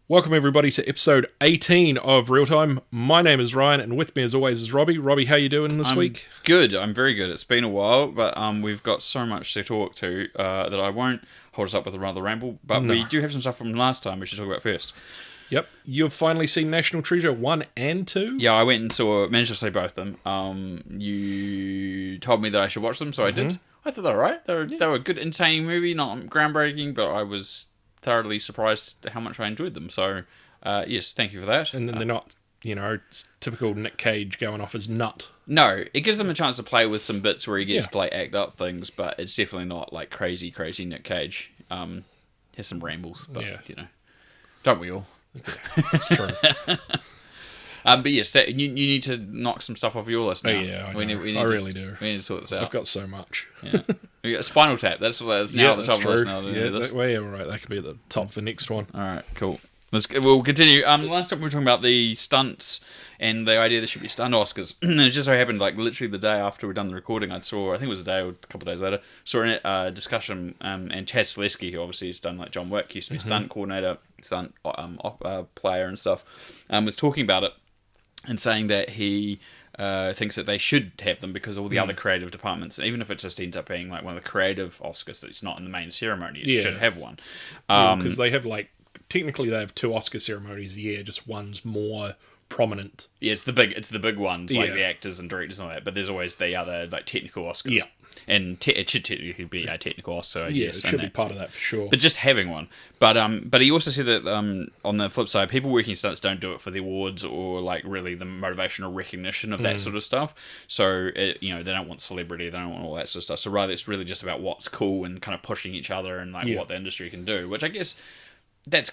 Welcome everybody to episode 18 of Real Time. My name is Ryan, and with me as always is Robbie. Robbie, how you doing this week? Good. I'm very good. It's been a while, but we've got so much to talk to that I won't hold us up with another ramble. But we do have some stuff from last time we should talk about first. Yep. You've finally seen National Treasure 1 and 2? Yeah, I went and managed to see both of them. You told me that I should watch them, so I did. I thought they were right. They were a good, entertaining movie, not groundbreaking, but I was thoroughly surprised at how much I enjoyed them. So, yes, thank you for that. And then they're not, typical Nick Cage going off his nut. No, it gives them a chance to play with some bits where he gets to act up things, but it's definitely not like crazy Nick Cage. Has some rambles, but don't we all? Yeah, it's true. But yes, you need to knock some stuff off your list now. Oh, yeah, I really do. We need to sort this out. I've got so much. Yeah. We got Spinal Tap. That's now at the top of the list now. Right. That could be at the top for next one. All right, cool. We'll continue. Last time we were talking about the stunts and the idea there should be stunt Oscars. And it just so happened, like literally the day after we'd done the recording, I think it was a day or a couple of days later, saw a discussion, and Chad Selesky, who obviously has done like John Wick, used to be stunt coordinator, stunt player and stuff, was talking about it and saying that he thinks that they should have them because all the other creative departments, even if it just ends up being like one of the creative Oscars that's not in the main ceremony, it should have one. Because they have technically they have 2 Oscar ceremonies a year, just one's more prominent. Yeah, it's the big ones, like the actors and directors and all that, but there's always the other like technical Oscars. Yeah. And it should technically be a technical Oscar, I guess. It should be part of that for sure. But just having one. But he also said that on the flip side, people working stunts don't do it for the awards or like really the motivational recognition of that sort of stuff. So they don't want celebrity, they don't want all that sort of stuff. So rather, it's really just about what's cool and kind of pushing each other and like what the industry can do, which I guess that's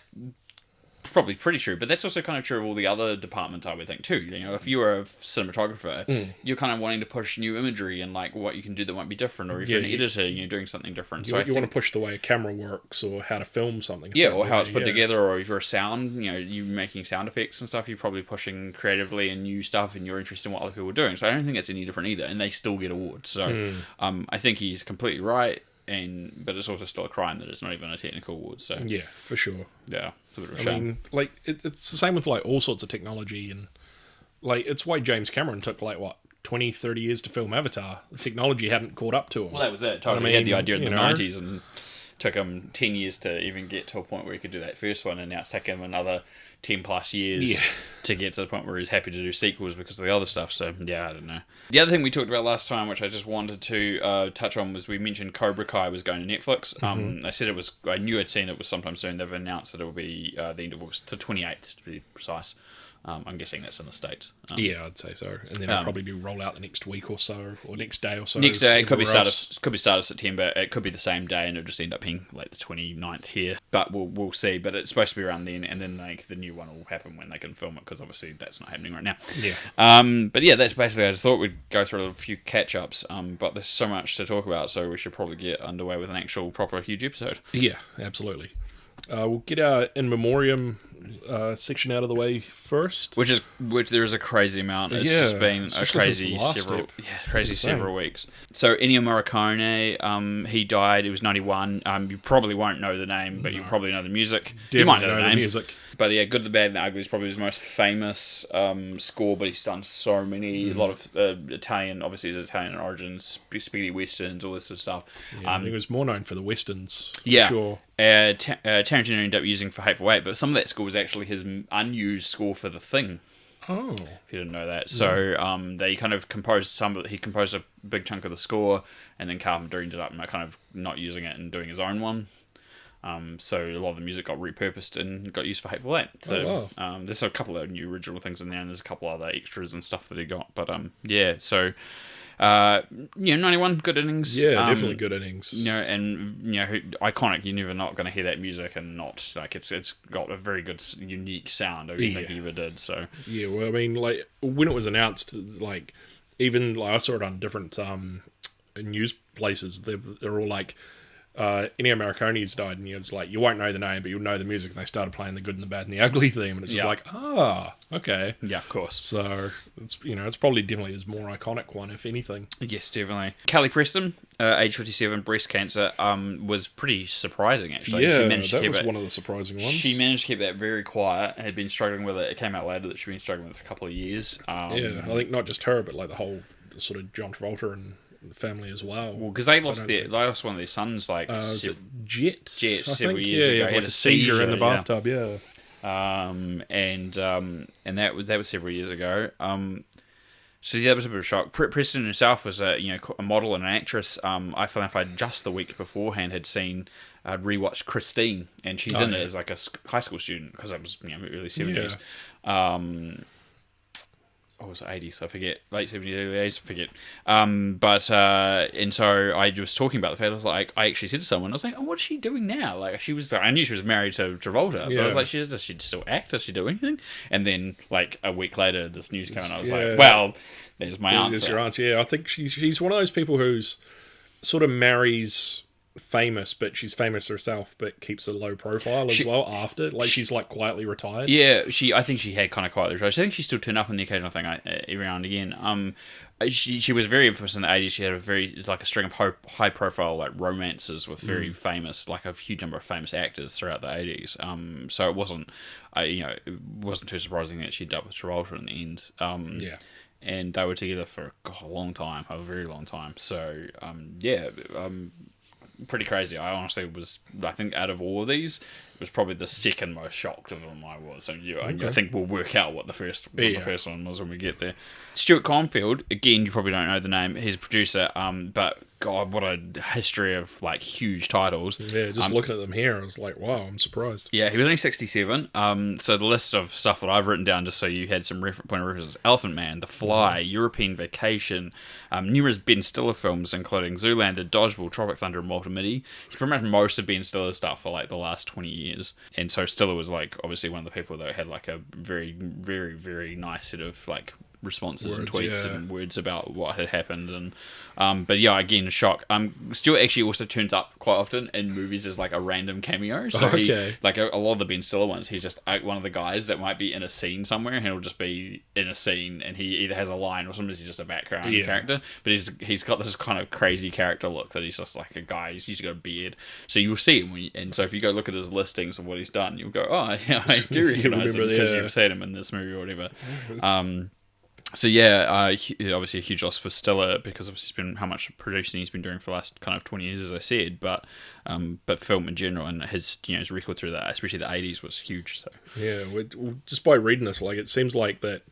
probably pretty true, but that's also kind of true of all the other departments, I would think too. If you were a cinematographer, you're kind of wanting to push new imagery and like what you can do that might be different, or if you're an editor, you're doing something different. You want to push the way a camera works, or how to film something. Or how it's put together, or if you're a sound, you're making sound effects and stuff. You're probably pushing creatively and new stuff, and you're interested in what other people are doing. So I don't think it's any different either, and they still get awards. So I think he's completely right. But it's also still a crime that it's not even a technical award. So yeah, for sure. Yeah, it's a bit of a shame. It's the same with like all sorts of technology, and like it's why James Cameron took 20, 30 years to film Avatar. The technology hadn't caught up to him. Well, that was it. Totally. He had the idea in the 90s, and took him 10 years to even get to a point where he could do that first one, and now it's taken him another 10 plus years to get to the point where he's happy to do sequels because of the other stuff. So yeah, I don't know. The other thing we talked about last time, which I just wanted to touch on, was we mentioned Cobra Kai was going to Netflix. I said I knew I'd seen it was sometime soon. They've announced that it will be the end of August, the 28th to be precise. I'm guessing that's in the States. I'd say so. And then they'll probably do roll out the next week or so, or next day or so. Next day, it could be start of September. It could be the same day, and it'll just end up being like the 29th here. But we'll see. But it's supposed to be around then, and then like the new one will happen when they can film it, because obviously that's not happening right now. Yeah. But yeah, that's basically. I just thought we'd go through a few catch ups. But there's so much to talk about, so we should probably get underway with an actual proper huge episode. Yeah, absolutely. We'll get our in memoriam section out of the way first, which there is a crazy amount. It's just been a crazy several weeks. So Ennio Morricone, he died. He was 91. You probably won't know the name, but you probably know the music. Definitely you might know the name. Music. But yeah, Good, the Bad, and the Ugly is probably his most famous score. But he's done so many, a lot of Italian. Obviously, his Italian origins, spaghetti westerns, all this sort of stuff. Yeah, I think he was more known for the westerns. Yeah, sure. Tarantino ended up using for Hateful Eight, but some of that score was actually his unused score for The Thing. Oh, if you didn't know that. So they kind of composed he composed a big chunk of the score, and then Carpenter ended up kind of not using it and doing his own one. So a lot of the music got repurposed and got used for Hateful Eight. So there's a couple of new original things in there, and there's a couple other extras and stuff that he got. But so 91 good innings. Yeah, definitely good innings. Iconic. You're never not going to hear that music and not like it's got a very good unique sound. I don't think he ever did. So yeah, well, I mean, like when it was announced, even I saw it on different news places. They're all like, Ennio Morricone's died, and it's like, you won't know the name, but you'll know the music. And they started playing the Good and the Bad and the Ugly theme, and it's just like, okay. Yeah, of course. So it's probably definitely his more iconic one, if anything. Yes, definitely. Kelly Preston, age 57, breast cancer, was pretty surprising, actually. Yeah, she managed that to was keep one of the surprising ones. She managed to keep that very quiet. Had been struggling with it. It came out later that she'd been struggling with it for a couple of years. I think not just her, but like the whole sort of John Travolta and family as well. Well, because they lost one of their sons, like Jet several years ago. He had a seizure in the bathtub. Yeah. And that was several years ago. So yeah, that was a bit of a shock. Preston herself was a model and an actress. I found if I just the week beforehand had seen, I'd rewatched Christine, and she's in it as like a high school student, because that was early 70s. Or was it 80s? I forget. Late 70s, early 80s, I forget. And so I was talking about the fact, I was like, I actually said to someone, I was like, oh, what's she doing now? Like, I knew she was married to Travolta, but I was like, does she still act? Does she do anything? And then, like, a week later, this news came, and I was like, well, there's my answer. There's your answer, yeah. I think she's one of those people who's sort of marries famous, but she's famous herself, but keeps a low profile as well after. Like, she's like quietly retired. Yeah, I think she had kind of quietly retired. I think she still turned up in the occasional thing every now and again. She was very infamous in the 80s. She had a string of high profile like romances with very famous, like a huge number of famous actors throughout the 80s. So it wasn't too surprising that she dealt with Travolta in the end. And they were together for a long time, a very long time. So pretty crazy. I honestly I think out of all of these, it was probably the second most shocked of them I was. So I think we'll work out what the first one was when we get there. Stuart Caulfield, again, you probably don't know the name. He's a producer, but God, what a history of like huge titles. Yeah, just looking at them here, I was like, wow, I'm surprised. Yeah, he was only 67. So the list of stuff that I've written down, just so you had some point of reference: Elephant Man, The Fly, European Vacation, numerous Ben Stiller films, including Zoolander, Dodgeball, Tropic Thunder, and Walter Mitty. He's pretty much most of Ben Stiller's stuff for like the last 20 years. And so Stiller was like obviously one of the people that had like a very, very, very nice set of like responses and tweets and words about what had happened. And but yeah, again, a shock. Stuart actually also turns up quite often in movies as like a random cameo. So he, like a lot of the Ben Stiller ones, he's just one of the guys that might be in a scene somewhere, and he'll just be in a scene, and he either has a line or sometimes he's just a background character. But he's got this kind of crazy character look that he's just like a guy. He's usually got a beard, so you'll see him. And so if you go look at his listings of what he's done, you'll go, oh yeah, I do recognize him because you've seen him in this movie or whatever. So yeah, obviously a huge loss for Stiller, because obviously how much producing he's been doing for the last kind of 20 years, as I said, but film in general, and his record through that, especially the 80s, was huge. So yeah, just by reading this, like, it seems like that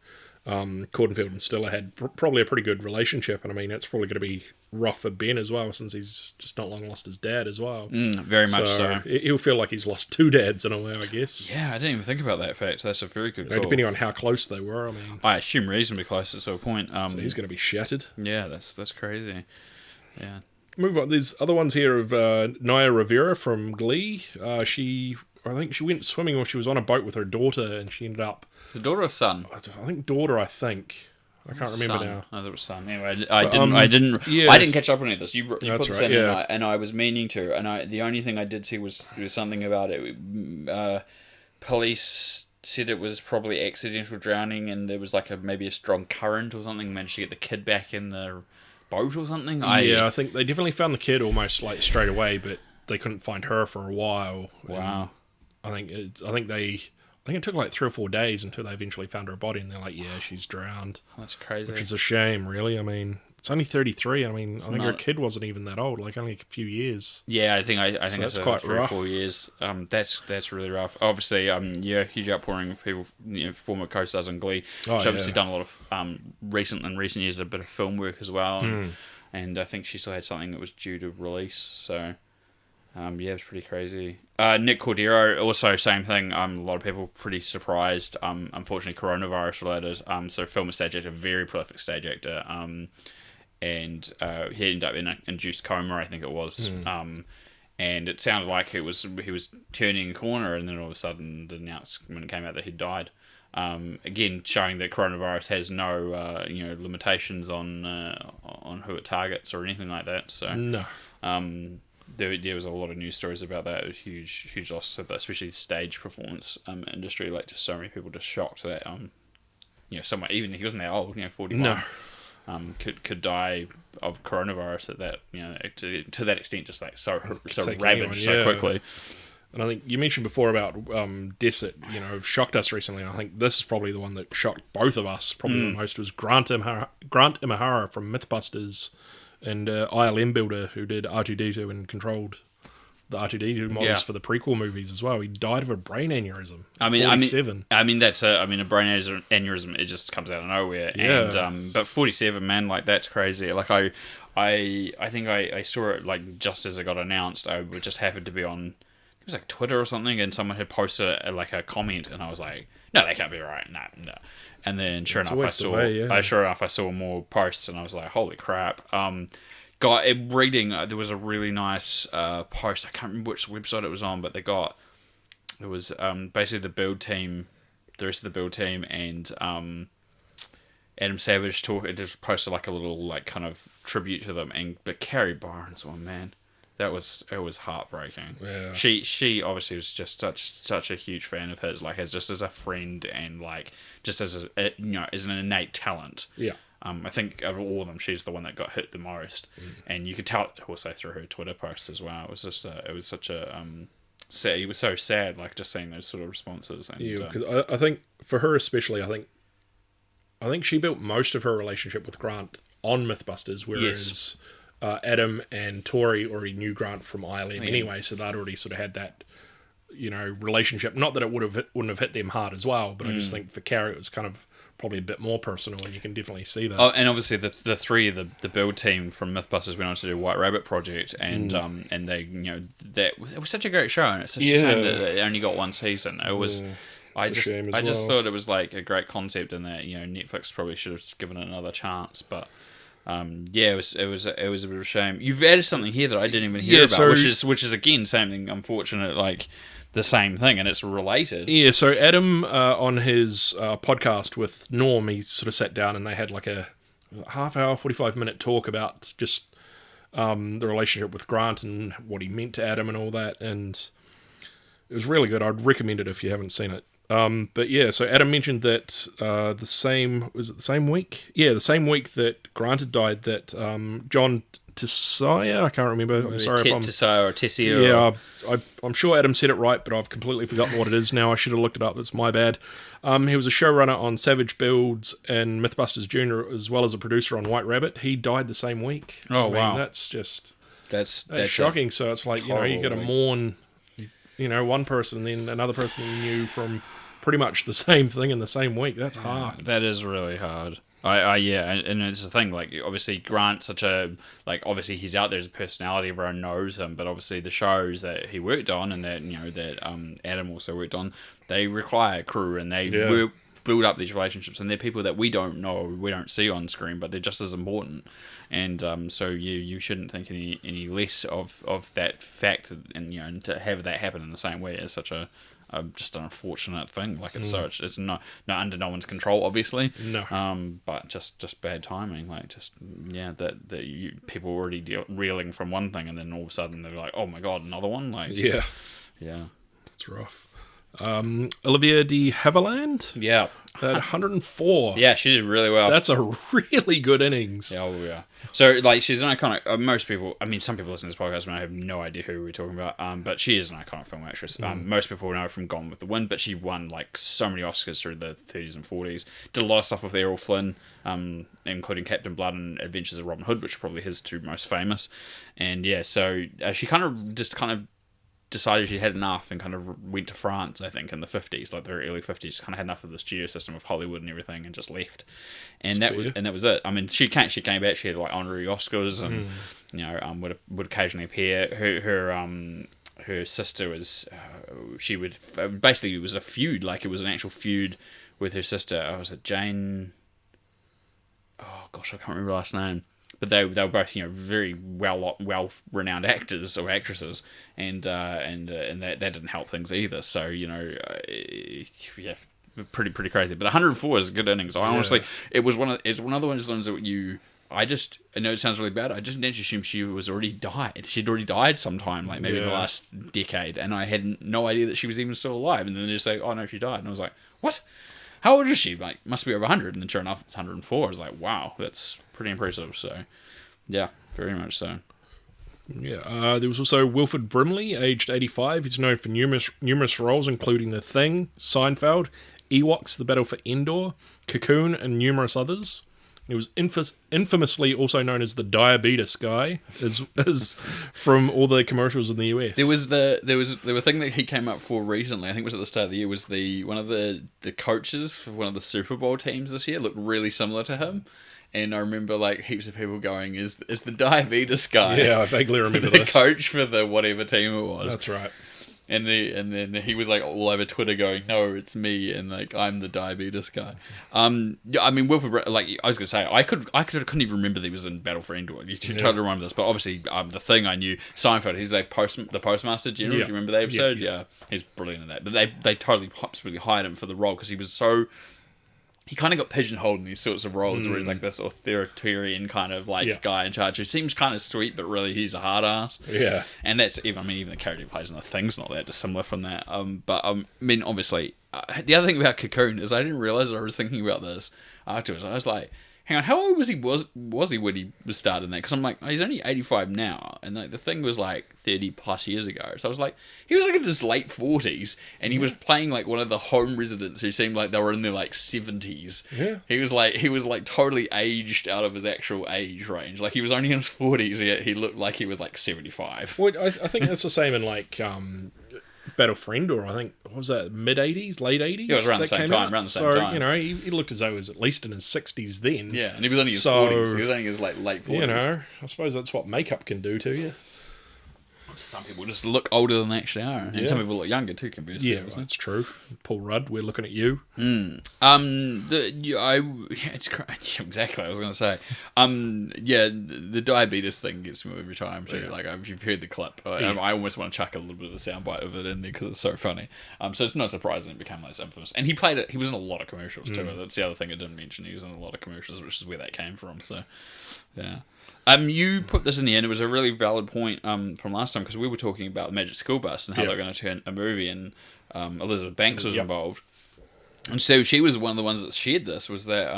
Cordenfield and Stiller had probably a pretty good relationship, and I mean, it's probably going to be rough for Ben as well, since he's just not long lost his dad as well. Very much so. He'll feel like he's lost two dads in a way, I guess. Yeah, I didn't even think about that fact. That's a very good call. Depending on how close they were, I mean, I assume reasonably close to a point. So he's going to be shattered. Yeah, that's crazy. Yeah. Move on. There's other ones here of Naya Rivera from Glee. I think she went swimming, or she was on a boat with her daughter, and she ended up... The daughter or son? I think daughter, I can't remember now. I thought it was son. Anyway, I didn't catch up on any of this. You put this in, and I was meaning to, and the only thing I did see was something about it. Police said it was probably accidental drowning, and there was like maybe a strong current or something. Managed to get the kid back in the boat or something. I think they definitely found the kid almost like straight away, but they couldn't find her for a while. Wow. I think it took like 3 or 4 days until they eventually found her body, and they're like, yeah, she's drowned. That's crazy. Which is a shame, really. I mean, it's only 33. I mean, I think her kid wasn't even that old, like only a few years. Yeah, I think that's quite 3 rough. or 4 years. That's really rough. Obviously, huge outpouring of people, former co-stars on Glee. She's obviously done a lot of recent years, a bit of film work as well, and I think she still had something that was due to release. So. It was pretty crazy. Nick Cordero, also same thing. A lot of people pretty surprised. Unfortunately, coronavirus related. So film and stage actor, very prolific stage actor. And he ended up in an induced coma, I think it was. And it sounded like he was turning a corner, and then all of a sudden the announcement came out that he'd died. Again, showing that coronavirus has no limitations on who it targets or anything like that. So no. there was a lot of news stories about that. It was huge loss to especially the stage performance industry. Like, just so many people just shocked that someone, even he wasn't that old, 41. No. Could die of coronavirus at that, to that extent, just like so take ravaged anyone, so quickly. And I think you mentioned before about deaths that shocked us recently. And I think this is probably the one that shocked both of us probably the most, was Grant Imahara from MythBusters and ILM builder who did R2D2 and controlled the R2D2 models for the prequel movies as well. He died of a brain aneurysm. 47. That's a brain aneurysm. It just comes out of nowhere. Yeah. And but 47, man, like, that's crazy. Like, I think I saw it like just as it got announced. I just happened to be on, it was like Twitter or something, and someone had posted a comment, and I was like, no, that can't be right. No. And then sure enough, I saw more posts, and I was like, holy crap. Reading, there was a really nice post. I can't remember which website it was on, but it was basically the rest of the build team, and Adam Savage just posted like a little like kind of tribute to them, but Carrie Barnes one, man, it was heartbreaking. Yeah. She obviously was just such a huge fan of his, like, as a friend, and like just as as an innate talent. Yeah. I think of all of them, she's the one that got hit the most, and you could tell it also through her Twitter posts as well. It was just it was such a sad. It was so sad, like, just seeing those sort of responses. And, because I think for her especially, I think she built most of her relationship with Grant on MythBusters, whereas Adam and Tori already knew Grant from ILM anyway, so they'd already sort of had that relationship. Not that it wouldn't have hit them hard as well, but I just think for Carrie it was kind of probably a bit more personal, and you can definitely see that. Oh, and obviously the three, the build team from MythBusters went on to do White Rabbit Project, and they that it was such a great show, and it's such a shame that it only got one season. It was. I just thought it was like a great concept, and that Netflix probably should have given it another chance, but. It was a bit of a shame. You've added something here that I didn't even hear about, which is again something unfortunate, like the same thing, and it's related. Yeah, so Adam on his podcast with Norm, he sort of sat down and they had like a half-hour, 45-minute talk about just the relationship with Grant and what he meant to Adam and all that, and it was really good. I'd recommend it if you haven't seen it. But yeah, so Adam mentioned that the same week? Yeah, the same week that Grant had died, that John Tessier, I can't remember. I'm sorry if I'm... Tessier or Tessier. Yeah, I'm sure Adam said it right, but I've completely forgotten what it is now. I should have looked it up. That's my bad. He was a showrunner on Savage Builds and Mythbusters Jr., as well as a producer on White Rabbit. He died the same week. Oh, wow. That's just... That's shocking. So it's like, you got to mourn, one person, then another person you knew from... pretty much the same thing in the same week. That's hard. That is really hard. And it's the thing, like, obviously Grant's such a, like, obviously he's out there as a personality, everyone knows him, but obviously the shows that he worked on and that, that Adam also worked on, they require crew, and they build up these relationships, and they're people that we don't know, we don't see on screen, but they're just as important. And so you shouldn't think any less of that fact, and to have that happen in the same way is such a just an unfortunate thing. Like, it's not under no one's control, obviously. No. But just bad timing. Like, that people were already reeling from one thing, and then all of a sudden they're like, oh my god, another one. Like, yeah, that's rough. Olivia de Havilland. Yeah. At 104. Yeah, she did really well. That's a really good innings. Yeah, yeah. So, like, she's an iconic... most people... I mean, some people listen to this podcast and I have no idea who we're talking about, but she is an iconic film actress. Most people know her from Gone with the Wind, but she won, like, so many Oscars through the 30s and 40s. Did a lot of stuff with Errol Flynn, including Captain Blood and Adventures of Robin Hood, which are probably his two most famous. And, yeah, so she kind of decided she had enough and kind of went to France, I think, in the 50s, like the early 50s, kind of had enough of the studio system of Hollywood and everything, and just left. And that was it. I mean, she came back, she had like honorary Oscars, and would occasionally appear. Her sister was, she would, basically it was a feud, like it was an actual feud with her sister. Was it Jane? Oh gosh, I can't remember her last name. But they were both, very well renowned actors or actresses, and that didn't help things either. So pretty crazy. But 104 is a good innings. I honestly, it's one of those ones that I know it sounds really bad. I just assumed she was already died. She'd already died sometime, like maybe in the last decade, and I had no idea that she was even still alive. And then they just say, "Oh no, she died," and I was like, "What? How old is she? Like, must be over 100." And then sure enough, it's 104. I was like, "Wow, that's pretty impressive." So, yeah, very much so. Yeah, there was also Wilford Brimley, aged 85. He's known for numerous roles, including The Thing, Seinfeld, Ewoks, The Battle for Endor, Cocoon, and numerous others. He was infamously also known as the diabetes guy, as from all the commercials in the US. There was a thing that he came up for recently. I think it was at the start of the year. Was one of the coaches for one of the Super Bowl teams this year looked really similar to him. And I remember like heaps of people going, "Is the diabetes guy?" Yeah, I vaguely remember the this. coach for the whatever team it was. That's right. And then he was like all over Twitter going, "No, it's me," and like I'm the diabetes guy. Yeah, I mean Wilford, like I was gonna say, I couldn't even remember that he was in Battle for Endor. You totally remember this, but obviously the Thing I knew. Seinfeld, he's like the postmaster general. If you remember that episode, yeah, he's brilliant in that. But they totally really hired him for the role because he was so. He kind of got pigeonholed in these sorts of roles where he's like this authoritarian kind of like guy in charge who seems kind of sweet, but really he's a hard ass. Yeah. And that's even the character he plays in The Thing's not that dissimilar from that. But I mean, obviously, the other thing about Cocoon is I didn't realize I was thinking about this afterwards. I was like, hang on, how old was he when he was starting that? Because I'm like, oh, he's only 85 now, and like the Thing was like 30 plus years ago. So I was like, he was like in his late 40s, and he was playing like one of the home residents who seemed like they were in their like 70s. Yeah, he was like totally aged out of his actual age range. Like he was only in his 40s, yet he looked like he was like 75. Well, I think that's the same in like Battle for Endor. I think what was that, mid 80s, late 80s? Yeah, it was around the same time. So you know, he looked as though he was at least in his 60s then. Yeah, and he was only in his 40s. He was only in his like late 40s. You know, I suppose that's what makeup can do to you. Some people just look older than they actually are, and some people look younger too. Yeah, that's true. Paul Rudd, we're looking at you. Exactly. I was going to say, the diabetes thing gets me every time too. Yeah. Like if you've heard the clip, I almost want to chuck a little bit of a soundbite of it in there because it's so funny. So it's not surprising it became less infamous. And he played it. He was in a lot of commercials too. That's the other thing I didn't mention. He was in a lot of commercials, which is where that came from. So, yeah. You put this in the end. It was a really valid point from last time because we were talking about the Magic School Bus and how they're going to turn a movie, and Elizabeth Banks was involved. And so she was one of the ones that shared this, was that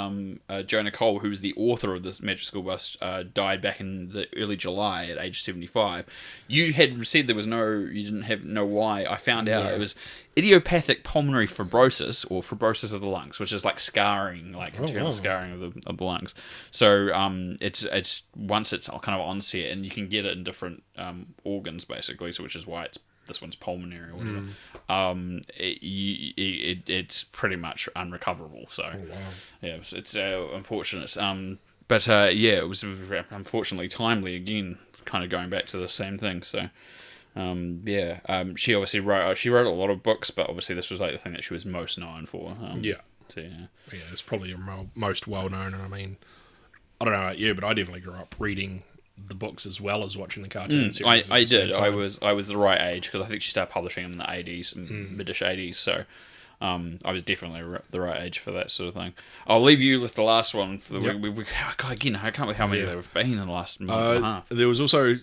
Jonah Cole, who was the author of this Magic School Bus, died back in the early July at age 75. You had said you didn't know why. I found out it was idiopathic pulmonary fibrosis, or fibrosis of the lungs, which is like scarring, like internal scarring of the lungs. So it's once it's kind of onset, and you can get it in different organs basically. So which is why this one's pulmonary or whatever. It's pretty much unrecoverable. So it's unfortunate. But it was unfortunately timely again, kind of going back to the same thing. So. She obviously wrote a lot of books, but obviously this was like the thing that she was most known for. It's probably her most well known. And I mean, I don't know about you, but I definitely grew up reading the books as well as watching the cartoons. I did. I was the right age because I think she started publishing in the 80s, mid-ish 80s. So. I was definitely the right age for that sort of thing. I'll leave you with the last one for the week. Again, I can't believe how many there have been in the last month and a half. There was also,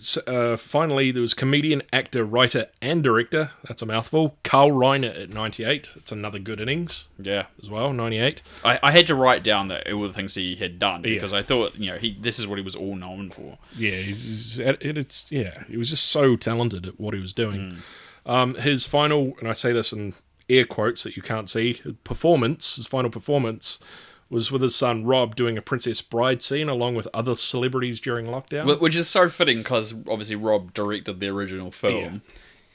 finally, there was comedian, actor, writer, and director. That's a mouthful. Carl Reiner at 98. It's another good innings. Yeah, as well. 98. I had to write down all the things he had done because I thought this is what he was all known for. Yeah, he was just so talented at what he was doing. His final, and I say this in air quotes that you can't see, his final performance was with his son Rob doing a Princess Bride scene along with other celebrities during lockdown. Which is so fitting because obviously Rob directed the original film,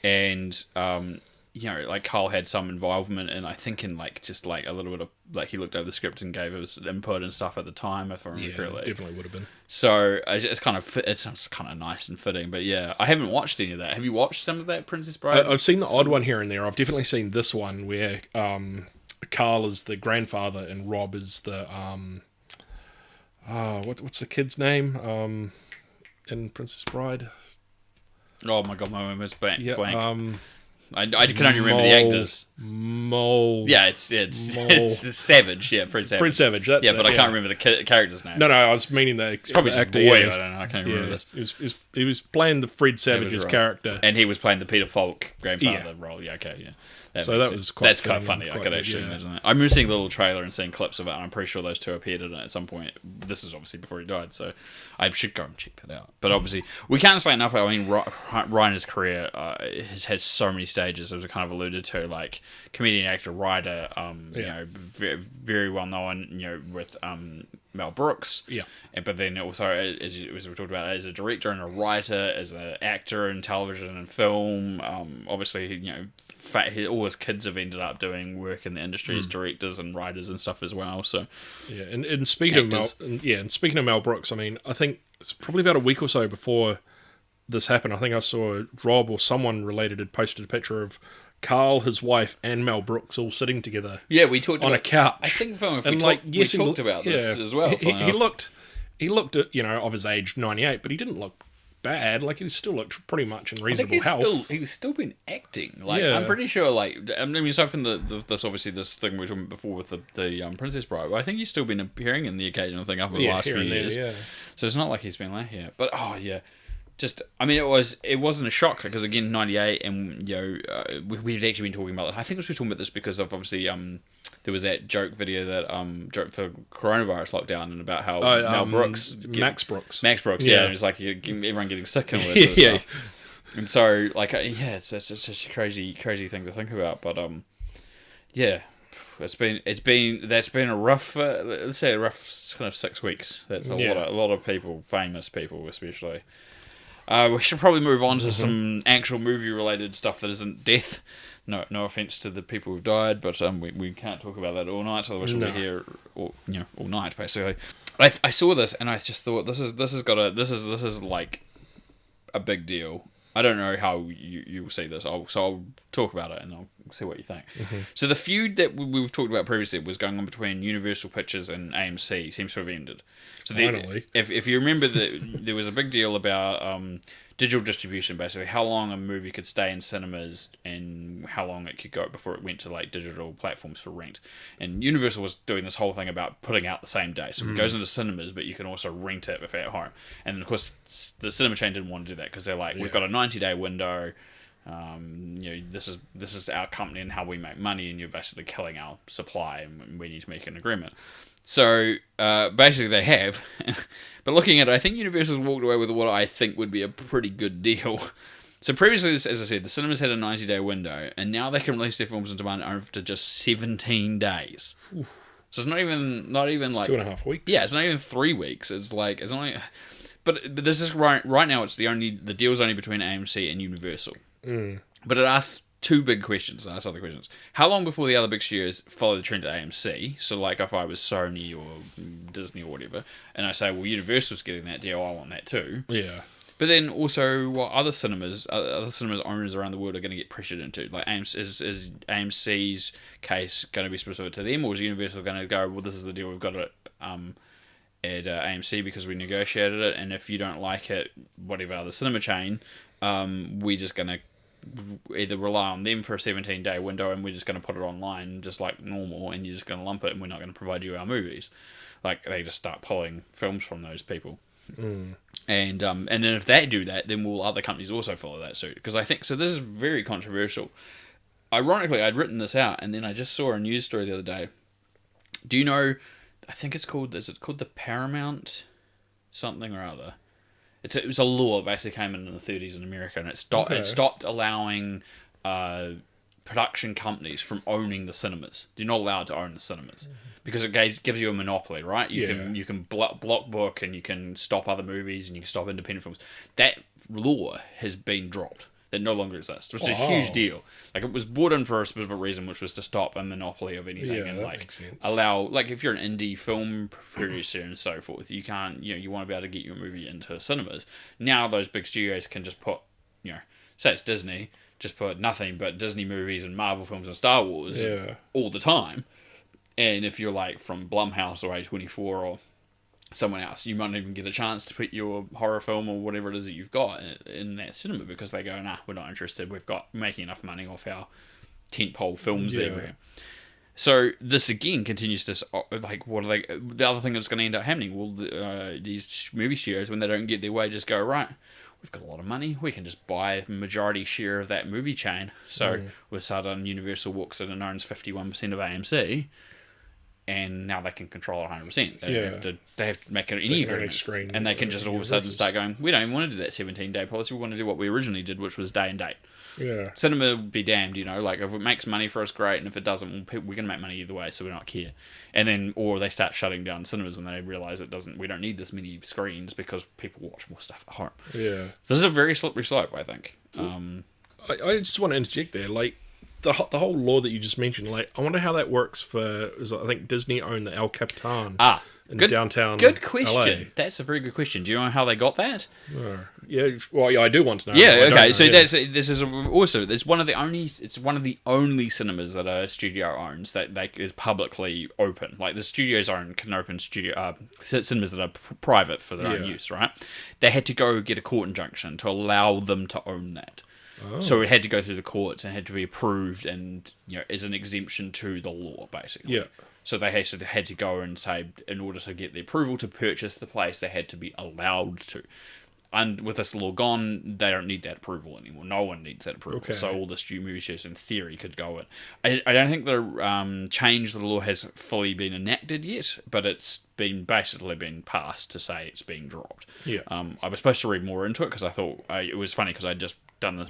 and like Carl had some involvement in, I think, in like just like a little bit of like he looked over the script and gave us input and stuff at the time, if I remember correctly. Definitely would have been. So it's kind of nice and fitting. But yeah, I haven't watched any of that. Have you watched some of that Princess Bride? I've seen the odd one here and there. I've definitely seen this one where Carl is the grandfather and Rob is the what's the kid's name in Princess Bride? Oh my god, my memory's blank. I can only remember the actors. Mole. Yeah, it's Savage. Yeah, Fred Savage. Fred Savage. That's but I can't remember the character's name. No, I was meaning the It's probably actor. boy. Yeah. I don't know. I can't remember this. He was playing the Fred Savage's character, and he was playing the Peter Falk grandfather role. Yeah, okay, yeah. That was quite funny. I could actually imagine that. I remember seeing the little trailer and seeing clips of it, and I'm pretty sure those two appeared in it at some point. This is obviously before he died, so I should go and check that out. But obviously, we can't say enough. I mean, Reiner's career has had so many stages, as we kind of alluded to, like comedian, actor, writer. You know, very, very well known. You know, with Mel Brooks. Yeah. But then also, as we talked about, as a director and a writer, as an actor in television and film. Obviously, you know, all his kids have ended up doing work in the industry as directors and writers and stuff as well. So yeah, and speaking of Mel Brooks, I mean, I think it's probably about a week or so before this happened. I think I saw Rob or someone related had posted a picture of Carl, his wife, and Mel Brooks all sitting together. Yeah, we talked on a couch. I think we talked about this as well. He looked at, you know, of his age, 98, but he didn't look bad. Like, he still looked pretty much in reasonable health. He's still been acting. Like, I'm pretty sure. Like, I mean, aside from this obviously this thing we were talking about before with the Princess Bride, I think he's still been appearing in the occasional thing up in the last few years. So it's not like he's been like here. But just, I mean, it wasn't a shock because again, 98, and you know, we'd actually been talking about it. I think we were talking about this because of obviously there was that joke video that joke for coronavirus lockdown and about how Mel Brooks, Max Brooks, yeah, and it's like everyone getting sick and all that sort of stuff. And so like it's such a crazy thing to think about, but that's been a rough let's say a rough kind of 6 weeks. That's a lot of people, famous people especially. We should probably move on to some actual movie-related stuff that isn't death. No offense to the people who've died, but we can't talk about that all night. Otherwise, we'll be here all night basically. I saw this and I just thought this is like a big deal. I don't know how you'll see this. I'll talk about it and I'll see what you think. So the feud that we've talked about previously was going on between Universal Pictures and AMC seems to have ended. So finally, if you remember, there was a big deal about digital distribution, basically how long a movie could stay in cinemas and how long it could go before it went to like digital platforms for rent. And Universal was doing this whole thing about putting out the same day, so it goes into cinemas, but you can also rent it if you're at home. And of course, the cinema chain didn't want to do that because they're like, we've got a 90-day window. This is our company and how we make money, and you're basically killing our supply, and we need to make an agreement. So basically they have, but looking at it, I think Universal's walked away with what I think would be a pretty good deal. So previously, as I said, the cinemas had a 90-day window, and now they can release their films on demand after just 17 days. Oof. So it's not even like 2.5 weeks. Yeah, it's not even 3 weeks. It's only. But this is right now. The deal's only between AMC and Universal. But it asks two big questions. It asks other questions. How long before the other big studios follow the trend at AMC? So like if I was Sony or Disney or whatever, and I say, well, Universal's getting that deal, I want that too. Yeah. But then also, what other cinemas owners around the world are going to get pressured into? Like, is AMC's case going to be specific to them, or is Universal going to go, well, this is the deal we've got at AMC because we negotiated it, and if you don't like it, whatever other cinema chain, we're just going to either rely on them for a 17-day window, and we're just going to put it online just like normal, and you're just going to lump it, and we're not going to provide you our movies. Like, they just start pulling films from those people. And then if they do that, then will other companies also follow that suit? Because I think so. This is very controversial. Ironically, I'd written this out, and then I just saw a news story the other day. Do you know? I think it's called. Is it called the Paramount something or other? It was a law that basically came in the 30s in America, and it stopped allowing production companies from owning the cinemas. You're not allowed to own the cinemas. Because it gives you a monopoly, right? You can block book, and you can stop other movies, and you can stop independent films. That law has been dropped. That no longer exists, which is a huge deal. Like, it was brought in for a specific reason, which was to stop a monopoly of anything, and like allow, like, if you're an indie film producer and so forth, you can't, you want to be able to get your movie into cinemas. Now those big studios can just put, say it's Disney, just put nothing but Disney movies and Marvel films and Star Wars all the time. And if you're like from Blumhouse or A24 or someone else. You might even get a chance to put your horror film or whatever it is that you've got in that cinema because they go, nah, we're not interested. We've got making enough money off our tentpole films everywhere. So this again continues to like, what are they? The other thing that's going to end up happening, well, these movie studios, when they don't get their way, just go, right, we've got a lot of money, we can just buy a majority share of that movie chain. So we've started on Universal walks in and owns 51% of AMC. And now they can control it 100%. They have to make any agreements, and they can just all of a sudden start going, we don't even want to do that 17-day policy. We want to do what we originally did, which was day and date. Yeah. Cinema would be damned, like if it makes money for us, great, and if it doesn't, we're going to make money either way, so we don't care. And then, or they start shutting down cinemas when they realise we don't need this many screens because people watch more stuff at home. Yeah. So this is a very slippery slope, I think. I just want to interject there, like, the whole law that you just mentioned, like, I wonder how that works for, I think Disney owned the El Capitan in downtown Good question. LA. That's a very good question. Do you know how they got that? Yeah, I do want to know. Yeah, okay. So this is also, it's one of the only cinemas that a studio owns that is publicly open. Like the studios can open cinemas that are private for their own use, right? They had to go get a court injunction to allow them to own that. Oh. So it had to go through the courts and had to be approved and, as an exemption to the law, basically. Yeah. So they had to go and say, in order to get the approval to purchase the place, they had to be allowed to. And with this law gone, they don't need that approval anymore. No one needs that approval. Okay. So all the movie studios, in theory, could go in. I don't think the change to the law has fully been enacted yet, but it's basically been passed to say it's being dropped. Yeah. I was supposed to read more into it because I thought it was funny because I just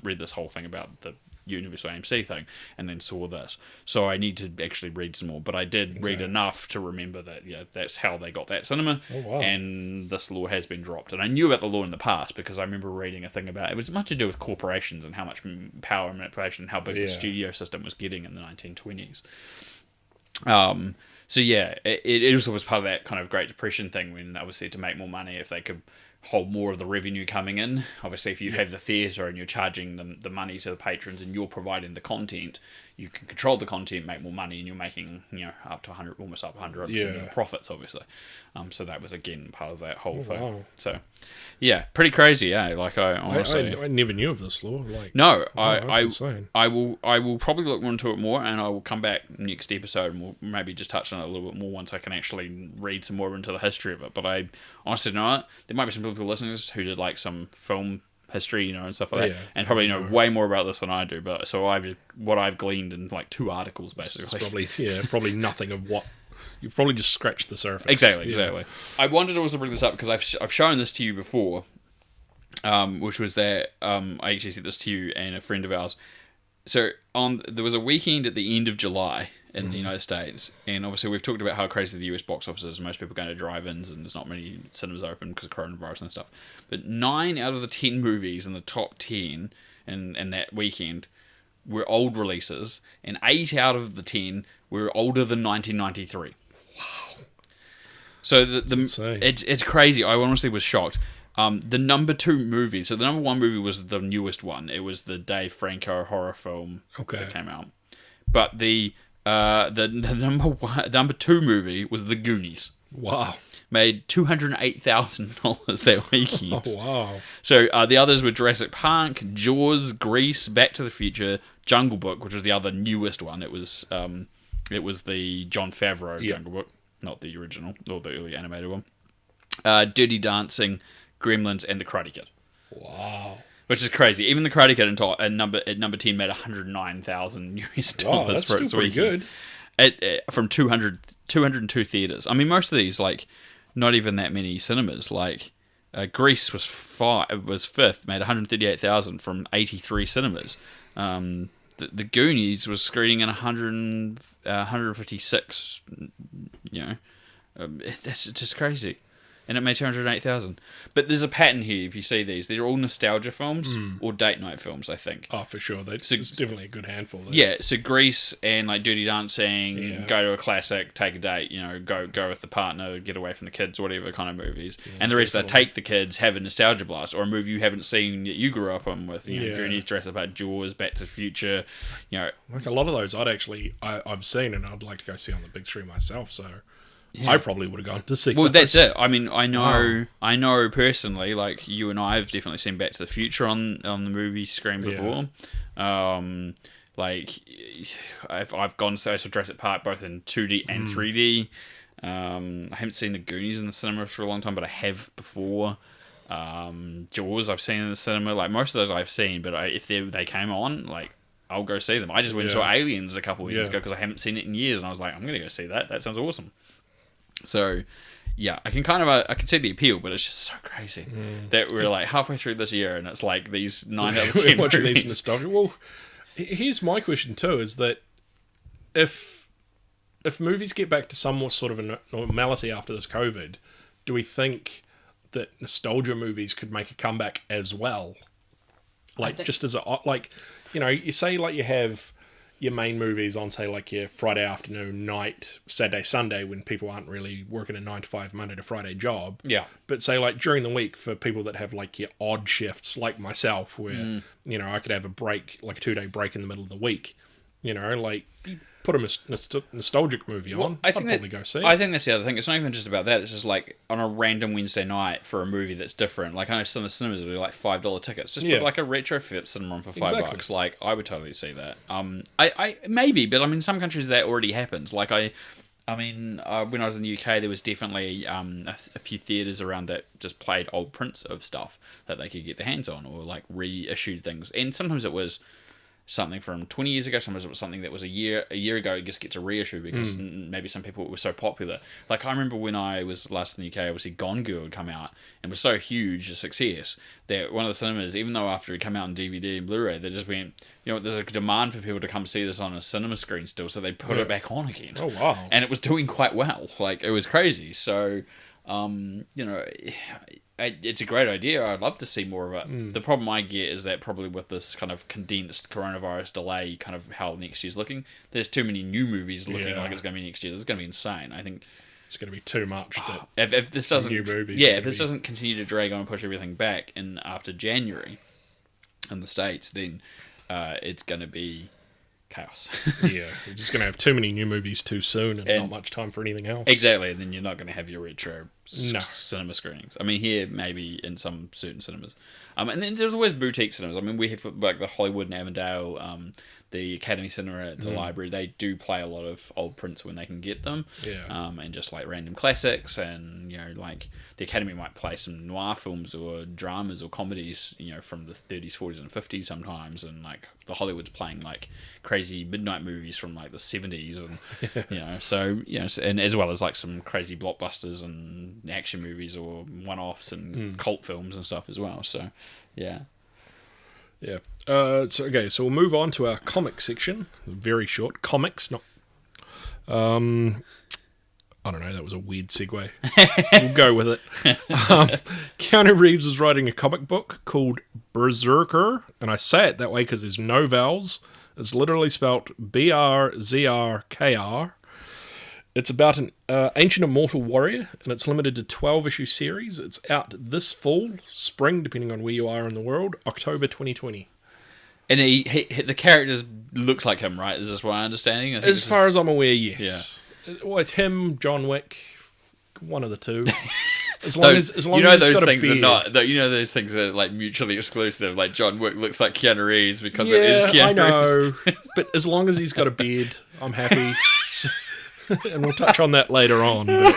read this whole thing about the Universal AMC thing and then saw this, so I need to actually read some more, but I did read enough to remember that that's how they got that cinema. Oh, wow. And this law has been dropped, and I knew about the law in the past because I remember reading a thing about it was much to do with corporations and how much power and manipulation and how big the studio system was getting in the 1920s. So it also was part of that kind of Great Depression thing when obviously to make more money, if they could hold more of the revenue coming in. Obviously, if you have the theatre and you're charging them the money to the patrons and you're providing the content, you can control the content, make more money, and you're making up to 100, almost up 100% of profits, obviously. So that was again part of that whole thing. Wow. So pretty crazy, Like I honestly, I never knew of this law. Like I will probably look into it more, and I will come back next episode and we'll maybe just touch on it a little bit more once I can actually read some more into the history of it. But I honestly know there might be some people listening who did like some film history, and stuff like that, and probably know way more about this than I do. But so what I've gleaned in like 2 articles basically. It's probably nothing of what you've probably just scratched the surface. Exactly. I wanted to also bring this up because I've shown this to you before, which was that I actually said this to you and a friend of ours. So there was a weekend at the end of July in the United States, and obviously we've talked about how crazy the US box office is. Most people going to drive-ins, and there's not many cinemas open because of coronavirus and stuff. But 9 out of the 10 movies in the top 10 in that weekend were old releases, and 8 out of the 10 were older than 1993. Wow! So it's crazy. I honestly was shocked. The number 2 movie, so the number 1 movie was the newest one. It was the Dave Franco horror film that came out. But the number 2 movie was The Goonies. Wow. Made $208,000 that weekend. Oh, wow. So the others were Jurassic Park, Jaws, Grease, Back to the Future, Jungle Book, which was the other newest one. It was the Jon Favreau Jungle Book, not the original or the early animated one. Dirty Dancing, Gremlins, and The Karate Kid. Wow. Which is crazy. Even The Karate Kid at number 10 made $109,000 US wow, that's for its still pretty weekend. Good. From 202 theaters. I mean, most of these, like, not even that many cinemas. Like, Grease was 5th, made $138,000 from 83 cinemas. The Goonies was screening in 156. It's just crazy. And it made $208,000. But there's a pattern here, if you see these. They're all nostalgia films or date night films, I think. Oh, for sure. It's definitely a good handful there. Yeah, so Grease and like Dirty Dancing, go to a classic, take a date, go with the partner, get away from the kids, whatever kind of movies. Yeah, and the rest are take the kids, have a nostalgia blast, or a movie you haven't seen that you grew up on with. Goonies, Jurassic Park, Jaws, Back to the Future. Like a lot of those I've seen and I'd like to go see on the big screen myself, so I probably would have gone to see. Well, this. that's it. I mean, I know personally, like you and I have definitely seen Back to the Future on the movie screen before. Like I've gone to Jurassic Park both in 2D and 3D. I haven't seen the Goonies in the cinema for a long time, but I have before. Jaws I've seen in the cinema. Like most of those I've seen, but if they came on, like I'll go see them. I just went and saw Aliens a couple of years ago because I haven't seen it in years, and I was like, I'm gonna go see that. That sounds awesome. So, yeah, I can I can see the appeal, but it's just so crazy that we're like halfway through this year, and it's like these 9 out of 10 watching movies. these nostalgia. Well, here's my question too: is that if movies get back to some sort of a normality after this COVID, do we think that nostalgia movies could make a comeback as well? Like just as a you say like you have your main movies on, say, like your Friday afternoon, night, Saturday, Sunday, when people aren't really working a 9 to 5 Monday to Friday job. Yeah. But say like during the week for people that have like your odd shifts, like myself, where I could have a break, like a 2-day break in the middle of the week. Like put a nostalgic movie on. I'd probably go see. I think that's the other thing. It's not even just about that. It's just like on a random Wednesday night for a movie that's different. Like I know some of the cinemas will be like $5 tickets. Just put like a retrofit cinema on for $5. Like I would totally see that. I maybe, but I mean some countries that already happens. Like I mean, when I was in the UK, there was definitely a few theatres around that just played old prints of stuff that they could get their hands on, or like reissued things. And sometimes it was something from 20 years ago, sometimes it was something that was a year ago, it just gets a reissue because maybe some people, it was so popular. Like I remember when I was last in the UK, obviously Gone Girl had come out and was so huge a success that one of the cinemas, even though after it came out on DVD and Blu-ray, they just went, there's a demand for people to come see this on a cinema screen still, so they put it back on again. Oh wow. And it was doing quite well. Like it was crazy. So it's a great idea. I'd love to see more of it. The problem I get is that probably with this kind of condensed coronavirus delay, kind of how next year's looking, there's too many new movies looking like it's going to be next year. This is going to be insane. I think it's going to be too much. If this doesn't, new movies, if this doesn't continue to drag on and push everything back in after January in the States, then it's going to be chaos. You're just going to have too many new movies too soon and not much time for anything else. Exactly, and then you're not going to have your retro cinema screenings. I mean, here maybe in some certain cinemas. And then there's always boutique cinemas. I mean, we have like the Hollywood in Avondale, the Academy Cinema at the library. They do play a lot of old prints when they can get them. And just like random classics, and like the Academy might play some noir films or dramas or comedies, from the 30s, 40s, and 50s sometimes, and like the Hollywood's playing like crazy midnight movies from like the 70s, and and as well as like some crazy blockbusters and action movies or one-offs and cult films and stuff as well. So yeah. So we'll move on to our comic section. Very short comics, not. I don't know. That was a weird segue. We'll go with it. Keanu Reeves is writing a comic book called Berserker, and I say it that way because there's no vowels. It's literally spelt Brzrkr. It's about an ancient immortal warrior, and it's limited to 12-issue series. It's out this fall, spring, depending on where you are in the world, October 2020. And he the characters looks like him, right? Is this what I'm understanding? As far as I'm aware, yes. Yeah. Well, it's him, John Wick, one of the two. As long as he's got a beard. Those things are like mutually exclusive. Like John Wick looks like Keanu Reeves because it is Keanu Reeves. I know. But as long as he's got a beard, I'm happy. And we'll touch on that later on. But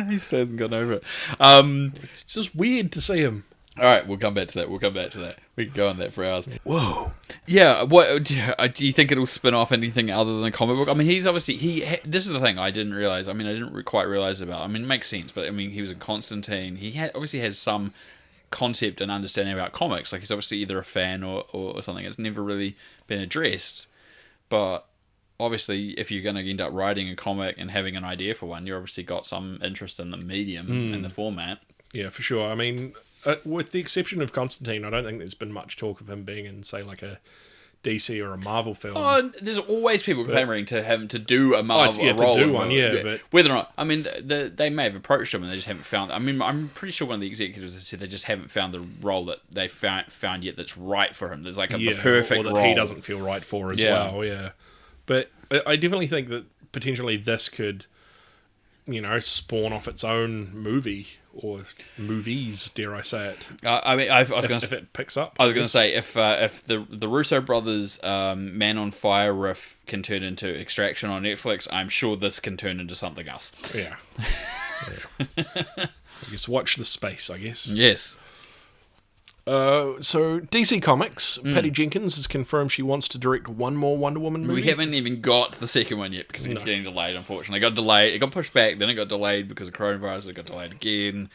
he still hasn't gone over it. It's just weird to see him. All right, we'll come back to that. We can go on that for hours. Whoa. Yeah, what do you think it'll spin off anything other than a comic book? I mean, he's obviously... This is the thing I didn't realise. I mean, I didn't quite realise about... I mean, it makes sense, but I mean, he was in Constantine. He obviously has some concept and understanding about comics. Like, he's obviously either a fan or something. It's never really been addressed. But obviously, if you're going to end up writing a comic and having an idea for one, you've obviously got some interest in the medium and the format. Yeah, for sure. I mean... with the exception of Constantine, I don't think there's been much talk of him being in, say, like a DC or a Marvel film. Oh, there's always people clamoring to him to do a Marvel role. To do one, but whether or not, I mean, they may have approached him and they just haven't found. I mean, I'm pretty sure one of the executives has said they just haven't found the role that they found yet that's right for him. There's like the perfect or that role he doesn't feel right for as well. Yeah, but I definitely think that potentially this could spawn off its own movie or movies, dare I say it? I was going to if it picks up. I was going to say if the Russo brothers Man on Fire riff can turn into Extraction on Netflix, I'm sure this can turn into something else. Yeah. I guess watch the space, I guess. Yes. So DC Comics, Patty Jenkins has confirmed she wants to direct one more Wonder Woman movie. We haven't even got the second one yet because it's getting delayed, unfortunately. It got delayed. It got pushed back, then it got delayed because of coronavirus. It got delayed again.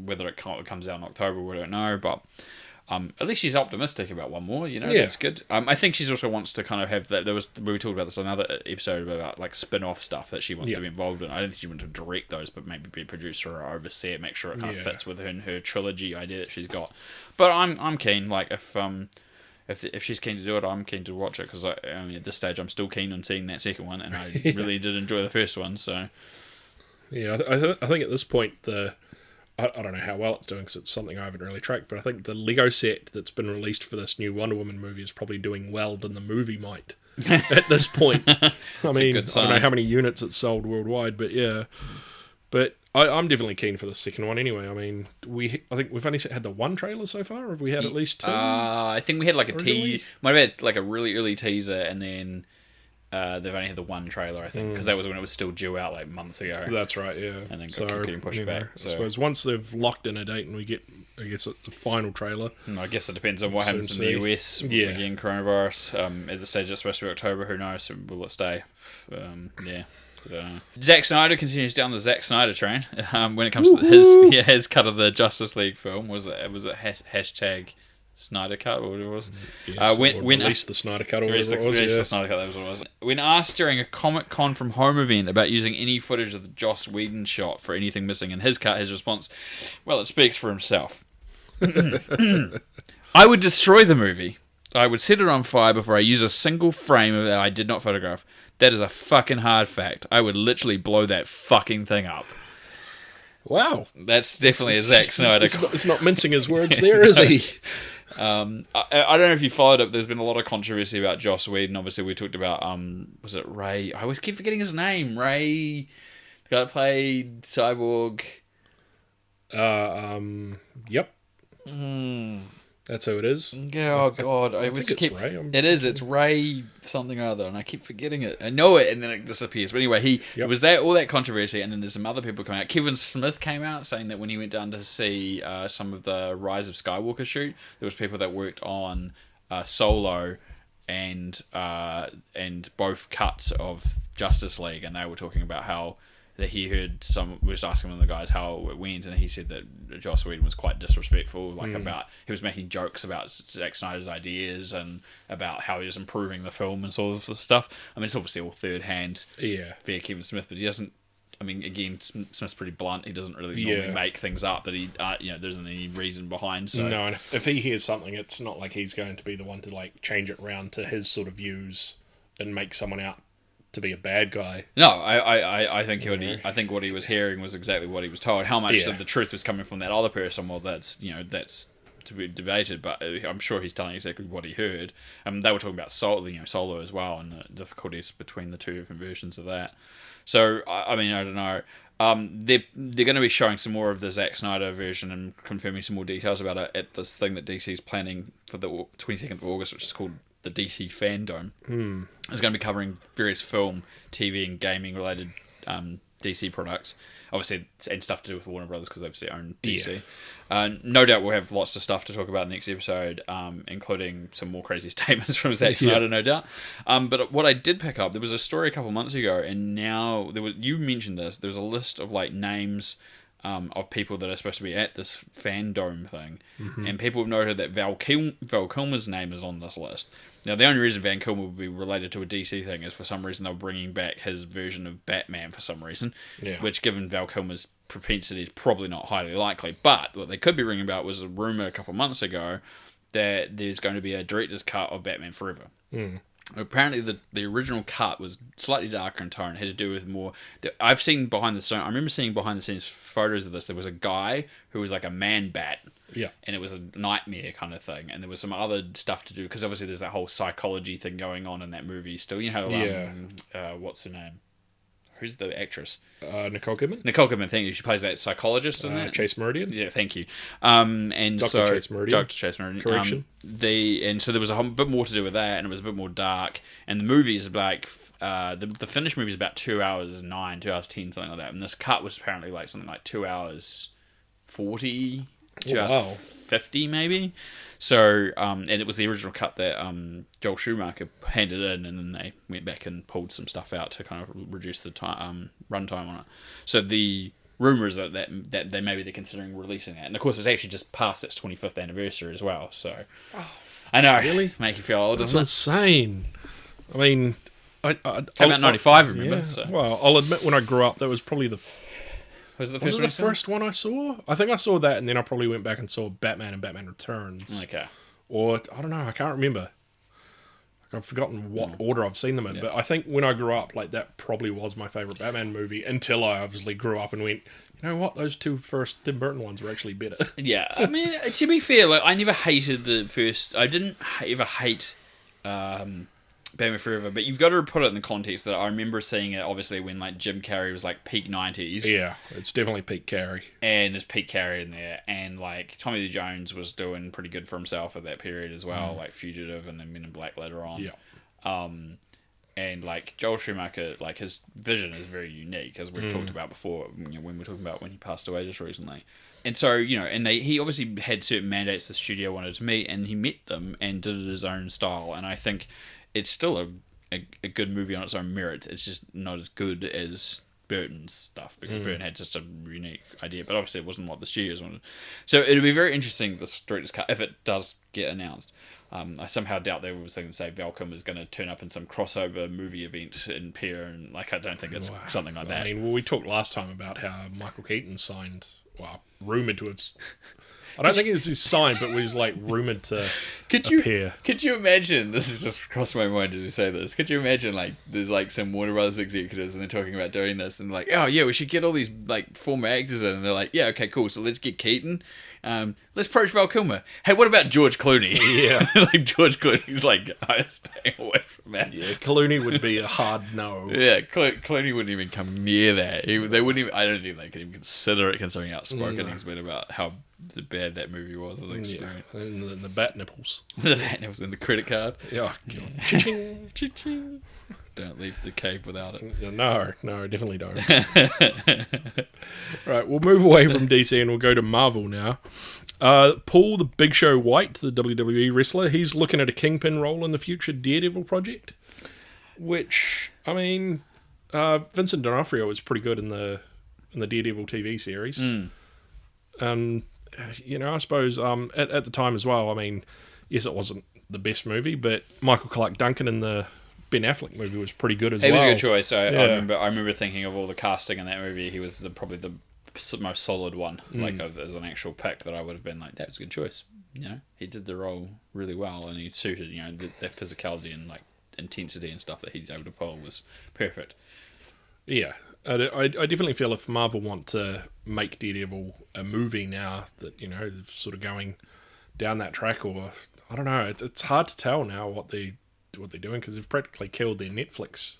Whether it comes out in October, we don't know. But at least she's optimistic about one more. That's good. I think she also wants to kind of have that. We talked about this on another episode about like spin-off stuff that she wants to be involved in. I don't think she wants to direct those, but maybe be a producer or oversee it, make sure it kind of fits with her trilogy idea that she's got. But I'm keen. Like if she's keen to do it, I'm keen to watch it because at this stage I'm still keen on seeing that second one, and I really did enjoy the first one. So yeah, I think at this point I don't know how well it's doing because it's something I haven't really tracked, but I think the Lego set that's been released for this new Wonder Woman movie is probably doing well than the movie might at this point. I mean, I don't know how many units it's sold worldwide, but yeah. But I'm definitely keen for the second one anyway. I mean, I think we've only had the one trailer so far, or have we had at least two? I think we had like might have had like a really early teaser, and then they've only had the one trailer, I think, because that was when it was still due out like months ago. That's right, yeah. And then kept getting pushed back. I suppose once they've locked in a date and we get, I guess, the final trailer. I guess it depends on what happens in the US. Yeah. Again, coronavirus. At the stage it's supposed to be October, who knows? Will it stay? Yeah. Zack Snyder continues down the Zack Snyder train when it comes to his cut of the Justice League film. Was it hashtag Snyder Cut or whatever it was? Yes, released the Snyder Cut or whatever it was. The Snyder Cut, that was what it was. When asked during a Comic-Con from Home event about using any footage of the Joss Whedon shot for anything missing in his cut, his response, well, it speaks for himself. I would destroy the movie. I would set it on fire before I use a single frame of that I did not photograph. That is a fucking hard fact. I would literally blow that fucking thing up. Wow. That's definitely a Zack Snyder. It's not mincing his words there, is he? I don't know if you followed it. There's been a lot of controversy about Joss Whedon. Obviously, we talked about was it Ray? I always keep forgetting his name. Ray, the guy that played Cyborg. Yep. That's who it is. Oh God, I think it's Ray. It's Ray something or other, and I keep forgetting it. I know it, and then it disappears. But anyway, it was all that controversy, and then there's some other people coming out. Kevin Smith came out saying that when he went down to see some of the Rise of Skywalker shoot, there was people that worked on Solo and both cuts of Justice League, and they were talking about how that he heard was asking one of the guys how it went, and he said that Joss Whedon was quite disrespectful, about he was making jokes about Zack Snyder's ideas and about how he was improving the film and sort of stuff. I mean, it's obviously all third hand via Kevin Smith, but he doesn't. I mean, again, Smith's pretty blunt. He doesn't really normally make things up that he, there isn't any reason behind. So no, and if he hears something, it's not like he's going to be the one to like change it around to his sort of views and make someone out to be a bad guy. No, I think I think what he was hearing was exactly what he was told. How much of the truth was coming from that other person, well, that's to be debated. But I'm sure he's telling exactly what he heard. They were talking about Solo as well, and the difficulties between the two different versions of that. So I mean, I don't know. They're going to be showing some more of the Zack Snyder version and confirming some more details about it at this thing that DC's planning for the 22nd of August, which is called the DC Fandom. It's going to be covering various film, TV, and gaming related DC products, obviously, and stuff to do with Warner Brothers because they obviously own DC. No doubt we'll have lots of stuff to talk about next episode, including some more crazy statements from Zack Snyder, no doubt. But what I did pick up, there was a story a couple months ago, and now you mentioned this. There's a list of like names of people that are supposed to be at this fandom thing, and people have noted that Val Kilmer's name is on this list. Now, the only reason Van Kilmer would be related to a DC thing is for some reason they're bringing back his version of Batman for some reason, which, given Val Kilmer's propensity, is probably not highly likely. But what they could be ringing about was a rumor a couple months ago that there's going to be a director's cut of Batman Forever. Apparently, the original cut was slightly darker in tone. It had to do with more. I've seen behind the scenes. I remember seeing behind the scenes photos of this. There was a guy who was like a man bat. And it was a nightmare kind of thing. And there was some other stuff to do because obviously there's that whole psychology thing going on in that movie still. You know, what's her name? who's the actress? Nicole Kidman. Nicole Kidman, thank you. She plays that psychologist in that. Chase Meridian. Yeah, thank you. And Dr. Chase Meridian. Dr. Chase Meridian. Correction. So there was a bit more to do with that, and it was a bit more dark. And the movie is like the finished movie is about 2 hours 9, 2 hours 10, something like that. And this cut was apparently like something like 2 hours 40, 2 hours 50 maybe. So and it was the original cut that Joel Schumacher handed in, and then they went back and pulled some stuff out to kind of reduce the time runtime on it. So the rumor is that they maybe they're considering releasing that, and of course it's actually just past its 25th anniversary as well. So I know, really make you feel old. That's doesn't insane. I mean, came out in 95, remember? Yeah. So. Well, I'll admit when I grew up, that was probably Was it the first one I saw? I think I saw that, and then I probably went back and saw Batman and Batman Returns. Okay. Or, I don't know, I can't remember. I've forgotten what order I've seen them in, but I think when I grew up, like, that probably was my favourite Batman movie, until I obviously grew up and went, you know what, those two first Tim Burton ones were actually better. Yeah, I mean, to be fair, like, I never hated the first... I didn't ever hate Batman Forever, but you've got to put it in the context that I remember seeing it, obviously, when, like, Jim Carrey was, like, peak 90s. Yeah, it's definitely peak Carrey. And there's Pete Carey in there, and like Tommy Lee Jones was doing pretty good for himself at that period as well, like Fugitive and then Men in Black later on. Yeah. And like Joel Schumacher, like his vision is very unique, as we've talked about before, you know, when we're talking about when he passed away just recently. And so, you know, and he obviously had certain mandates the studio wanted to meet, and he met them and did it his own style. And I think it's still a good movie on its own merit. It's just not as good as Burton's stuff, because Burton had just a unique idea, but obviously it wasn't what the studios wanted. So it'll be very interesting, this director's cut, if it does get announced. I somehow doubt they were going to say Val Kilmer is going to turn up in some crossover movie event in Pier, and like I don't think it's something like that. I mean, well, we talked last time about how Michael Keaton signed, rumoured to have... I don't think it was his sign, but was like rumoured to appear. Could you imagine, this has just crossed my mind as you say this, could you imagine like there's like some Warner Brothers executives and they're talking about doing this and like, oh yeah, we should get all these like former actors in, and they're like, yeah, okay, cool, so let's get Keaton. Let's approach Val Kilmer. Hey, what about George Clooney? Yeah. Like George Clooney's like, I'm staying away from that. Yeah, Clooney would be a hard no. Yeah, Clooney wouldn't even come near that. They wouldn't even, I don't think they could even consider it, considering how outspoken he's been about how bad that movie was as an experience. Yeah. And the bat nipples. The bat nipples and the credit card. Yeah. Cha-ching. Cha-ching. Don't leave the cave without it. No, definitely don't. Right, we'll move away from DC and we'll go to Marvel now. Paul the Big Show White, the WWE wrestler, he's looking at a Kingpin role in the future Daredevil project, which, I mean, Vincent D'Onofrio was pretty good in the Daredevil TV series. And, you know, I suppose at the time as well, I mean, yes, it wasn't the best movie, but Michael Clarke Duncan in the Ben Affleck movie was pretty good as well. He was a good choice. I remember thinking of all the casting in that movie. He was probably the most solid one, like as an actual pick that I would have been like, that was a good choice. You know, he did the role really well, and he suited, you know, that physicality and like intensity and stuff that he's able to pull was perfect. Yeah, I definitely feel if Marvel want to make Daredevil a movie now, that, you know, they're sort of going down that track, or I don't know, it's hard to tell now what they're doing, because they've practically killed their Netflix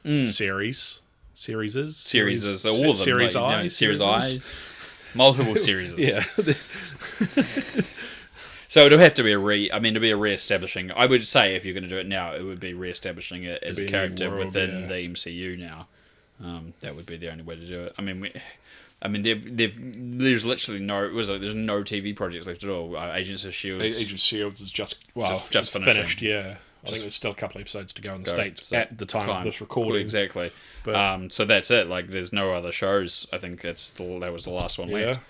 series. All of them. Series like, I. You know, series I's. Multiple series. Yeah. So it'll have to be to be a re-establishing. I would say if you're going to do it now, it would be re-establishing it as a character within the MCU now. That would be the only way to do it. I mean, there's literally there's no TV projects left at all. Agents of Shield. Agents of Shield is just finished. Yeah. I think there's still a couple of episodes to go in the States at the time of this recording. Exactly. But, so that's it. Like, there's no other shows. I think that was the last one left.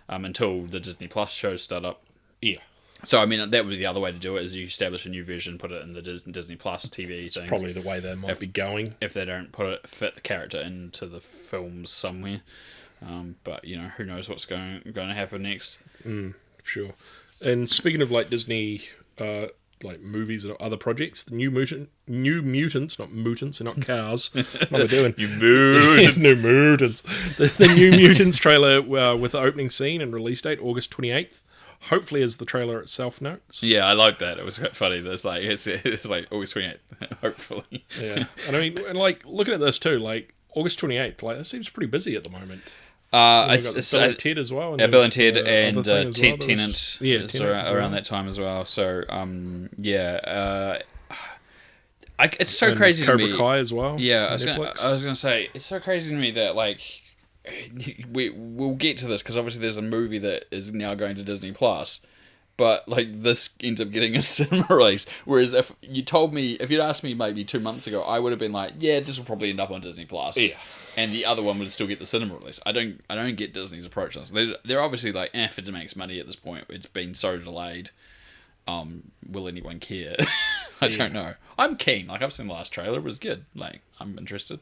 Until the Disney Plus shows start up. Yeah. So, I mean, that would be the other way to do it, is you establish a new version, put it in the Disney Plus TV It's thing. probably the way they might be going. If they don't fit the character into the films somewhere. But, you know, who knows what's going to happen next. Sure. And speaking of, like, Disney... like movies or other projects, the New Mutants, not mutants, they're not cows. What am I doing? New Mutants. New Mutants. The New Mutants trailer with the opening scene and release date, August 28th. Hopefully, as the trailer itself notes. Yeah, I like that. It was quite funny. It's like August 28th. Hopefully. Yeah. And I mean, and like, looking at this too, like, August 28th. Like, that seems pretty busy at the moment. We've got It's Bill and Ted as well. Bill and Ted and other thing as well that Tenant was- is Tenet as around well. that time as well. So, it's so And crazy to Cobra me. Kai as well. Yeah, on I was Netflix. gonna say it's so crazy to me that like we'll get to this because obviously there's a movie that is now going to Disney Plus, but like this ends up getting a cinema release. Whereas if you'd asked me maybe 2 months ago, I would have been like, yeah, this will probably end up on Disney Plus. Yeah. And the other one would still get the cinema release. I don't get Disney's approach on this. They're obviously like, if it makes money at this point, it's been so delayed. Will anyone care? I don't know. I'm keen. Like, I've seen the last trailer. It was good. Like, I'm interested.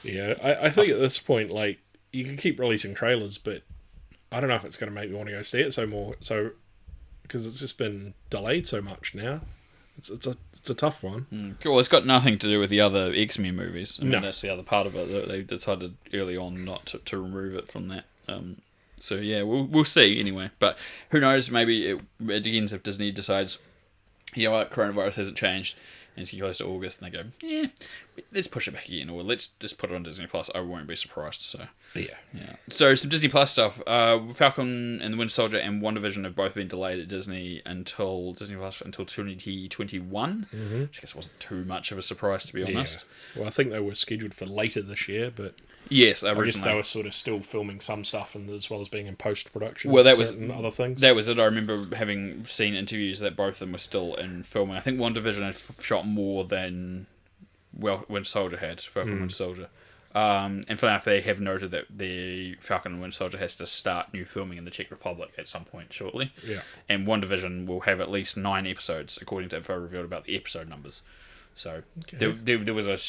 Yeah, I think at this point, like, you can keep releasing trailers, but I don't know if it's going to make me want to go see it because it's just been delayed so much now. It's a tough one. Well, it's got nothing to do with the other X-Men movies. I mean, No. that's the other part of it. They decided early on not to remove it from that. So yeah, we'll see anyway. But who knows? Maybe it again if Disney decides, you know what, coronavirus hasn't changed, and it's getting close to August, and they go, yeah, let's push it back again, or let's just put it on Disney Plus. I won't be surprised. So Yeah. So some Disney Plus stuff. Falcon and the Winter Soldier and WandaVision have both been delayed at Disney until 2021. Which I guess wasn't too much of a surprise, to be honest. Well, I think they were scheduled for later this year, but Yes, I guess originally. they were sort of still filming some stuff, and as well as being in post-production. Well, that of was certain other things. That was it. I remember having seen interviews that both of them were still in filming. I think WandaVision had shot more than Winter Soldier had. Falcon and Winter Soldier. And for that, they have noted that the Falcon and Winter Soldier has to start new filming in the Czech Republic at some point shortly. Yeah. And WandaVision will have at least 9 episodes, according to info revealed about the episode numbers. So there was a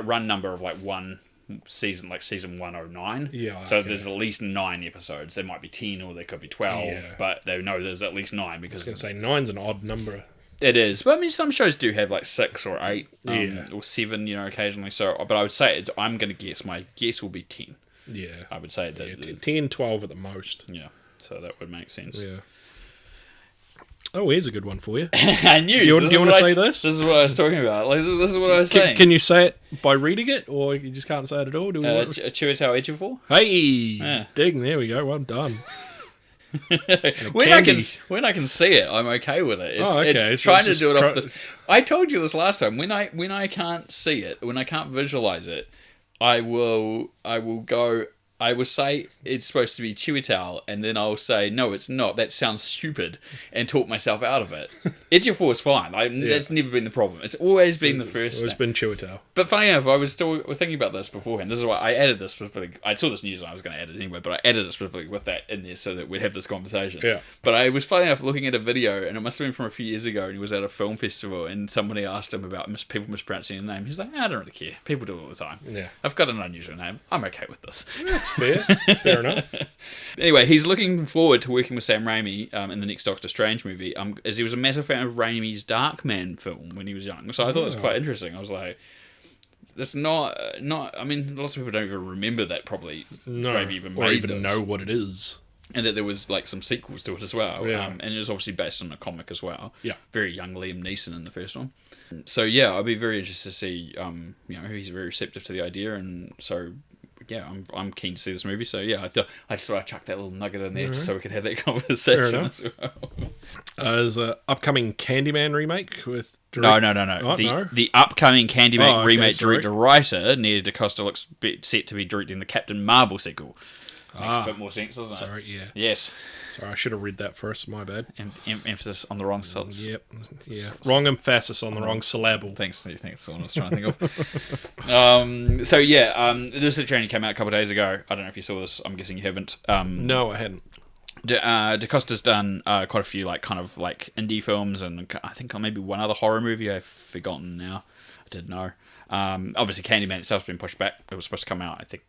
run number of like one season, like season 109. Yeah. So okay. there's at least 9 episodes. There might be 10 or there could be 12, Yeah. but they know there's at least 9 I was because going to say 9's an odd number. it is. But I mean, some shows do have like 6 or 8 Yeah. or 7, occasionally. So, but I would say I'm going to guess. My guess will be 10. Yeah. I would say that. 10, 12 at the most. Yeah. So that would make sense. Yeah. Oh, here's a good one for you. I knew. Do you want to say this? This is what I was talking about. Like this is what I was saying. Can you say it by reading it, or you just can't say it at all? Do we want to... Chiwetel Ejiofor? Hey, Yeah. ding! There we go. Well done. When I can see it, I'm okay with it. It's trying to do it off the. I told you this last time. When I can't see it, when I can't visualize it, I will go. I will say it's supposed to be Chiwetel, and then I'll say no, it's not. That sounds stupid, and talk myself out of it. Ejiofor is fine. That's never been the problem. It's always been the first. It's been Chiwetel. But funny enough, I was still thinking about this beforehand. This is why I added this specifically. I saw this news and I was going to add it anyway, but I added it specifically with that in there so that we'd have this conversation. Yeah. But I was funny enough looking at a video, and it must have been from a few years ago, and he was at a film festival, and somebody asked him about people mispronouncing his name. He's like, I don't really care. People do it all the time. Yeah. I've got an unusual name. I'm okay with this. That's fair. It's fair enough. Anyway, he's looking forward to working with Sam Raimi in the next Doctor Strange movie, as he was a massive fan of Raimi's Darkman film when he was young. So I thought it was quite interesting. I was like, that's not. I mean, lots of people don't even remember that probably. No, Raimi even or made even those. know what it is. And that there was like some sequels to it as well. Yeah. And it was obviously based on a comic as well. Yeah. Very young Liam Neeson in the first one. So yeah, I'd be very interested to see. He's very receptive to the idea, and so. Yeah, I'm keen to see this movie. So yeah, I just thought I'd chuck that little nugget in there just so we could have that conversation as well. There's an upcoming Candyman remake with... No. Oh, The upcoming Candyman remake sorry. director, Nia DaCosta, looks set to be directing the Captain Marvel sequel. Makes a bit more sense, doesn't it? Sorry, yeah. Yes. Sorry, I should have read that first. My bad. Emphasis on the wrong syllables. Yep. Yeah. Wrong emphasis on the wrong syllable. Thanks. That's the one I was trying to think of. So yeah, this training came out a couple of days ago. I don't know if you saw this. I'm guessing you haven't. No, I hadn't. DaCosta's done quite a few like kind of like indie films, and I think maybe one other horror movie. I've forgotten now. I didn't know. Obviously, Candyman itself's been pushed back. It was supposed to come out, I think,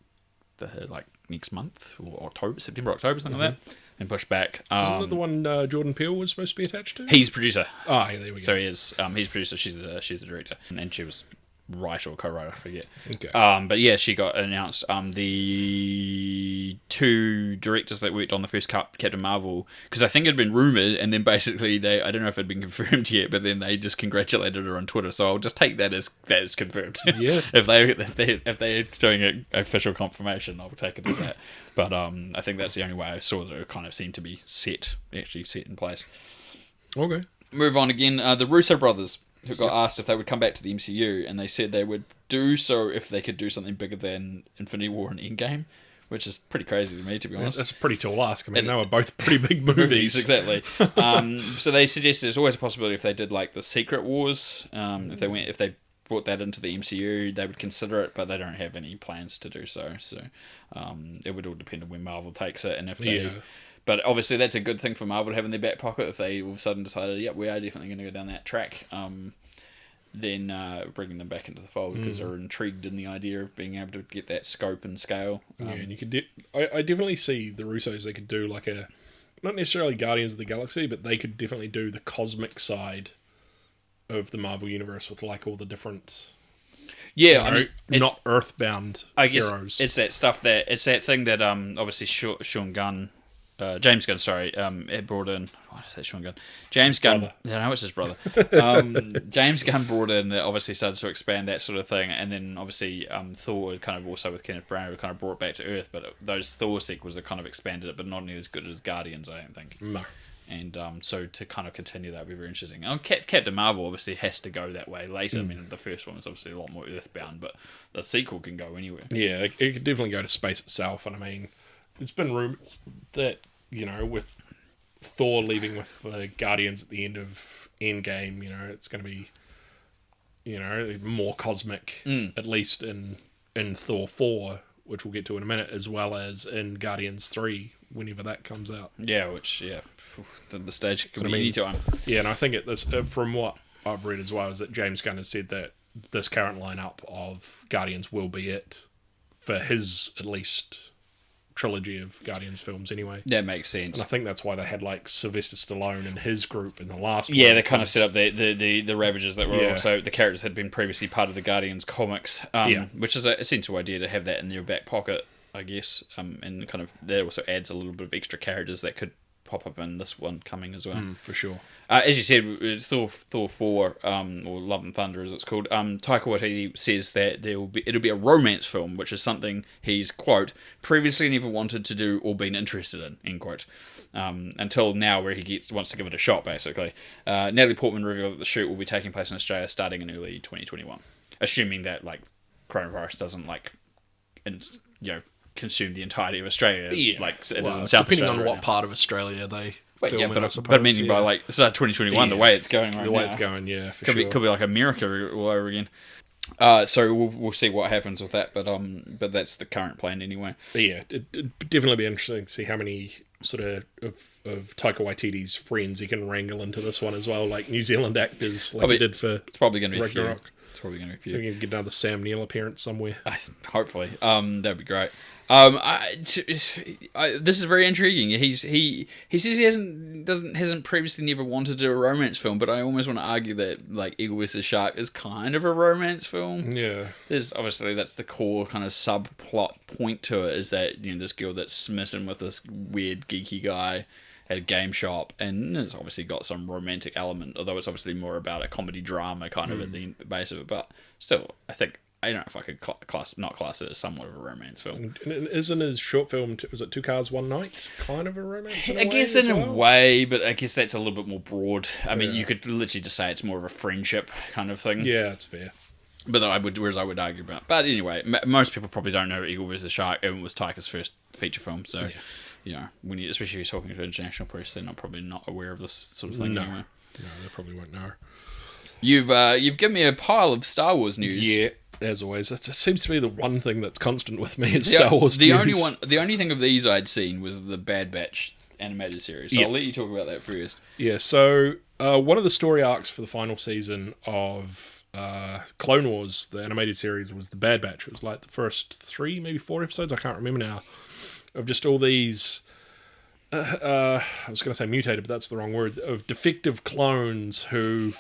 like next month or September, October, something like that, and pushed back. Isn't that the one Jordan Peele was supposed to be attached to? He's producer. Oh, yeah, there we go. So he is. He's producer. She's the director, and she was writer or co-writer, I forget. Okay. But yeah, she got announced the the 2 directors that worked on the first Captain Marvel, because I think it had been rumored, and then basically I don't know if it had been confirmed yet, but then they just congratulated her on Twitter. So I'll just take that as confirmed. Yeah. if they're doing an official confirmation, I'll take it as that. But I think that's the only way I saw that it kind of seemed to be actually set in place. Okay. Move on again. The Russo brothers, who got asked if they would come back to the MCU, and they said they would do so if they could do something bigger than Infinity War and Endgame, which is pretty crazy to me, to be honest. That's a pretty tall ask. I mean, they were both pretty big movies. Exactly. So they suggested there's always a possibility if they did like the Secret Wars, if they brought that into the MCU, they would consider it, but they don't have any plans to do so. So it would all depend on when Marvel takes it, and if they. Yeah. But obviously, that's a good thing for Marvel to have in their back pocket if they all of a sudden decided, yep, we are definitely going to go down that track. Then bringing them back into the fold because they're intrigued in the idea of being able to get that scope and scale. And you could. I definitely see the Russos. They could do like not necessarily Guardians of the Galaxy, but they could definitely do the cosmic side of the Marvel universe with like all the different. Yeah, I mean, not Earthbound. I guess heroes. It's that thing that obviously Sean Gunn. James Gunn, had brought in. What is that, Sean Gunn? James Gunn. Yeah, no, it's his brother. James Gunn brought in that obviously started to expand that sort of thing, and then obviously Thor kind of also with Kenneth Branagh kind of brought it back to Earth, but those Thor sequels that kind of expanded it, but not nearly as good as Guardians, I don't think. No. And so to kind of continue that would be very interesting. Captain Marvel obviously has to go that way later. I mean, the first one was obviously a lot more Earthbound, but the sequel can go anywhere. Yeah, it could definitely go to space itself, and I mean, there's been rumours that, with Thor leaving with the Guardians at the end of Endgame, it's going to be, more cosmic, at least in Thor 4, which we'll get to in a minute, as well as in Guardians 3, whenever that comes out. Yeah, the stage could be any time. Yeah, and I think from what I've read as well, is that James Gunn has said that this current lineup of Guardians will be it for his, at least, trilogy of Guardians films anyway. That makes sense. And I think that's why they had like Sylvester Stallone and his group in the last one. Yeah, they kind of set up the Ravagers that were also the characters had been previously part of the Guardians comics, which is a sensible idea to have that in your back pocket, I guess, and kind of that also adds a little bit of extra characters that could pop up in this one coming as well. For sure. As you said, Thor 4, or Love and Thunder as it's called, Taika Waititi says that it'll be a romance film, which is something he's, quote, previously never wanted to do or been interested in, end quote. Until now, where he wants to give it a shot, basically. Natalie Portman revealed that the shoot will be taking place in Australia starting in early 2021, assuming that coronavirus doesn't consume the entirety of Australia, like it does in South depending Australia on what part of Australia they film in, I suppose. But meaning by start 2021, the way it's going right now. The way it's going, for could sure. Could be like America all over again. So we'll see what happens with that, but that's the current plan anyway. But yeah, it'd definitely be interesting to see how many sort of Taika Waititi's friends he can wrangle into this one as well, like New Zealand actors, like he did for it's probably going to be Ragnarok. It's probably going to be a few. So you can get another Sam Neill appearance somewhere. Hopefully, that'd be great. This is very intriguing. He says he hasn't previously never wanted to do a romance film, but I almost want to argue that Eagle vs. Shark is kind of a romance film. Yeah, there's obviously that's the core kind of subplot point to it, is that this girl that's smitten with this weird geeky guy at a game shop, and it's obviously got some romantic element, although it's obviously more about a comedy drama kind of at the base of it. But still, I think. I don't know if I could class it as somewhat of a romance film. And isn't his short film, was it 2 Cars, 1 Night, kind of a romance in a way? I guess in a way, but I guess that's a little bit more broad. I mean, you could literally just say it's more of a friendship kind of thing. Yeah, that's fair. But I would argue about. But anyway, most people probably don't know Eagle vs. Shark. It was Taika's first feature film, so especially if you're talking to international press, they're probably not aware of this sort of thing anyway. No, they probably won't know. You've given me a pile of Star Wars news. Yeah. As always, it seems to be the one thing that's constant with me is Star Wars news. The only thing of these I'd seen was the Bad Batch animated series. So I'll let you talk about that first. Yeah, so one of the story arcs for the final season of Clone Wars, the animated series, was the Bad Batch. It was like the first 3, maybe 4 episodes, I can't remember now, of just all these I was going to say mutated, but that's the wrong word, of defective clones who,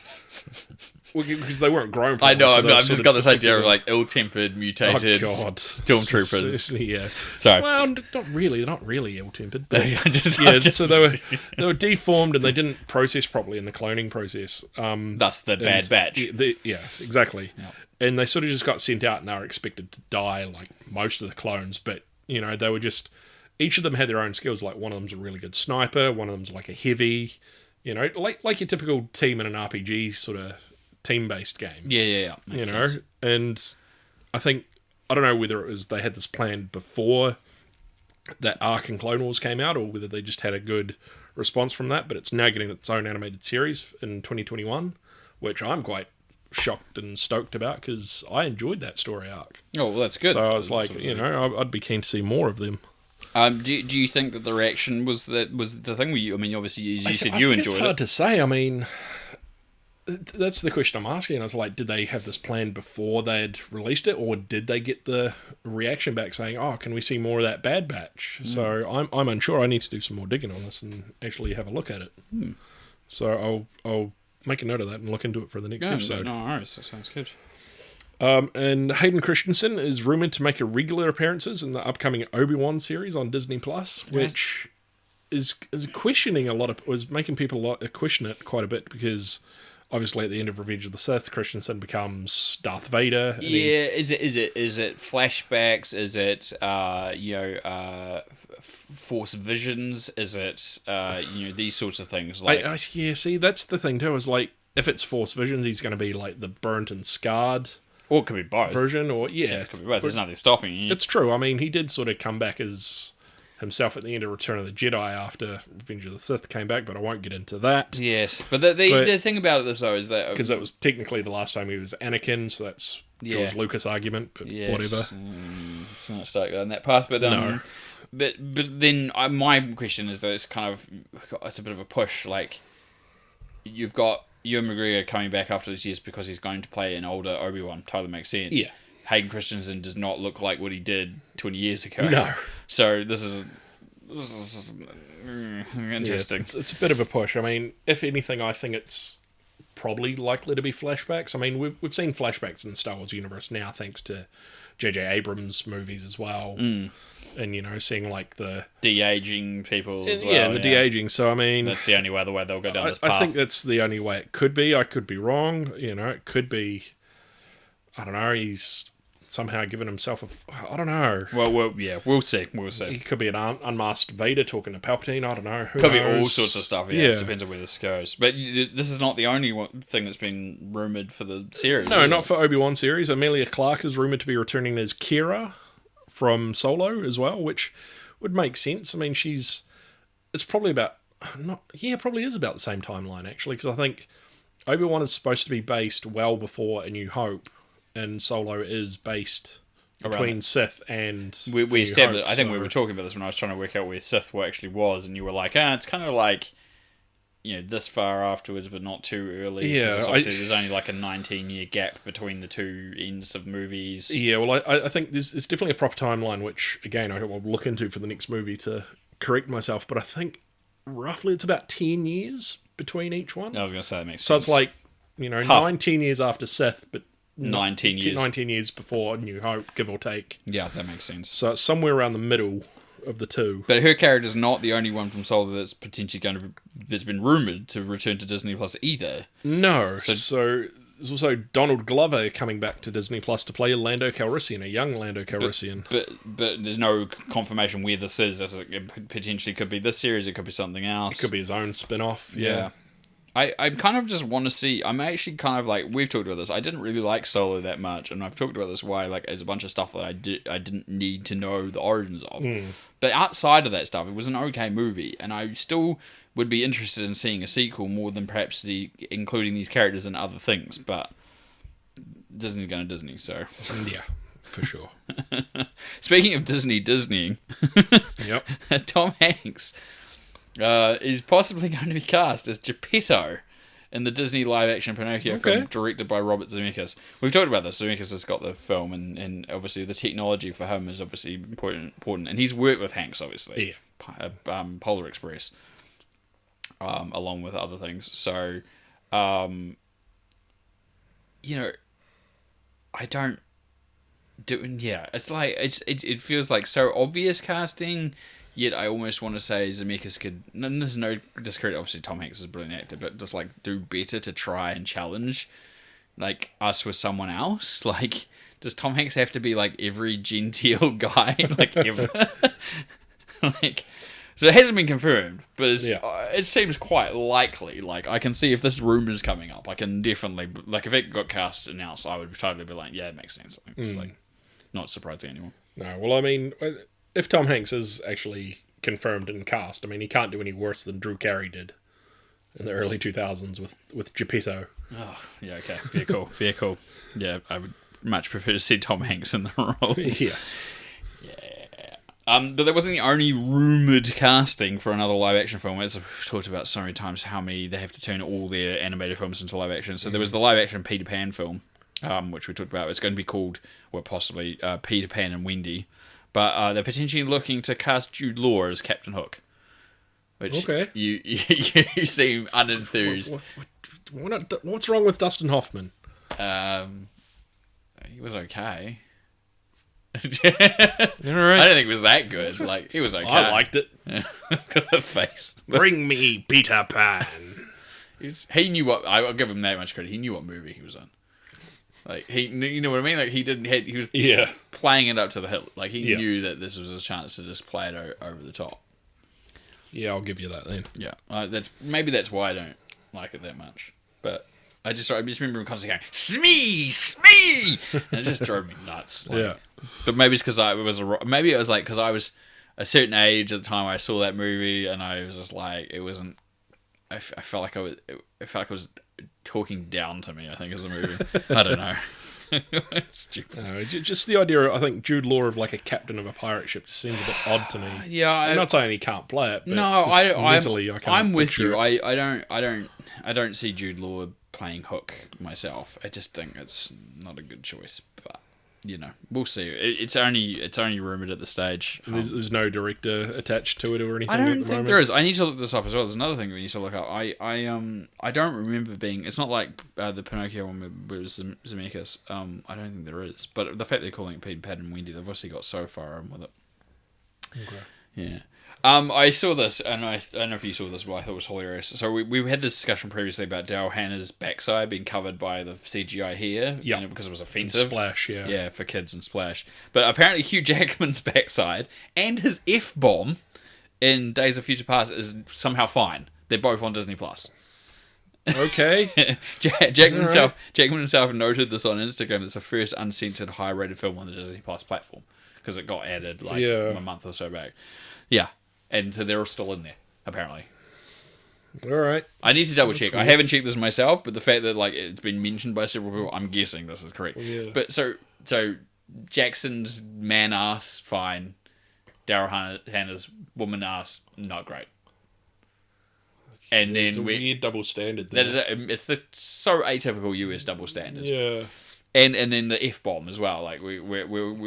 well, because they weren't grown I properly, know, so I've they were just sort got this idea of defective. like ill-tempered, mutated Oh God, stormtroopers. Yeah. Sorry. Well, not really. They're not really ill-tempered. But So so they were deformed and they didn't process properly in the cloning process. Thus the bad batch. Yeah, exactly. Yep. And they sort of just got sent out and they were expected to die like most of the clones. But, they were just... Each of them had their own skills. Like, one of them's a really good sniper. One of them's like a heavy... like your typical team in an RPG sort of team-based game. Yeah. Makes sense. And I think... I don't know whether it was they had this plan before that Ark and Clone Wars came out or whether they just had a good response from that, but it's now getting its own animated series in 2021, which I'm quite shocked and stoked about because I enjoyed that story arc. Oh, well, that's good. So I was like, I'd be keen to see more of them. Do you think that the reaction was the thing? I mean, obviously, as you said, you enjoyed it. It's hard to say. I mean, that's the question I'm asking. I was like, did they have this plan before they'd released it, or did they get the reaction back saying, "Oh, can we see more of that Bad Batch?" So I'm unsure. I need to do some more digging on this and actually have a look at it. So I'll make a note of that and look into it for the next episode. No worries. That sounds good. And Hayden Christensen is rumoured to make a regular appearances in the upcoming Obi-Wan series on Disney Plus, which is questioning was making people question it quite a bit because obviously at the end of Revenge of the Sith, Christensen becomes Darth Vader. Is it flashbacks? Is it Force visions? Is it these sorts of things? Like see, that's the thing too. Is like if it's Force visions, he's going to be like the burnt and scarred. Or it could be both. Version, or it could be both. There's nothing stopping you. It's true. I mean, he did sort of come back as himself at the end of Return of the Jedi after Revenge of the Sith came back, but I won't get into that. Yes, but the thing about this though is that because that was technically the last time he was Anakin, so that's George Lucas argument, but whatever. It's not stuck on that path, but no. But then my question is that it's a bit of a push. Like you've got Ewan McGregor coming back after this year because he's going to play an older Obi-Wan. Totally makes sense. Yeah. Hayden Christensen does not look like what he did 20 years ago. No. So this is interesting. Yeah, it's a bit of a push. I mean, if anything, I think it's probably likely to be flashbacks. I mean, we've seen flashbacks in the Star Wars universe now thanks to J.J. Abrams movies as well. And, seeing like the... de-aging people as well. Yeah, and the de-aging. So, I mean... That's the only way they'll go down this path. I think that's the only way it could be. I could be wrong. It could be... I don't know, he's somehow given himself I don't know. Well, we'll see. He could be an unmasked Vader talking to Palpatine. I don't know. Who could knows? Be all sorts of stuff. Yeah, it depends on where this goes. But this is not the only thing that's been rumoured for the series. No, not for Obi-Wan series. Amelia Clarke is rumoured to be returning as Kira from Solo as well, which would make sense. I mean, it's probably about... probably is about the same timeline, actually, because I think Obi-Wan is supposed to be based well before A New Hope, and Solo is based between Sith and we established. I think so... we were talking about this when I was trying to work out where Sith actually was, and you were like, it's kind of like this far afterwards, but not too early. Yeah, obviously there's only like a 19-year gap between the two ends of movies. Yeah, well, I think there's definitely a proper timeline, which again I will look into for the next movie to correct myself. But I think roughly it's about 10 years between each one. I was going to say that makes sense. So it's like 19 years after Sith, but 19 years before New Hope, give or take. Yeah, that makes sense. So it's somewhere around the middle of the two. But her character's not the only one from Solo that's potentially that's been rumoured to return to Disney Plus either. No. So there's also Donald Glover coming back to Disney Plus to play Lando Calrissian, a young Lando Calrissian. But there's no confirmation where this is. It potentially could be this series, it could be something else. It could be his own spin-off. Yeah. I kind of just want to see... I'm actually kind of like... We've talked about this. I didn't really like Solo that much, and I've talked about this why there's a bunch of stuff that I didn't need to know the origins of. But outside of that stuff, it was an okay movie, and I still would be interested in seeing a sequel more than perhaps including these characters and other things, but Disney's going to Disney, so... Yeah, for sure. Speaking of Disneying... Yep. Tom Hanks... is possibly going to be cast as Geppetto in the Disney live-action Pinocchio film directed by Robert Zemeckis. We've talked about this. Zemeckis has got the film, and obviously the technology for him is obviously important. And he's worked with Hanks, obviously. Yeah. Polar Express, along with other things. So, I don't do. Yeah, it's like it feels like so obvious casting. Yet I almost want to say Zemeckis could. There's no discredit. Obviously, Tom Hanks is a brilliant actor, but just like do better to try and challenge, like us with someone else. Like, does Tom Hanks have to be like every genteel guy, like ever? Like, so it hasn't been confirmed, but it seems quite likely. Like, I can see if this rumor's coming up, I can definitely like if it got cast announced, I would totally be like, yeah, it makes sense. It's like not surprising anymore. No, well, I mean, if Tom Hanks is actually confirmed and cast, I mean, he can't do any worse than Drew Carey did in the early 2000s with Geppetto. Oh, yeah, okay. Fair call. Yeah, I would much prefer to see Tom Hanks in the role. Yeah. But that wasn't the only rumoured casting for another live-action film. As I've talked about so many times, how many they have to turn all their animated films into live-action. So there was the live-action Peter Pan film, which we talked about. It's going to be called, well, possibly, Peter Pan and Wendy. But they're potentially looking to cast Jude Law as Captain Hook. Which you seem unenthused. What's wrong with Dustin Hoffman? He was okay. All right. I don't think it was that good. Like, he was okay. I liked it. Because the face. Bring me Peter Pan. He knew what. I'll give him that much credit. He knew what movie he was on. Like, you know what I mean? Like, he was playing it up to the hilt. Like, he knew that this was a chance to just play it over the top. Yeah, I'll give you that then. Yeah, maybe that's why I don't like it that much. But I just remember him constantly going, Smee! And it just drove me nuts. Like, yeah. But maybe it's because maybe it was like because I was a certain age at the time I saw that movie, and I was just like, it wasn't. I felt like I was talking down to me. I think as a movie. I don't know. It's stupid. No, just the idea. I think Jude Law of like a captain of a pirate ship just seems a bit odd to me. Yeah, I'm not saying he can't play it. But no, I'm with you. I don't see Jude Law playing Hook myself. I just think it's not a good choice. But we'll see. It's only rumored at the stage. There's no director attached to it or anything. I don't think there is. I need to look this up as well. There's another thing we need to look up. I don't remember being. It's not like the Pinocchio one where it was Zemeckis. I don't think there is. But the fact they're calling it Peter Pan and Wendy, they've obviously got so far on with it. Okay. Yeah. I saw this, and I don't know if you saw this, but I thought it was hilarious. So we had this discussion previously about Daryl Hannah's backside being covered by the CGI hair, because it was offensive. Splash, yeah, for kids and Splash. But apparently Hugh Jackman's backside and his F-bomb in Days of Future Past is somehow fine. They're both on Disney Plus. Okay. Jackman himself noted this on Instagram. It's the first uncensored, high-rated film on the Disney Plus platform because it got added a month or so back. Yeah. And so they're still in there, apparently. All right. I need to double check. I haven't checked this myself, but the fact that it's been mentioned by several people, I'm guessing this is correct. Yeah. But so Jackson's man ass, fine. Daryl Hannah's woman ass, not great. And There's then a weird double standard there. It's the so atypical US double standard. Yeah. And then the F-bomb as well. Like we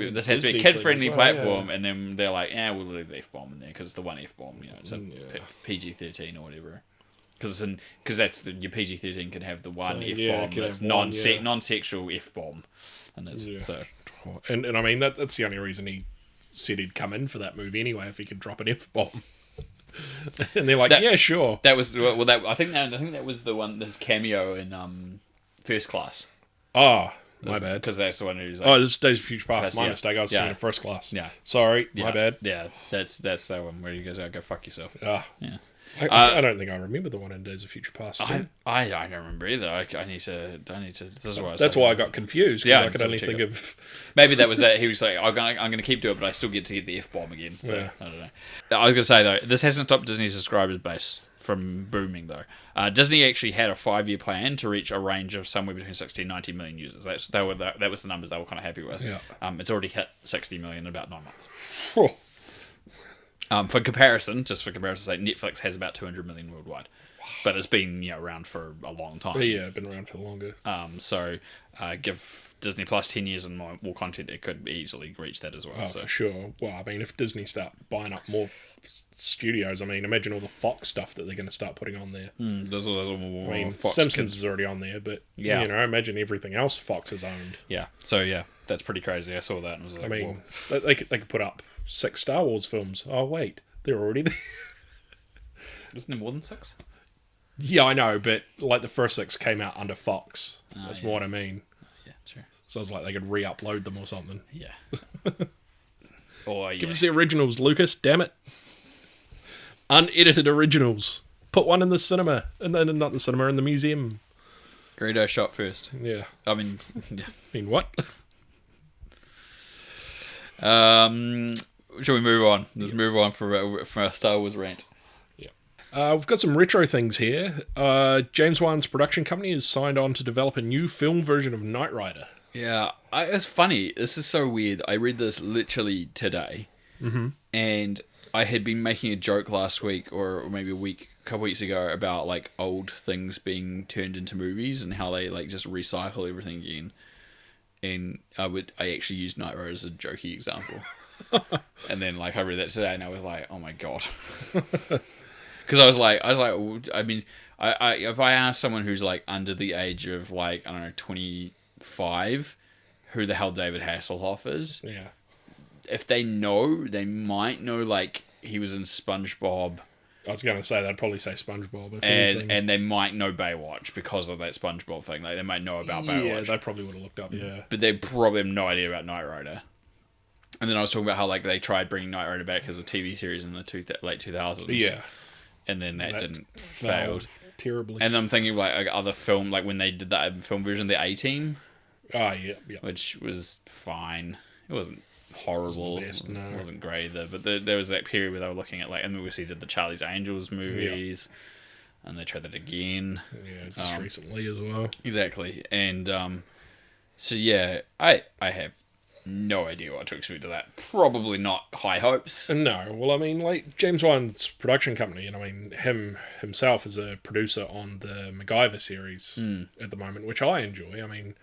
this has to be a kid-friendly platform, and then they're like, we'll leave the F-bomb in there because it's the one F-bomb. It's a PG-13 or whatever. Because that's your PG-13 can have the one F-bomb that's non-sexual F-bomb, and so. And I mean that's the only reason he said he'd come in for that movie anyway, if he could drop an F-bomb. And they're like, yeah, sure. That was I think that was the one, this cameo in First Class. Oh. My bad. Because that's the one who's like... this is Days of Future Past. My mistake. I was seeing it First Class. Yeah. Sorry. My bad. Yeah. That's that one where he goes, go fuck yourself. Yeah. I don't think I remember the one in Days of Future Past. I don't remember either. I need to... This is why that's why I got confused. Because I could only think of... Maybe that was that. He was like, I'm going to keep doing it, but I still get to get the F-bomb again. So, I don't know. I was going to say, though, this hasn't stopped Disney's subscribers base from booming, though. Disney actually had a 5-year plan to reach a range of somewhere between 60 and 90 million users. That was the numbers they were kind of happy with. Yeah. It's already hit 60 million in about 9 months. Oh. For comparison, just for comparison's sake, Netflix has about 200 million worldwide. but it's been around for a long time. Yeah, been around for longer. So give Disney Plus 10 years and more content, it could easily reach that as well. Oh, so. for sure. Well, I mean, if Disney start buying up more studios, I mean, imagine all the Fox stuff that they're going to start putting on there. There's all more. I mean, Fox Simpsons kids. is already on there, but Yeah. imagine everything else Fox has owned. Yeah. So yeah, that's pretty crazy. I saw that and was like, I mean, they could put up 6 Star Wars films. Oh wait, they're already there. Isn't there more than 6? Yeah, I know, but like the first 6 came out under Fox. That's more what I mean. Yeah, sure. So it's like they could re-upload them or something. Yeah. Or Give us the originals, Lucas. Damn it. Unedited originals. Put one in the cinema, and then not the cinema, in the museum. Greedo shot first. Yeah. I mean, I mean, what? Shall we move on? Let's move on from our Star Wars rant. We've got some retro things here. James Wan's production company has signed on to develop a new film version of Knight Rider. Yeah, it's funny. This is so weird. I read this literally today, and I had been making a joke last week, or maybe a couple weeks ago, about like old things being turned into movies and how they like just recycle everything again. And I actually used Knight Rider as a jokey example, and then like I read that today, and I was like, oh my god. Because I was like, I mean, if I ask someone who's like under the age of like, I don't know, 25, who the hell David Hasselhoff is, Yeah. if they know, they might know like he was in SpongeBob, I was going to say, they'd probably say SpongeBob. If anything. and they might know Baywatch because of that SpongeBob thing. Like they might know about Baywatch. Yeah, they probably would have looked up, yeah. But they probably have no idea about Knight Rider. And then I was talking about how like they tried bringing Knight Rider back as a TV series in the late 2000s. Yeah. And then that didn't failed failed. terribly. And I'm thinking like other film, like when they did that film version, the A-Team, Oh, yeah. which was fine. It wasn't horrible. It wasn't the best, no. It wasn't great either. But there was that period where they were looking at like, and obviously did the Charlie's Angels movies, and they tried that again. Yeah, just recently as well. Exactly. And so yeah, I have no idea what to expect of that. Probably not high hopes. No, well, I mean, like, James Wan's production company, and I mean, himself is a producer on the MacGyver series at the moment, which I enjoy. I mean,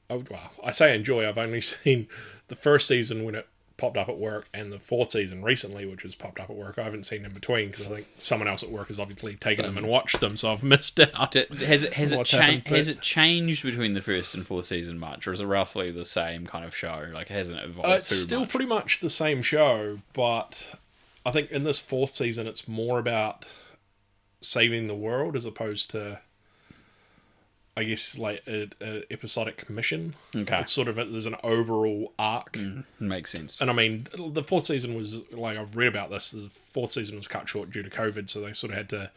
I say enjoy, I've only seen the first season when it popped up at work, and the 4th season recently, which has popped up at work. I haven't seen in between, because I think someone else at work has obviously taken them and watched them, so I've missed out. Has it changed between the 1st and 4th season much, or is it roughly the same kind of show? Like, hasn't it evolved It's too still much? pretty much the same show, but I think in this 4th season, it's more about saving the world as opposed to, I guess, like a episodic mission. Okay. It's sort of there's an overall arc. Makes sense. And I mean, the 4th season was, like, I've read about this, the 4th season was cut short due to COVID, so they sort of had to,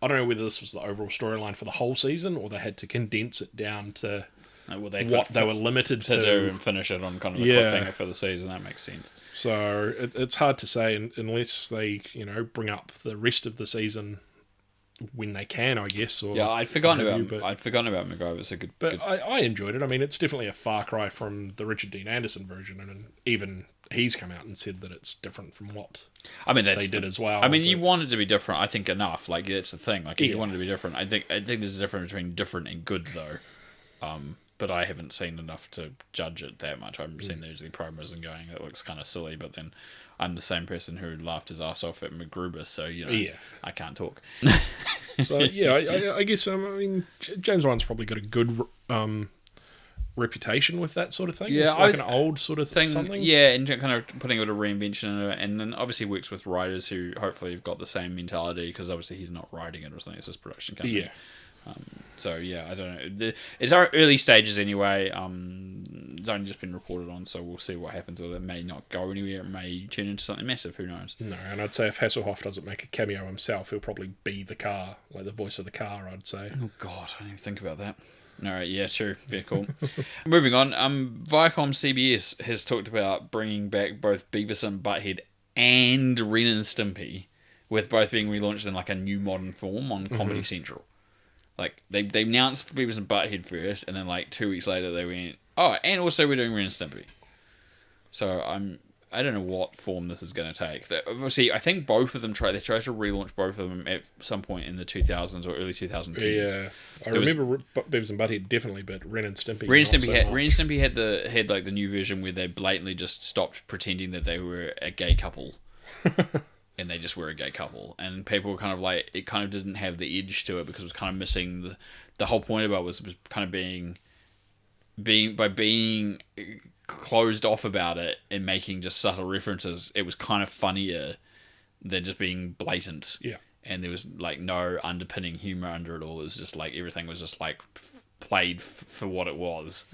I don't know whether this was the overall storyline for the whole season, or they had to condense it down to Well, what they were limited to to. do and finish it on kind of a cliffhanger for the season. That makes sense. So it's hard to say unless they, bring up the rest of the season when they can, I guess. Or Yeah, I'd forgotten about MacGyver. MacGyver. It's a good. But I enjoyed it. I mean, it's definitely a far cry from the Richard Dean Anderson version, and even he's come out and said that it's different from what they did as well. I mean, you want it to be different. I think enough. Like that's the thing. Like if you want it to be different, I think there's a difference between different and good though. But I haven't seen enough to judge it that much. I've seen usually promos and going, that looks kind of silly. But then I'm the same person who laughed his ass off at MacGruber, so I can't talk. So yeah, I guess I mean James Wan's probably got a good reputation with that sort of thing. Yeah, like an old sort of thing. Something. Yeah, and kind of putting a bit of reinvention in it, and then obviously works with writers who hopefully have got the same mentality, because obviously he's not writing it or something; it's his production company. Yeah. So yeah, I don't know. It's our early stages anyway. It's only just been reported on, so we'll see what happens. Or it may not go anywhere. It may turn into something massive. Who knows? No, and I'd say if Hasselhoff doesn't make a cameo himself, he'll probably be the car, like the voice of the car. I'd say. Oh God, I didn't even think about that. All right, yeah, sure, very cool. Moving on, Viacom CBS has talked about bringing back both Beavis and Butthead and Ren and Stimpy, with both being relaunched in like a new modern form on Comedy Central. Like, they announced Beavis and Butthead first, and then, like, 2 weeks later they went, oh, and also we're doing Ren and Stimpy. So, I don't know what form this is going to take. Obviously, I think both of them tried to relaunch both of them at some point in the 2000s or early 2010s. Yeah, I remember Beavis and Butthead definitely, but Ren and Stimpy. Ren and Stimpy had like the new version where they blatantly just stopped pretending that they were a gay couple. And they just were a gay couple, and people were kind of like, it kind of didn't have the edge to it because it was kind of missing the whole point about was kind of being closed off about it and making just subtle references. It was kind of funnier than just being blatant. Yeah, and there was like no underpinning humor under it all. It was just like everything was just like played for what it was.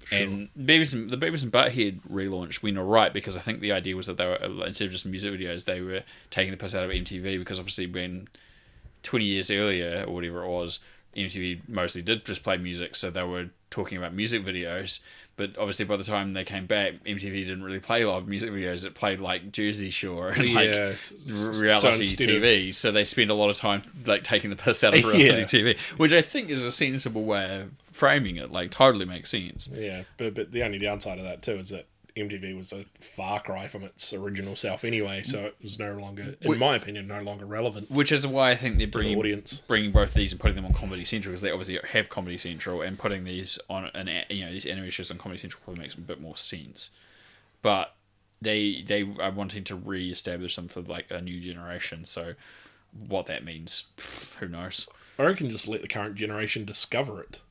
Sure. And the Beavis and Butthead relaunch went alright because I think the idea was that they were, instead of just music videos, they were taking the piss out of MTV, because obviously when 20 years earlier or whatever it was, MTV mostly did just play music, so they were talking about music videos. But obviously by the time they came back, MTV didn't really play a lot of music videos. It played like Jersey Shore and like reality TV. So they spent a lot of time like taking the piss out of reality TV, which I think is a sensible way of framing it. Like totally makes sense. Yeah, but the only downside of that too is that MTV was a far cry from its original self anyway, so it was no longer, in my opinion, no longer relevant. Which is why I think they're bringing both these and putting them on Comedy Central, because they obviously have Comedy Central, and putting these on these anime shows on Comedy Central probably makes a bit more sense. But they are wanting to re-establish them for like a new generation. So what that means, who knows? I reckon just let the current generation discover it.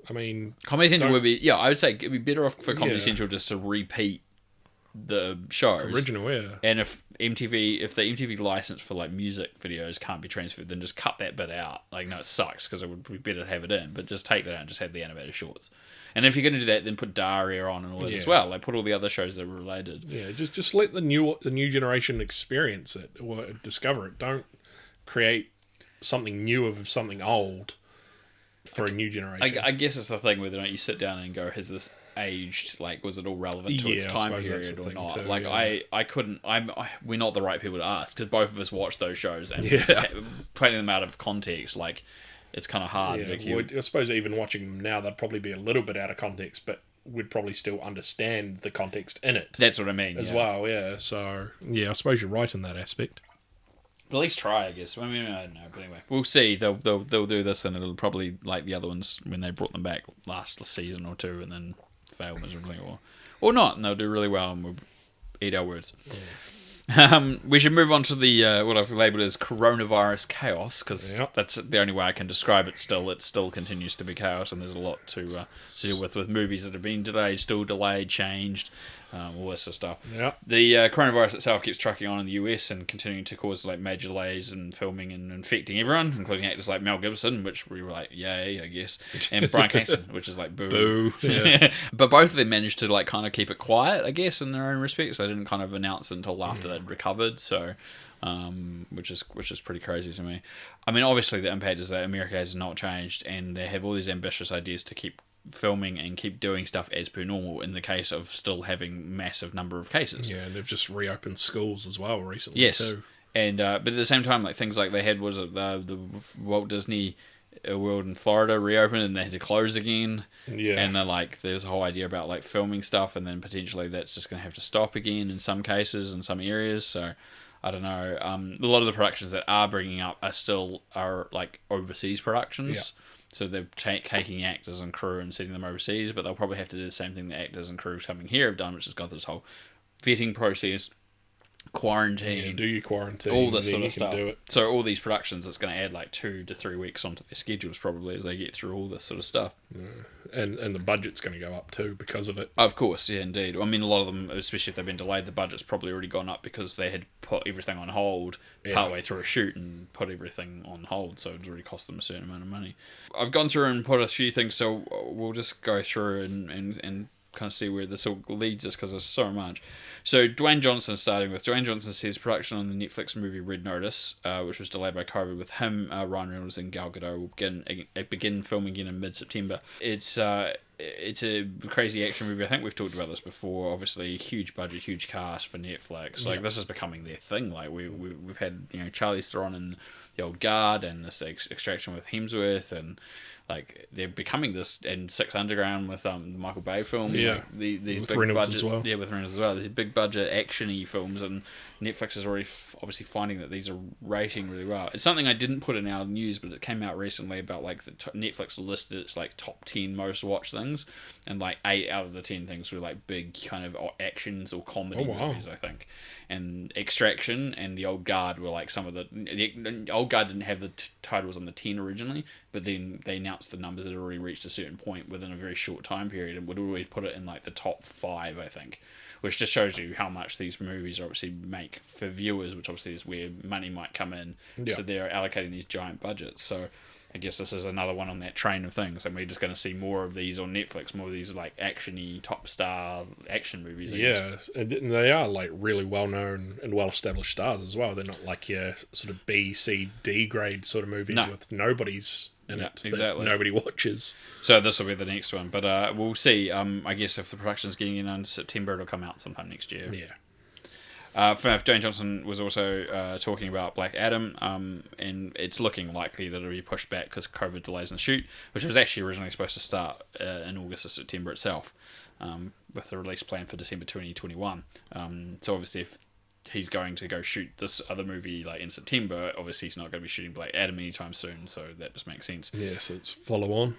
I mean, Comedy Central would be, I would say it'd be better off for Comedy Central just to repeat the shows. Original, yeah. And if the MTV license for like music videos can't be transferred, then just cut that bit out. Like, no, it sucks because it would be better to have it in, but just take that out and just have the animated shorts. And if you're going to do that, then put Daria on and all that as well. Like, put all the other shows that are related. Yeah, just let the new generation experience it or discover it. Don't create something new of something old for a new generation. I guess it's the thing whether or not you sit down and go, has this aged? Like, was it all relevant to its time period or not? Too, like, yeah. I couldn't. We're not the right people to ask, because both of us watched those shows and putting them out of context, like, it's kind of hard. Yeah, like I suppose even watching them now, they'd probably be a little bit out of context, but we'd probably still understand the context in it. That's what I mean. As well, yeah. So, yeah, I suppose you're right in that aspect. But at least try, I guess. I mean, I don't know. But anyway, we'll see. They'll do this, and it'll probably, like the other ones, when they brought them back last season or two, and then fail miserably, or not, and they'll do really well, and we'll eat our words. Yeah. We should move on to the what I've labelled as coronavirus chaos, because that's the only way I can describe it. It still continues to be chaos, and there's a lot to deal with movies that have been delayed, still delayed, changed, all this sort of stuff. Yeah. The coronavirus itself keeps trucking on in the US and continuing to cause like major delays in filming and infecting everyone, including actors like Mel Gibson, which we were like, yay, I guess, and Bryan Cranston, which is like boo. Boo. Yeah. But both of them managed to like kind of keep it quiet, I guess, in their own respects. They didn't kind of announce it until after they'd recovered, so which is pretty crazy to me. I mean, obviously the impact is that America has not changed, and they have all these ambitious ideas to keep filming and keep doing stuff as per normal in the case of still having massive number of cases. Yeah, and they've just reopened schools as well recently. Yes, too. And but at the same time, like things like they had the Walt Disney World in Florida reopened, and they had to close again. Yeah, and then like there's a whole idea about like filming stuff, and then potentially that's just going to have to stop again in some cases in some areas. So I don't know. A lot of the productions that are bringing up are like overseas productions. Yeah. So they're taking actors and crew and sending them overseas, but they'll probably have to do the same thing the actors and crew coming here have done, which has got this whole vetting process, quarantine. Yeah, do your quarantine. All this sort of stuff. Do it. So all these productions, it's going to add like 2 to 3 weeks onto their schedules probably as they get through all this sort of stuff. Yeah. And the budget's going to go up too because of it. Of course, yeah, indeed. I mean, a lot of them, especially if they've been delayed, the budget's probably already gone up because they had put everything on hold partway through a shoot and put everything on hold, so it's already cost them a certain amount of money. I've gone through and put a few things, so we'll just go through and kind of see where this all leads us, because there's so much. So Dwayne Johnson says production on the Netflix movie Red Notice, which was delayed by COVID, with him, Ryan Reynolds and Gal Gadot will begin filming again in mid-September. It's it's a crazy action movie. I think we've talked about this before. Obviously, huge budget, huge cast for Netflix. Like this is becoming their thing. Like we've had Charlize Theron in The Old Guard and this Extraction with Hemsworth, and like they're becoming this, and Six Underground with the Michael Bay film. Yeah, like, these with big Reynolds budget, as well. Yeah, with Reynolds as well. These big budget action-y films, and Netflix is already obviously finding that these are rating really well. It's something I didn't put in our news, but it came out recently about like the Netflix listed its like top 10 most watched things, and like 8 out of the 10 things were like big kind of actions or comedy movies, I think. And Extraction and The Old Guard were like some of the Old Guard didn't have the titles on the 10 originally, but then they announced the numbers had already reached a certain point within a very short time period, and would always put it in like the top 5, I think, which just shows you how much these movies obviously make for viewers, which obviously is where money might come in. So they're allocating these giant budgets. So I guess this is another one on that train of things, and we're just going to see more of these on Netflix, more of these like action-y, top star action movies. And they are like really well known and well established stars as well. They're not like your sort of B, C, D grade sort of movies with nobodies in it that nobody watches. So this will be the next one, but we'll see. I guess if the production's getting in under September, it'll come out sometime next year. Yeah. Dwayne Johnson was also talking about Black Adam, and it's looking likely that it'll be pushed back because COVID delays in the shoot, which was actually originally supposed to start in August or September itself, with the release planned for December 2021. So obviously if he's going to go shoot this other movie like in September, obviously he's not going to be shooting Black Adam anytime soon, so that just makes sense. Yeah, so it's follow on.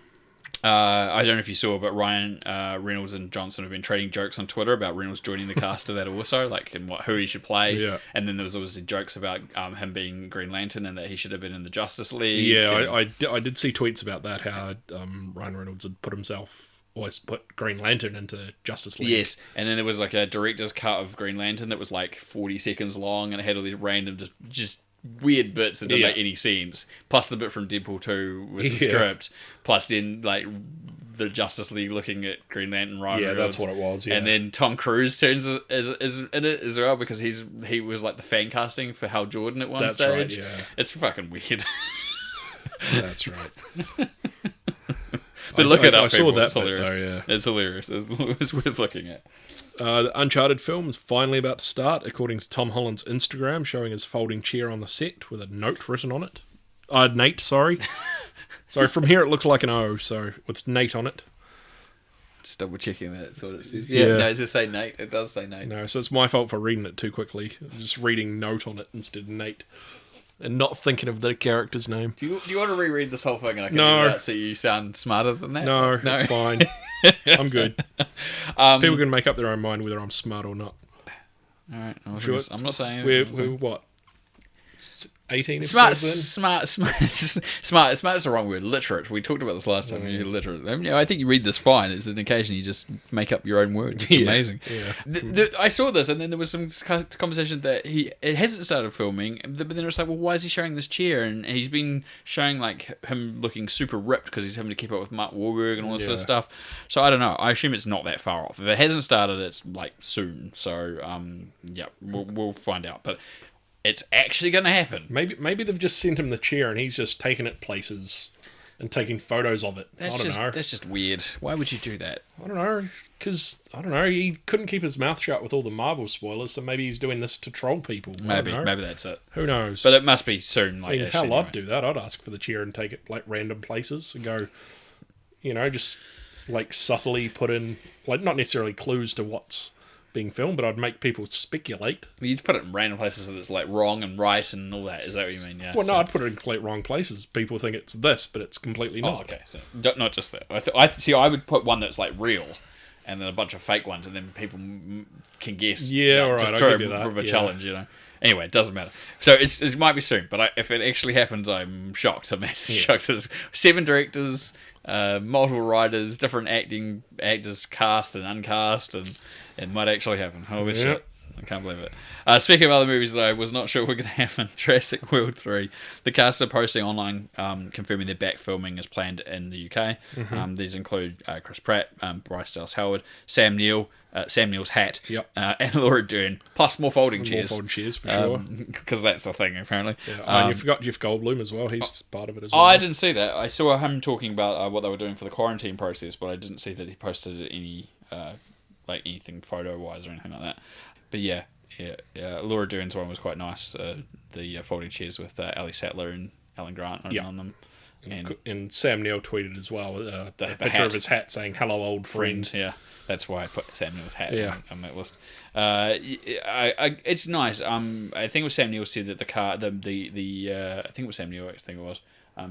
I don't know if you saw, but Ryan Reynolds and Johnson have been trading jokes on Twitter about Reynolds joining the cast of that also, like and who he should play. Yeah. And then there was obviously jokes about him being Green Lantern and that he should have been in the Justice League. Yeah, I did see tweets about that, how Ryan Reynolds had always put Green Lantern into Justice League. Yes, and then there was like a director's cut of Green Lantern that was like 40 seconds long, and it had all these random just weird bits that didn't make any sense. Plus the bit from Deadpool 2 with the script. Plus then like the Justice League looking at Green Lantern. Ryan Reynolds. That's what it was. Yeah. And then Tom Cruise turns is in it as well because he was like the fan casting for Hal Jordan at one stage. Right, yeah. It's fucking weird. That's right. But look it up. I saw that. It's hilarious. Though, yeah. It's hilarious. It's worth looking at. The Uncharted film is finally about to start, according to Tom Holland's Instagram, showing his folding chair on the set with a note written on it. Nate, sorry. Sorry, from here it looks like an O, so with Nate on it. Just double checking that. That's what it says. Yeah, no, does it say Nate? It does say Nate. No, so it's my fault for reading it too quickly. Just reading note on it instead of Nate. And not thinking of the character's name. Do you want to reread this whole thing and I can do that so you sound smarter than that? No, it's fine. I'm good. People can make up their own mind whether I'm smart or not. All right. I'm not saying we're what? 18 smart episodes is the wrong word. Literate. We talked about this last time. You're literate. I mean, I think you read this fine. It's an occasion you just make up your own words. It's amazing. Yeah. I saw this, and then there was some conversation that it hasn't started filming, but then it was like, well, why is he showing this chair? And he's been showing like him looking super ripped because he's having to keep up with Mark Wahlberg and all this sort of stuff. So I don't know. I assume it's not that far off. If it hasn't started, it's like soon. So we'll find out. But it's actually going to happen. Maybe they've just sent him the chair and he's just taking it places and taking photos of it. I don't know. That's just weird. Why would you do that? I don't know. Because, I don't know, he couldn't keep his mouth shut with all the Marvel spoilers, so maybe he's doing this to troll people. Maybe that's it. Who knows? But it must be soon. Like, hell, I'd do that. I'd ask for the chair and take it like random places and go, just like subtly put in, like not necessarily clues to what's being filmed, but I'd make people speculate. You'd put it in random places so that it's like wrong and right and all that. Is that what you mean? Yeah. Well, no, I'd put it in complete wrong places. People think it's this, but it's completely not. Oh, okay. So not just that. I would put one that's like real, and then a bunch of fake ones, and then people can guess. Yeah, all right. Just I'll give you that. A challenge, Anyway, it doesn't matter. So it might be soon, but if it actually happens, I'm shocked. I'm shocked. There's 7 directors, multiple writers, different actors, cast and uncast, and it might actually happen. Holy shit. Can't believe it. Speaking of other movies that I was not sure were going to happen, Jurassic World 3. The cast are posting online confirming they're back filming as planned in the UK. These include Chris Pratt, Bryce Dallas Howard, Sam Neill, Sam Neill's hat, and Laura Dern, plus more folding chairs. More folding chairs, for sure. Because that's the thing, apparently. Yeah. And you forgot Jeff Goldblum as well. He's part of it as well. I didn't see that. I saw him talking about what they were doing for the quarantine process, but I didn't see that he posted any anything photo-wise or anything like that. But yeah. Laura Dern's one was quite nice. The folding chairs with Ali Sattler and Alan Grant on them. And Sam Neill tweeted as well the picture of his hat saying "Hello, old friend." Yeah, that's why I put Sam Neill's hat on that list. It's nice. I think it was Sam Neill said that I think it was Sam Neill. I think it was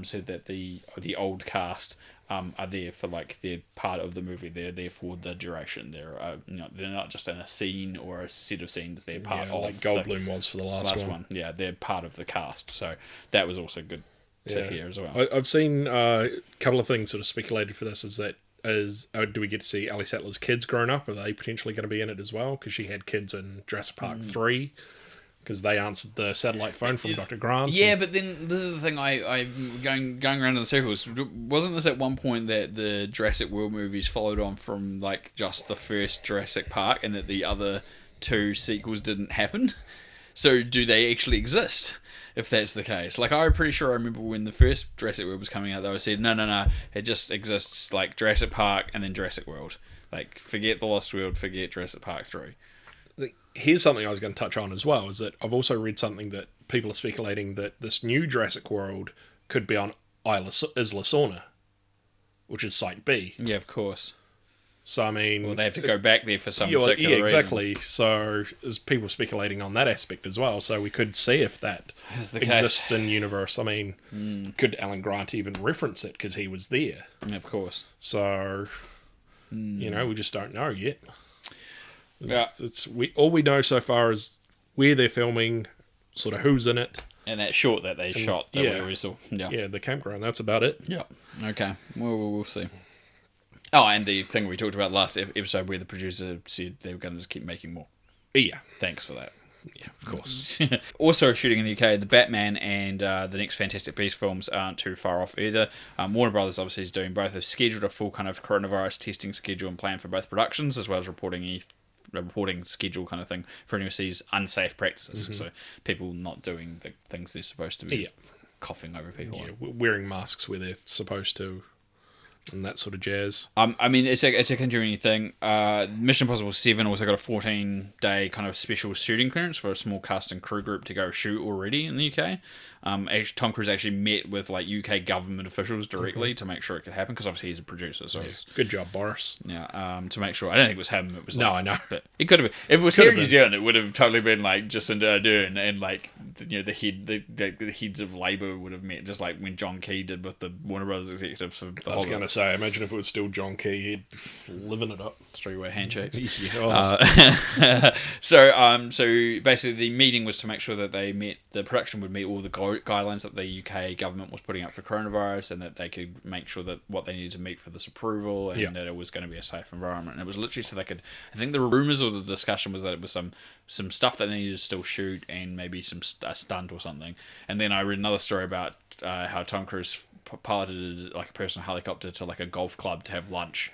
said that the old cast are there for they're part of the movie. They're there for the duration. They're not just in a scene or a set of scenes. They're part of. Like Goldblum was for the last one. Yeah, they're part of the cast. So that was also good to hear as well. I've seen a couple of things sort of speculated for this. Do we get to see Ali Sattler's kids grown up? Are they potentially going to be in it as well? Because she had kids in Jurassic Park 3. Because they answered the satellite phone from Dr. Grant. Yeah, but then this is the thing. I'm going around in the circles. Wasn't this at one point that the Jurassic World movies followed on from just the first Jurassic Park, and that the other two sequels didn't happen? So do they actually exist? If that's the case, I'm pretty sure I remember when the first Jurassic World was coming out, they said no, it just exists like Jurassic Park and then Jurassic World. Forget the Lost World, forget Jurassic Park 3. Here's something I was going to touch on as well, is that I've also read something that people are speculating that this new Jurassic World could be on Isla Sorna, which is Site B. Yeah, of course. So, I mean... Well, they have to go back there for some particular reason. Exactly. So, there's people speculating on that aspect as well. So, we could see if that exists in universe. I mean, could Alan Grant even reference it because he was there? Of course. So, we just don't know yet. All we know so far is where they're filming, sort of who's in it. And that short that they shot that we saw. Yeah, the campground, that's about it. Yeah. Okay. Well, we'll see. Oh, and the thing we talked about last episode where the producer said they were going to just keep making more. Yeah. Thanks for that. Yeah, of course. Also shooting in the UK, the Batman and the next Fantastic Beasts films aren't too far off either. Warner Brothers obviously is doing both. They've scheduled a full kind of coronavirus testing schedule and plan for both productions, as well as reporting schedule kind of thing for anyone who sees unsafe practices. So people not doing the things they're supposed to be, coughing over people. Yeah, wearing masks where they're supposed to. And that sort of jazz. I mean, it's a continuing thing. Mission Impossible 7 also got a 14-day kind of special shooting clearance for a small cast and crew group to go shoot already in the UK. Tom Cruise actually met with UK government officials directly to make sure it could happen, because obviously he's a producer. So good job, Boris. Yeah, to make sure. I don't think it was him. It was I know, but it could have been. If it was here in New Zealand, it would have totally been Jacinda Ardern and the heads of Labour would have met, just like when John Key did with the Warner Brothers executives for the whole. I was going to say, imagine if it was still John Key, he'd living it up. Three-way handshakes. So basically, the meeting was to make sure that the production would meet all the guidelines that the UK government was putting up for coronavirus, and that they could make sure that what they needed to meet for this approval, and that it was going to be a safe environment. And it was literally so they could. I think the rumours or the discussion was that it was some stuff that they needed to still shoot, and maybe a stunt or something. And then I read another story about how Tom Cruise piloted a personal helicopter to a golf club to have lunch,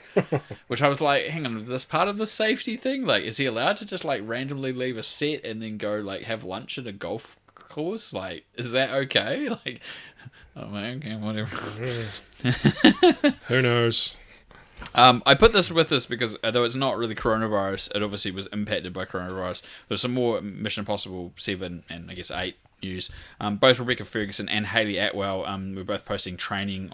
which I was like, hang on, is this part of the safety thing? Is he allowed to just randomly leave a set and then go have lunch at a golf course? Is that okay? Oh man, okay, whatever. Who knows? I put this with this because although it's not really coronavirus, it obviously was impacted by coronavirus. There's some more Mission Impossible 7 and I guess 8 news. Both Rebecca Ferguson and Hayley Atwell were both posting training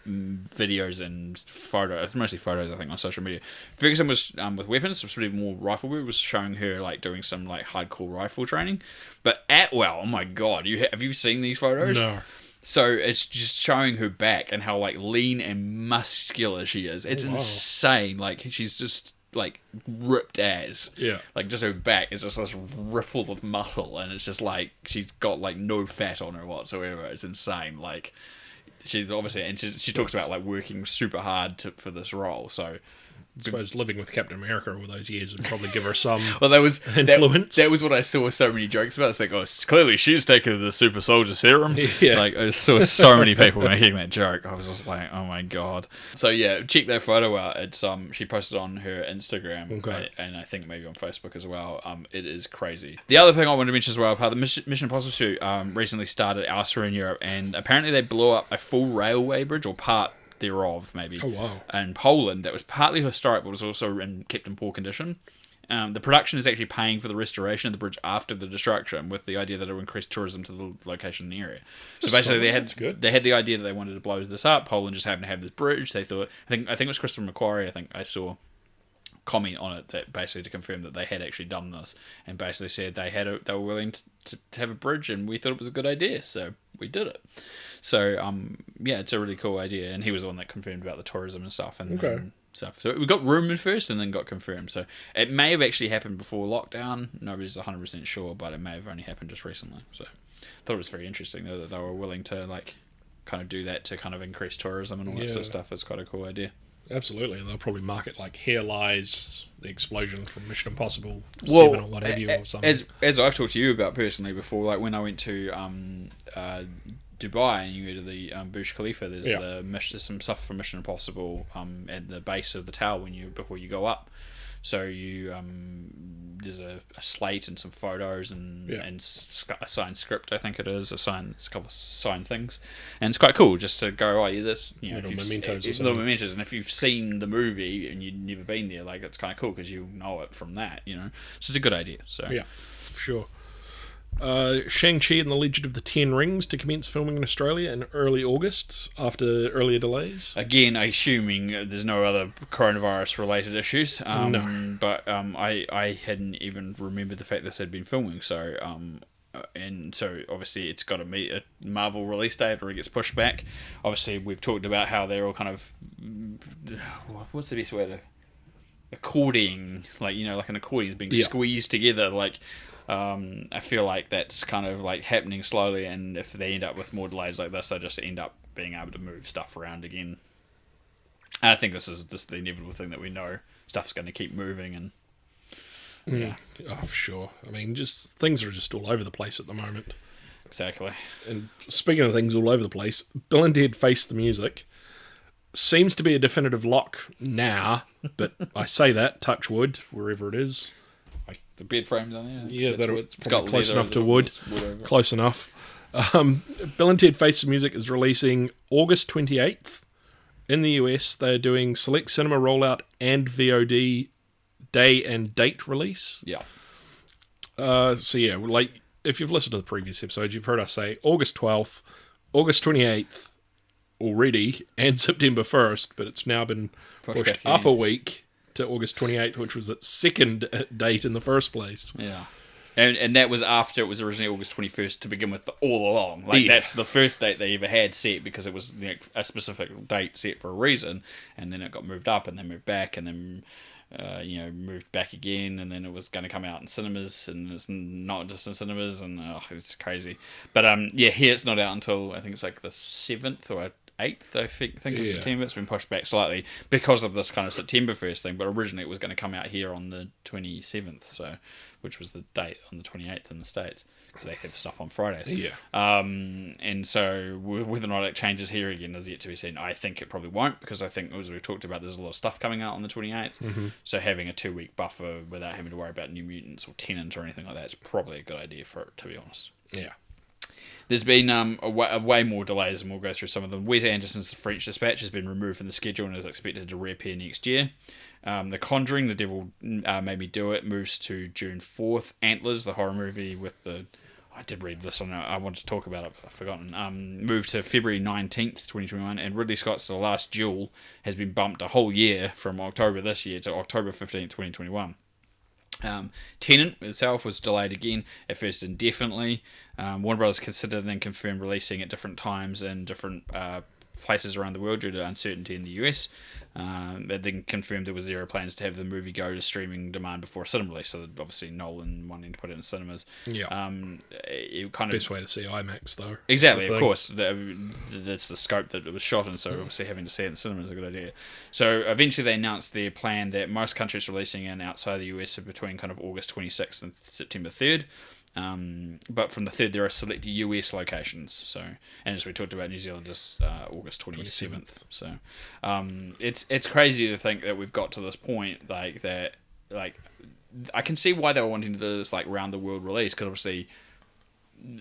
videos and photos, mostly photos I think, on social media. Ferguson was with weapons, so sort of more riflery, was showing her doing some hardcore rifle training. But Atwell, oh my god, have you seen these photos? No. So it's just showing her back and how lean and muscular she is. It's insane. She's just ripped as. Yeah. Just her back is just this ripple of muscle, and it's just she's got no fat on her whatsoever. It's insane. She's obviously, and she talks about working super hard for this role. So I suppose living with Captain America all those years would probably give her some Well, that was influence. That was what I saw so many jokes about. It's like, oh, clearly she's taken the super soldier serum. Yeah. Like, I saw so many people making that joke. I was just like, oh my god. So yeah, check that photo out. It's she posted on her Instagram, Okay. and I think maybe on Facebook as well. It is crazy. The other thing I wanted to mention as well, part of the Mission Impossible shoot recently started elsewhere in Europe, and apparently they blew up a full railway bridge or part thereof, maybe. Oh, wow. In Poland, that was partly historic, but was also kept in poor condition. The production is actually paying for the restoration of the bridge after the destruction, with the idea that it will increase tourism to the location and the area. So basically, they had the idea that they wanted to blow this up. Poland just happened to have this bridge. They thought, I think it was Christopher McQuarrie. I think I saw comment on it that basically to confirm that they had actually done this, and basically said they were willing to have a bridge, and we thought it was a good idea, so we did it. So yeah, it's a really cool idea, and he was the one that confirmed about the tourism and stuff and stuff. So we got rumoured first and then got confirmed. So it may have actually happened before lockdown. Nobody's 100% sure, but it may have only happened just recently. So I thought it was very interesting though that they were willing to like kind of do that to kind of increase tourism and all that sort of stuff. It's quite a cool idea. Absolutely, and they'll probably market like Here Lies the explosion from Mission Impossible 7 or what have you, or something. As I've talked to you about personally before, like when I went to Dubai and you go to the Burj Khalifa, there's some stuff from Mission Impossible at the base of the tower before you go up. So you there's a slate and some photos and a signed script, I think it is, a couple of signed things, and it's quite cool just to go, this, little mementos, and if you've seen the movie and you've never been there, like it's kind of cool because you know it from that, so it's a good idea. So yeah, sure. Shang-Chi and the Legend of the Ten Rings to commence filming in Australia in early August after earlier delays. Again, assuming there's no other coronavirus-related issues. No. But I hadn't even remembered the fact this had been filming. So and so obviously it's got to meet a Marvel release date or it gets pushed back. Obviously, we've talked about how they're all kind of what's the best way to accordion, like an accordion is being squeezed together, like. I feel like that's kind of like happening slowly, and if they end up with more delays like this, they just end up being able to move stuff around again. And I think this is just the inevitable thing that we know stuff's going to keep moving, and yeah, for sure. I mean, just things are just all over the place at the moment. Exactly. And speaking of things all over the place, Bill and Ted Face the Music seems to be a definitive lock now, but I say that, touch wood, wherever it is. The bed frame's on there. Yeah, it's got close enough to wood. Wood close enough. Bill and Ted Face the Music is releasing August 28th. In the US, they're doing select cinema rollout and VOD day and date release. Yeah. So yeah, like if you've listened to the previous episodes, you've heard us say August 12th, August 28th already, and September 1st, but it's now been pushed up a week to August 28th, which was its second date in the first place. Yeah. And that was after it was originally August 21st to begin with all along. Like, that's the first date they ever had set because it was a specific date set for a reason, and then it got moved up and then moved back and then moved back again, and then it was going to come out in cinemas, and it's not just in cinemas, and it's crazy. But here it's not out until I think it's like the 7th or 8th, I think of September. It's been pushed back slightly because of this kind of September 1st thing, but originally it was going to come out here on the 27th, so which was the date on the 28th in the States, because they have stuff on Fridays. Yeah. And so whether or not it changes here again is yet to be seen. I think it probably won't, because I think, as we've talked about, there's a lot of stuff coming out on the 28th, so having a 2-week buffer without having to worry about New Mutants or Tenant or anything like that is probably a good idea for it, to be honest. Yeah. There's been a way more delays, and we'll go through some of them. Wes Anderson's French Dispatch has been removed from the schedule and is expected to reappear next year. The Conjuring, The Devil Made Me Do It, moves to June 4th. Antlers, the horror movie with the... I did read this on. I wanted to talk about it, but I've forgotten. Moved to February 19th, 2021, and Ridley Scott's The Last Duel has been bumped a whole year from October this year to October 15th, 2021. Tenant itself was delayed again, at first indefinitely. Warner Bros. Considered and then confirmed releasing at different times and different places around the world due to uncertainty in the US. They then confirmed there was zero plans to have the movie go to streaming demand before a cinema release. So obviously Nolan wanting to put it in cinemas. Yeah. It kind of Best way to see IMAX though. exactly, of course. That's the scope that it was shot in. So obviously having to see it in cinema is a good idea. So eventually they announced their plan that most countries releasing in outside the US are between kind of August 26th and September 3rd. But from the 3rd, there are select US locations. So, and as we talked about, New Zealand is August 27th. So, it's crazy to think that we've got to this point, like that. Like, I can see why they were wanting to do this like round the world release, because obviously,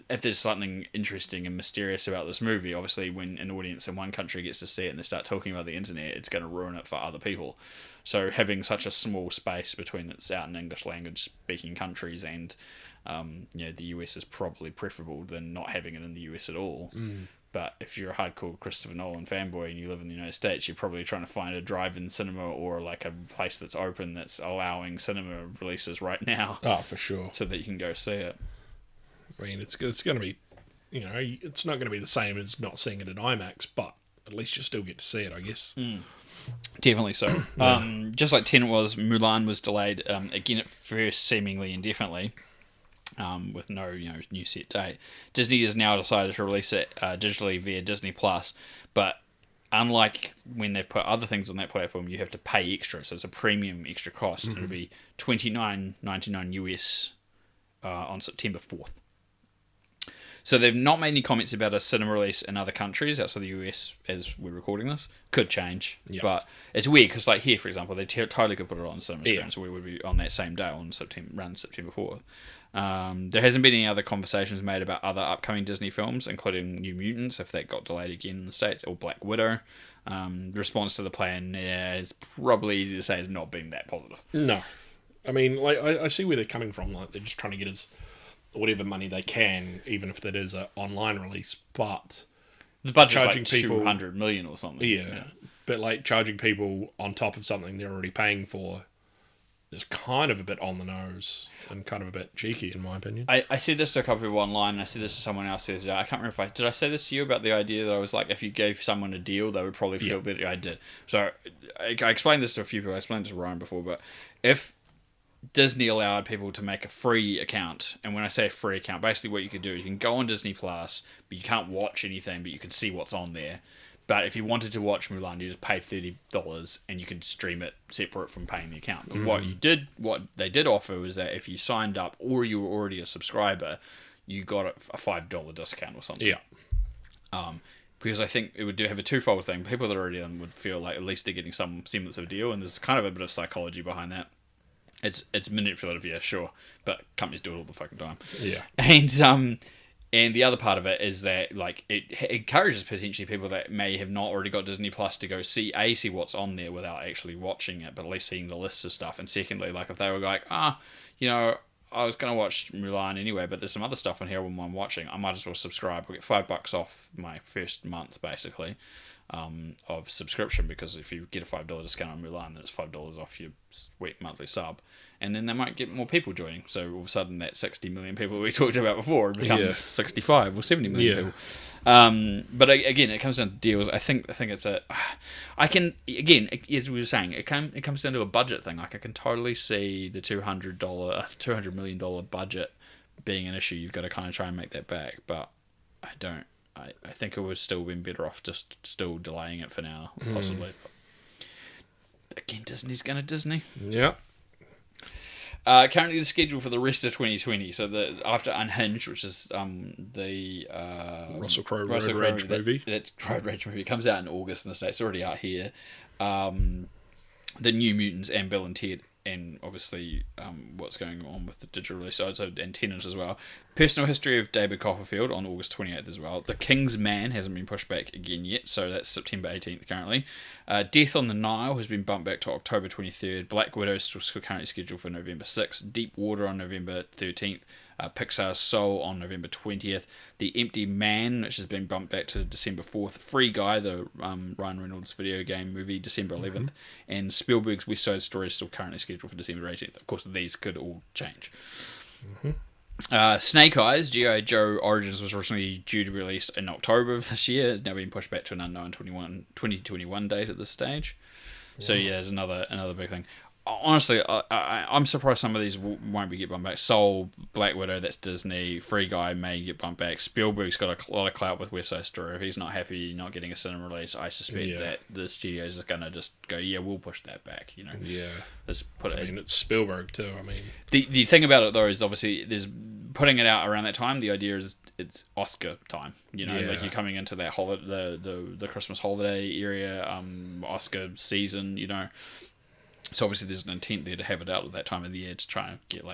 if there's something interesting and mysterious about this movie, obviously, when an audience in one country gets to see it and they start talking about the internet, it's going to ruin it for other people. So, having such a small space between it's out in English language speaking countries and the US is probably preferable than not having it in the US at all. But if you're a hardcore Christopher Nolan fanboy and you live in the United States, you're probably trying to find a drive-in cinema or like a place that's open that's allowing cinema releases right now. Oh, for sure. So that you can go see it. I mean, it's going to be, it's not going to be the same as not seeing it in IMAX, but at least you still get to see it, I guess. Definitely so. Just like Tenet was, Mulan was delayed again at first, seemingly indefinitely. With no new set date. Disney has now decided to release it digitally via Disney Plus, but unlike when they've put other things on that platform, you have to pay extra, so it's a premium extra cost. It'll be $29.99 US on September 4th. So they've not made any comments about a cinema release in other countries outside the US as we're recording this. Could change, but it's weird because, like here, for example, they totally could put it on cinema screen, so we would be on that same day on around September 4th. There hasn't been any other conversations made about other upcoming Disney films, including New Mutants, if that got delayed again in the States, or Black Widow. The response to the plan is probably easy to say has not been that positive. No. I mean, like I see where they're coming from. Like they're just trying to get as whatever money they can, even if that is an online release. But the budget's charging like people, 200 million or something. Yeah, but like charging people on top of something they're already paying for is kind of a bit on the nose and kind of a bit cheeky, in my opinion. I said this to a couple of people online, and I said this to someone else the other day. I can't remember did I say this to you about the idea that I was like, if you gave someone a deal, they would probably feel better. I did. So I explained this to a few people. I explained this to Ryan before, but if Disney allowed people to make a free account, and when I say a free account, basically what you could do is you can go on Disney Plus, but you can't watch anything, but you can see what's on there. But if you wanted to watch Mulan, you just paid $30 and you could stream it separate from paying the account. But what they did offer was that if you signed up or you were already a subscriber, you got a $5 discount or something. Yeah. Because I think it would have a twofold thing. People that are already in would feel like at least they're getting some semblance of a deal, and there's kind of a bit of psychology behind that. It's manipulative, yeah, sure, but companies do it all the fucking time. Yeah. And the other part of it is that like it encourages potentially people that may have not already got Disney Plus to go see what's on there without actually watching it, but at least seeing the lists of stuff. And secondly, like if they were like, I was going to watch Mulan anyway, but there's some other stuff on here when I'm watching, I might as well subscribe. I'll get $5 off my first month, basically, of subscription, because if you get a $5 discount on Mulan, then it's $5 off your monthly sub. And then they might get more people joining. So all of a sudden that 60 million people we talked about before becomes 65 or 70 million people. But again, it comes down to deals. I think it's as we were saying, it comes down to a budget thing. Like I can totally see the $200 million budget being an issue. You've got to kind of try and make that back. But I don't. I think it would still been better off just still delaying it for now, possibly. But again, Disney's going to Disney. Yeah. Currently the schedule for the rest of 2020, so after Unhinged, which is the Russell Crowe Road Rage movie. That's Road Rage movie. It comes out in August in the States. It's already out here. The New Mutants and Bill and Ted, and obviously what's going on with the digital release, and Tenet as well. Personal History of David Copperfield on August 28th as well. The King's Man hasn't been pushed back again yet, so that's September 18th currently. Death on the Nile has been bumped back to October 23rd. Black Widow is still currently scheduled for November 6th. Deep Water on November 13th. Pixar's Soul on November 20th. The Empty Man, which has been bumped back to December 4th. Free Guy, the Ryan Reynolds video game movie, December 11th. And Spielberg's West Side Story is still currently scheduled for December 18th. Of course, these could all change. Snake Eyes, G.I. Joe Origins was originally due to be released in October of this year. It's now been pushed back to an unknown 2021 date at this stage. So yeah, there's another big thing. Honestly, I'm surprised some of these won't get bumped back. Soul, Black Widow, that's Disney. Free Guy may get bumped back. Spielberg's got a lot of clout with West Side Story. If he's not happy not getting a cinema release, I suspect that the studios is going to just go, yeah, we'll push that back. You know, let's put it. I mean, it's Spielberg too. I mean, the thing about it though is obviously there's putting it out around that time. The idea is it's Oscar time. You know, like you're coming into that the Christmas holiday area, Oscar season. You know. So obviously there's an intent there to have it out at that time of the year to try and get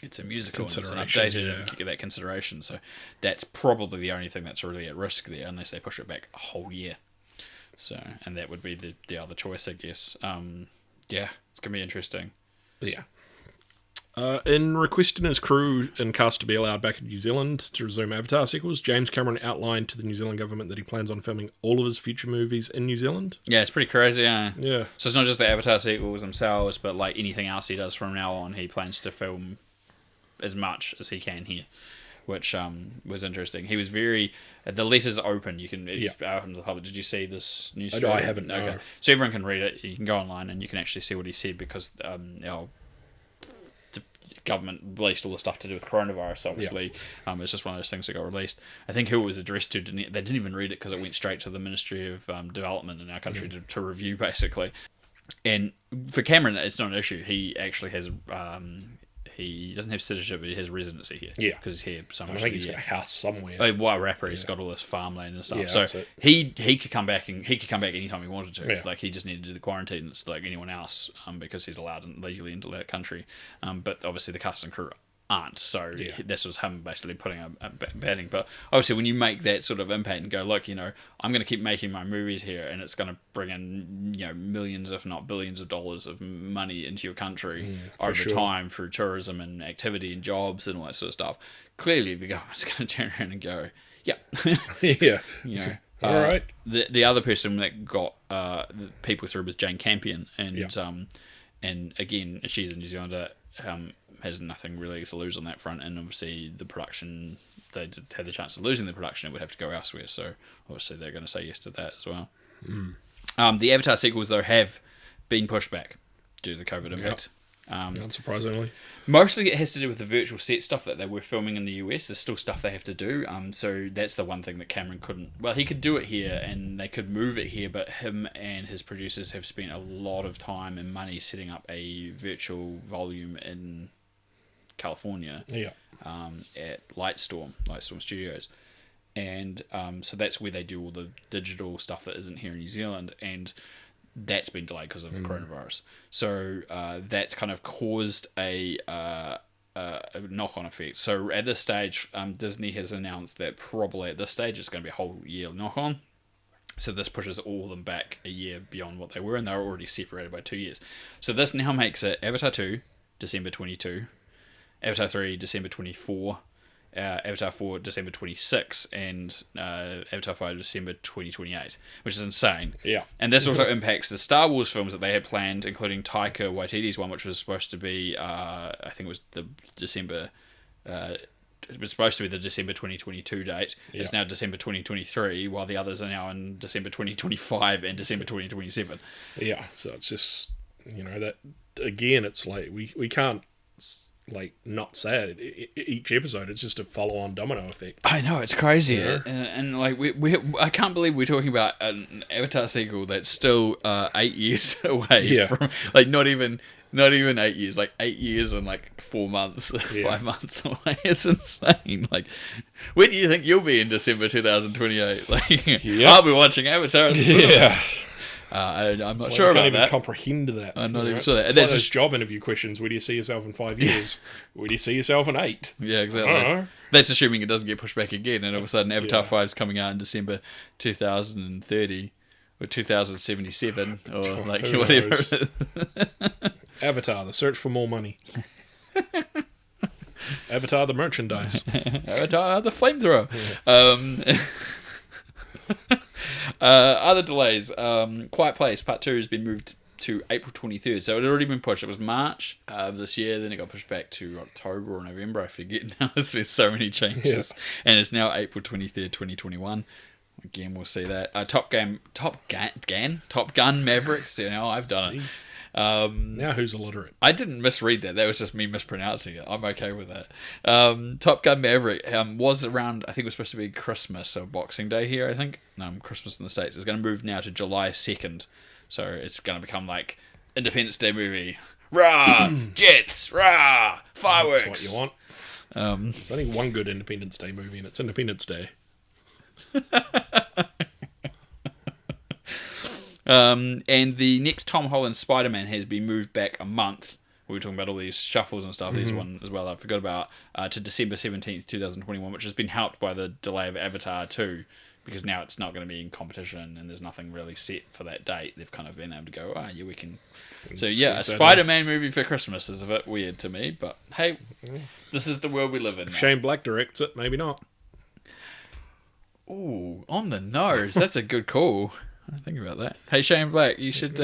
it's a musical and it's updated and get that consideration. So that's probably the only thing that's really at risk there, unless they push it back a whole year. So and that would be the other choice, I guess. It's gonna be interesting. Yeah. In requesting his crew and cast to be allowed back in New Zealand to resume Avatar sequels, James Cameron outlined to the New Zealand government that he plans on filming all of his future movies in New Zealand. Yeah, it's pretty crazy, yeah. Yeah. So it's not just the Avatar sequels themselves, but anything else he does from now on, he plans to film as much as he can here, which was interesting. He was very... The letter's open. You can... It's open to the public. Did you see this news story? I haven't, no. Okay. So everyone can read it. You can go online and you can actually see what he said because government released all the stuff to do with coronavirus. Obviously, it's just one of those things that got released. I think who it was addressed to they didn't even read it because it went straight to the Ministry of Development in our country to review, basically. And for Cameron, it's not an issue. He actually has he doesn't have citizenship, but he has residency here. Yeah, because he's here so much. I think he's got a house somewhere. White rapper, he's got all this farmland and stuff. Yeah, so he could come back anytime he wanted to. Yeah. He just needed to do the quarantine. It's like anyone else, because he's allowed legally into that country. But obviously the cast and crew aren't. So this was him basically putting a batting. But obviously when you make that sort of impact and go, look, I'm going to keep making my movies here, and it's going to bring in millions, if not billions, of dollars of money into your country over time through tourism and activity and jobs and all that sort of stuff. Clearly, the government's going to turn around and go, All right. The other person that got people through was Jane Campion, and again, she's a New Zealander. Has nothing really to lose on that front, and obviously the production, they did have the chance of losing the production, it would have to go elsewhere, so obviously they're going to say yes to that as well. The Avatar sequels though have been pushed back due to the COVID impact. Unsurprisingly. Mostly it has to do with the virtual set stuff that they were filming in the US. There's still stuff they have to do, so that's the one thing that Cameron couldn't... Well, he could do it here and they could move it here, but him and his producers have spent a lot of time and money setting up a virtual volume in California at Lightstorm Studios, and so that's where they do all the digital stuff that isn't here in New Zealand, and that's been delayed because of coronavirus. So that's kind of caused a knock-on effect. So at this stage, Disney has announced that probably at this stage it's going to be a whole year knock-on. So this pushes all of them back a year beyond what they were, and they were already separated by 2 years. So this now makes it Avatar 2, December 22, Avatar 3, December 24, Avatar 4, December 26, and Avatar 5, December 2028, which is insane. Yeah. And this also impacts the Star Wars films that they had planned, including Taika Waititi's one, which was supposed to be, I think it was the December... it was supposed to be the December 2022 date. Yeah. It's now December 2023, while the others are now in December 2025 and December 2027. Yeah, so it's just, that, again, it's like, we can't... not sad. Each episode, it's just a follow-on domino effect. I know, it's crazy, and we I can't believe we're talking about an Avatar sequel that's still 8 years away from not even 8 years, 8 years and 4 months, 5 months away. It's insane. Where do you think you'll be in December 2028? I'll be watching Avatar. I'm not sure about that. I can't even comprehend that. I'm not even sure that. It's like those job interview questions. Where do you see yourself in 5 years? Where do you see yourself in 8? Yeah, exactly. That's assuming it doesn't get pushed back again, and all of a sudden Avatar 5 is coming out in December 2030 or 2077 or whatever. Avatar: The Search for More Money. Avatar: The Merchandise. Avatar: The Flamethrower. Other delays. Quiet Place Part 2 has been moved to April 23rd. So it had already been pushed. It was March of this year, then it got pushed back to October or November. I forget now. There's been so many changes. Yeah. And it's now April 23rd, 2021. Again, we'll see that. Top Gun Maverick. So now I've done it. Now who's illiterate? I didn't misread that. That was just me mispronouncing it. I'm okay with that. Top Gun Maverick was around, I think it was supposed to be Christmas or Boxing Day here, I think. Christmas in the States. It's going to move now to July 2nd. So it's going to become like Independence Day movie. Rah! Jets! Rah! Fireworks! That's what you want. There's only one good Independence Day movie, and it's Independence Day. And the next Tom Holland Spider-Man has been moved back a month. We were talking about all these shuffles and stuff. There's one as well I forgot about, to December 17th, 2021, which has been helped by the delay of Avatar 2, because now it's not going to be in competition and there's nothing really set for that date. They've kind of been able to go, yeah, we can. So yeah, a Spider-Man movie for Christmas is a bit weird to me, but hey, this is the world we live in. If Shane Black directs it, maybe not. Ooh, on the nose. That's a good call. I think about that. Hey, Shane Black, you should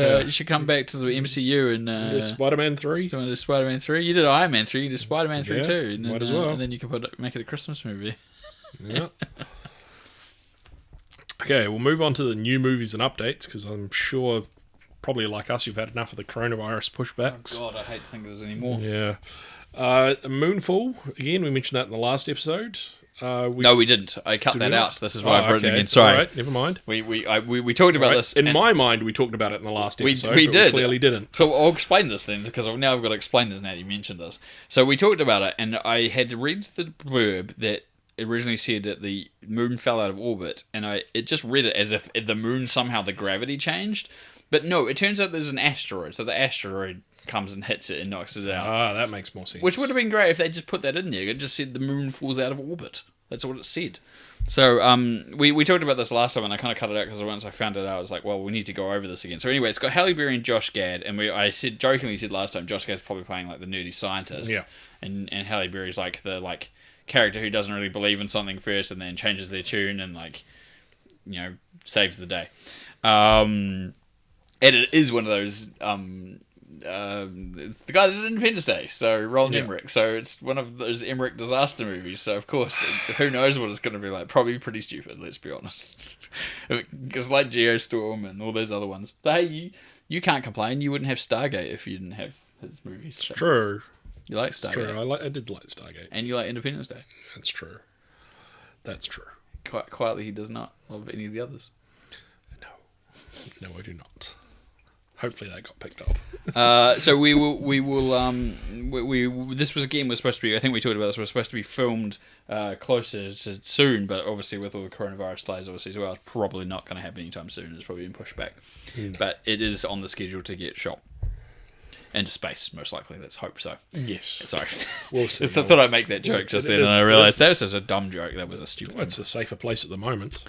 come back to the MCU and Spider-Man 3. Spider-Man 3. You did Iron Man 3. You did Spider-Man 3 too. And might as well. And then you can make it a Christmas movie. Yeah. Okay, we'll move on to the new movies and updates, because I'm sure, probably like us, you've had enough of the coronavirus pushbacks. Oh God, I hate to think there's any more. Yeah. Moonfall, again, we mentioned that in the last episode. No, we didn't. I cut that out. This is why I've written it again. Sorry. All right, never mind. We talked about this. In my mind, we talked about it in the last episode. We did. We clearly didn't. So I'll explain this then, because now I've got to explain this now that you mentioned this. So we talked about it, and I had to read the blurb that originally said that the moon fell out of orbit, and it just read it as if the moon, somehow the gravity changed. But no, it turns out there's an asteroid. So the asteroid comes and hits it and knocks it out. Ah, that makes more sense. Which would have been great if they just put that in there. It just said the moon falls out of orbit. That's what it said. So we talked about this last time, and I kind of cut it out because once I found it out, I was like, well, we need to go over this again. So anyway, it's got Halle Berry and Josh Gad, and I jokingly said last time, Josh Gad's probably playing like the nerdy scientist, and Halle Berry's like the character who doesn't really believe in something first and then changes their tune and saves the day. And it is one of those. It's the guy that did Independence Day, so Roland Emmerich. So it's one of those Emmerich disaster movies. So of course, who knows what it's going to be like? Probably pretty stupid. Let's be honest. Because like Geostorm and all those other ones. But hey, you can't complain. You wouldn't have Stargate if you didn't have his movies. So. True. You like Stargate? True. I did like Stargate. And you like Independence Day. That's true. That's true. Quietly, he does not love any of the others. No, I do not. Hopefully that got picked up. So we will. This was supposed to be. I think we talked about this. Was supposed to be filmed closer to soon, but obviously with all the coronavirus delays, obviously as well, it's probably not going to happen anytime soon. It's probably been pushed back, but it is on the schedule to get shot into space, most likely. Let's hope so. Yes. Sorry. We'll see. I thought I'd make that joke just then, and I realised that was just a dumb joke. That was a stupid. It's a safer place at the moment.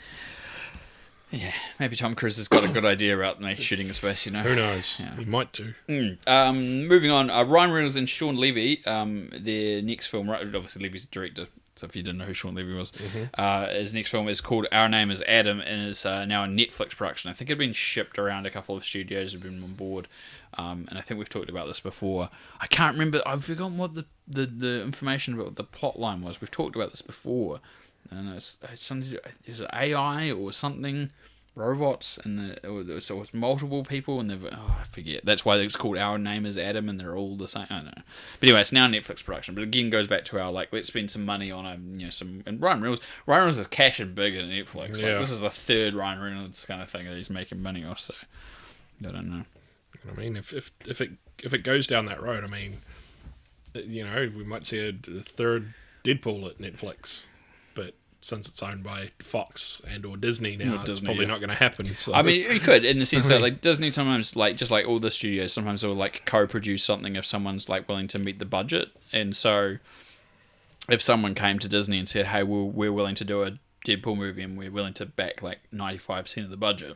Yeah, maybe Tom Cruise has got a good idea about shooting in space, Who knows? Yeah. He might do. Moving on, Ryan Reynolds and Sean Levy, their next film, obviously Levy's the director, so if you didn't know who Sean Levy was, his next film is called Our Name is Adam, and is now a Netflix production. I think it had been shipped around a couple of studios, have been on board, and I think we've talked about this before. I can't remember, I've forgotten what the information about what the plot line was. We've talked about this before. And it's something. Is it AI or something? Robots, and so it's multiple people, and I forget. That's why it's called Our Name is Adam, and they're all the same. I don't know. But anyway, it's now a Netflix production. But again, goes back to our let's spend some money on some. And Ryan Reynolds is cashing big at Netflix. Yeah. This is the third Ryan Reynolds kind of thing that he's making money off. So I don't know. I mean, if it goes down that road, I mean, we might see a third Deadpool at Netflix. But since it's owned by Fox and or Disney now, it's probably not going to happen. So. I mean, you could, in the sense that Disney sometimes, just like all the studios, sometimes they'll co-produce something if someone's willing to meet the budget. And so, if someone came to Disney and said, "Hey, we're willing to do a Deadpool movie and we're willing to back 95% of the budget,"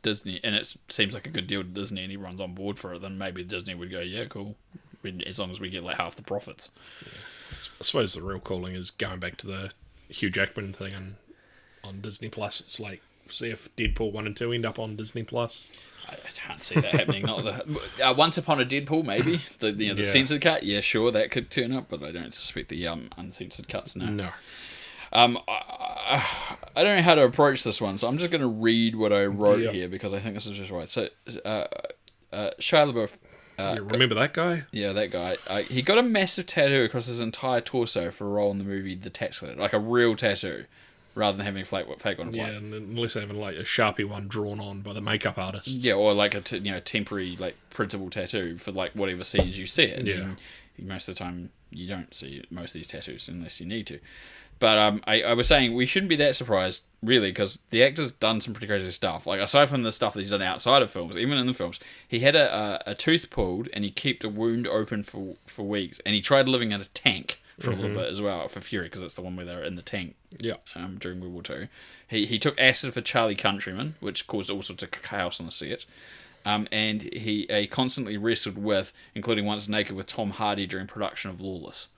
Disney, and it seems like a good deal to Disney, and everyone's on board for it, then maybe Disney would go, "Yeah, cool," as long as we get half the profits. Yeah. I suppose the real calling is going back to the Hugh Jackman thing on Disney Plus. It's see if Deadpool 1 and 2 end up on Disney Plus. I can't see that happening. Not the Once Upon a Deadpool, maybe the censored cut. Yeah, sure, that could turn up, but I don't suspect the uncensored cuts. No. I don't know how to approach this one, so I'm just going to read what I wrote here because I think this is just right. So, Shia LaBeouf. Remember that guy? Yeah, that guy. He got a massive tattoo across his entire torso for a role in the movie The Tax Collector, like a real tattoo, rather than having fake on a plate. Yeah, and unless having like a Sharpie one drawn on by the makeup artists. Yeah, or like a temporary like printable tattoo for like whatever scenes you see it. Yeah. And most of the time you don't see most of these tattoos unless you need to. But I was saying we shouldn't be that surprised, really, because the actor's done some pretty crazy stuff. Like, aside from the stuff that he's done outside of films, even in the films, he had a tooth pulled and he kept a wound open for weeks. And he tried living in a tank for a little bit as well, for Fury, because that's the one where they were in the tank during World War II. He took acid for Charlie Countryman, which caused all sorts of chaos on the set. And he constantly wrestled with, including once naked with Tom Hardy during production of Lawless.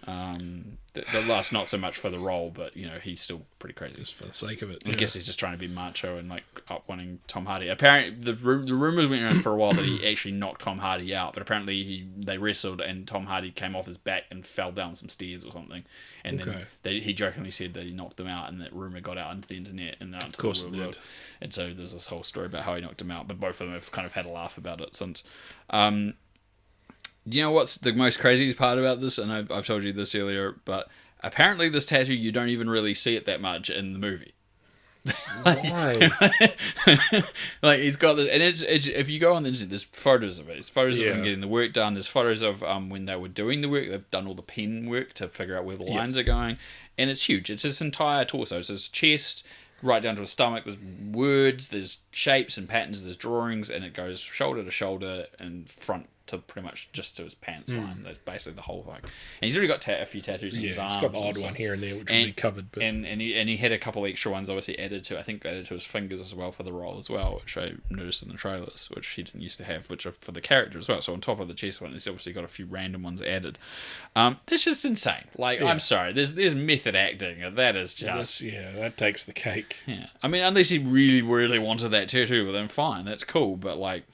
The last not so much for the role, but he's still pretty crazy. Just for the sake of it. I guess he's just trying to be macho and like up wanting Tom Hardy. Apparently, the rumors went around for a while that he actually knocked Tom Hardy out, but apparently they wrestled and Tom Hardy came off his back and fell down some stairs or something, and then he jokingly said that he knocked him out, and that rumor got out into the internet and out into the real world. And so there's this whole story about how he knocked him out, but both of them have kind of had a laugh about it since. Do you know what's the most craziest part about this? And I've told you this earlier, but apparently this tattoo, you don't even really see it that much in the movie. Why? Like, he's got this, and it's if you go on the internet, there's photos of it. There's photos of him getting the work done. There's photos of when they were doing the work. They've done all the pen work to figure out where the lines are going, and it's huge. It's his entire torso. It's his chest, right down to his stomach. There's words, there's shapes and patterns, there's drawings, and it goes shoulder to shoulder and front to pretty much just to his pants line. That's basically the whole thing. And he's already got a few tattoos in his arms. He's got the odd one here and there, which will be covered. But... And he had a couple extra ones, obviously, added to his fingers as well for the role as well, which I noticed in the trailers, which he didn't used to have, which are for the character as well. So on top of the chest one, he's obviously got a few random ones added. That's just insane. Like, I'm sorry, there's method acting. That is just... that takes the cake. Yeah. I mean, unless he really, really wanted that tattoo, well, then fine, that's cool, but like...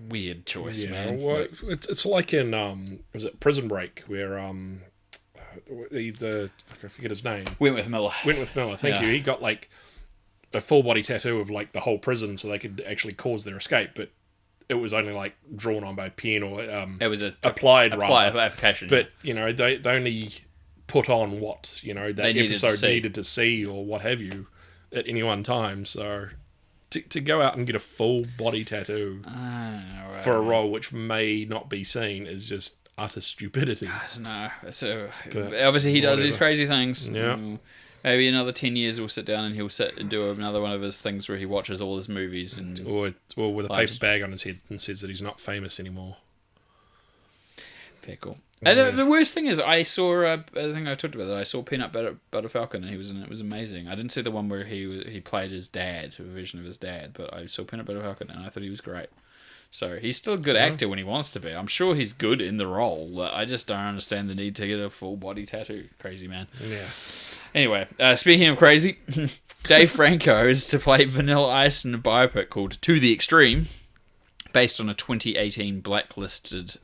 weird choice, man. Well, it's like in was it Prison Break where I forget his name. Wentworth Miller. Thank you. He got like a full body tattoo of like the whole prison, so they could actually cause their escape. But it was only like drawn on by pen or it was applied application. But they only put on what that episode needed to see or what have you at any one time. So. To go out and get a full body tattoo for a role which may not be seen is just utter stupidity. I don't know. So obviously he does these crazy things. Yeah. Maybe another 10 years we'll sit down and he'll sit and do another one of his things where he watches all his movies and or with a paper bag on his head and says that he's not famous anymore. Very cool. And the worst thing is, I saw. I think I talked about that. I saw Peanut Butter Falcon, and he was in it. It was amazing. I didn't see the one where he played his dad, a version of his dad, but I saw Peanut Butter Falcon, and I thought he was great. So he's still a good actor when he wants to be. I'm sure he's good in the role. I just don't understand the need to get a full body tattoo. Crazy man. Yeah. Anyway, speaking of crazy, Dave Franco is to play Vanilla Ice in a biopic called To the Extreme, based on a 2018 blacklisted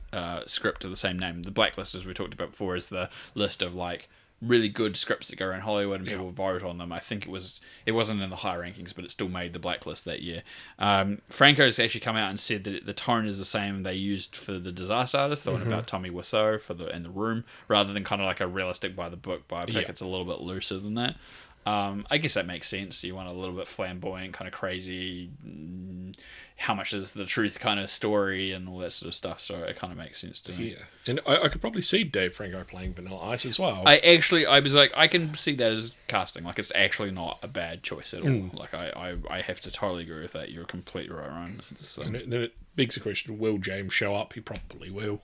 script of the same name. The blacklist, as we talked about before, is the list of like really good scripts that go around Hollywood and people vote on them. I think it wasn't in the high rankings, but it still made the blacklist that year. Franco's actually come out and said that the tone is the same they used for The Disaster Artist, the one about Tommy Wiseau and The Room, rather than kind of like a realistic by the book biopic. Yeah. It's a little bit looser than that. I guess that makes sense. You want a little bit flamboyant, kind of crazy, how much is the truth kind of story and all that sort of stuff. So it kind of makes sense to me. Yeah, and I could probably see Dave Franco playing Vanilla Ice as well. I was like, I can see that as casting. Like, it's actually not a bad choice at all. Like, I have to totally agree with that. You're completely right, Ryan. And it begs the question, will James show up? He probably will.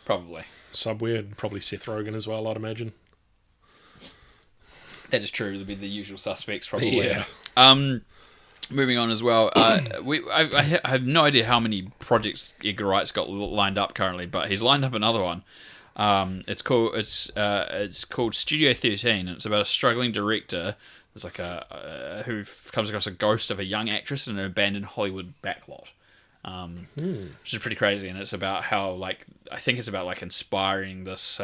Probably. Somewhere, and probably Seth Rogen as well, I'd imagine. That is true. There'll be the usual suspects, probably. Yeah. Moving on as well. I have no idea how many projects Edgar Wright's got lined up currently, but he's lined up another one. It's called Studio 13, and it's about a struggling director. It's like who comes across a ghost of a young actress in an abandoned Hollywood backlot. Which is pretty crazy, and it's about how, like, I think it's about like inspiring this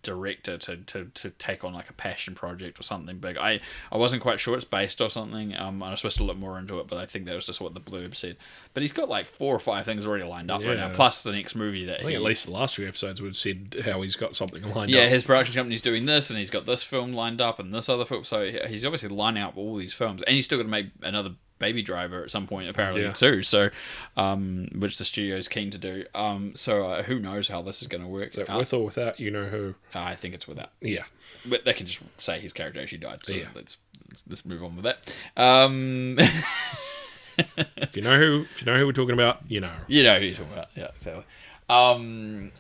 director to take on like a passion project or something big. I wasn't quite sure it's based or something. I was supposed to look more into it, but I think that was just what the blurb said. But he's got like 4 or 5 things already lined up right now, plus the next movie that I think at least the last few episodes would have said how he's got something lined up. Yeah, his production company's doing this, and he's got this film lined up and this other film. So he's obviously lining up all these films, and he's still got to make another Baby Driver at some point apparently too, so which the studio's keen to do. So who knows how this is going to work. So with or without you know who? I think it's without. Yeah, but they can just say his character actually died. So let's move on with that. If you know who we're talking about, you know who you're talking about. Yeah, exactly. It'd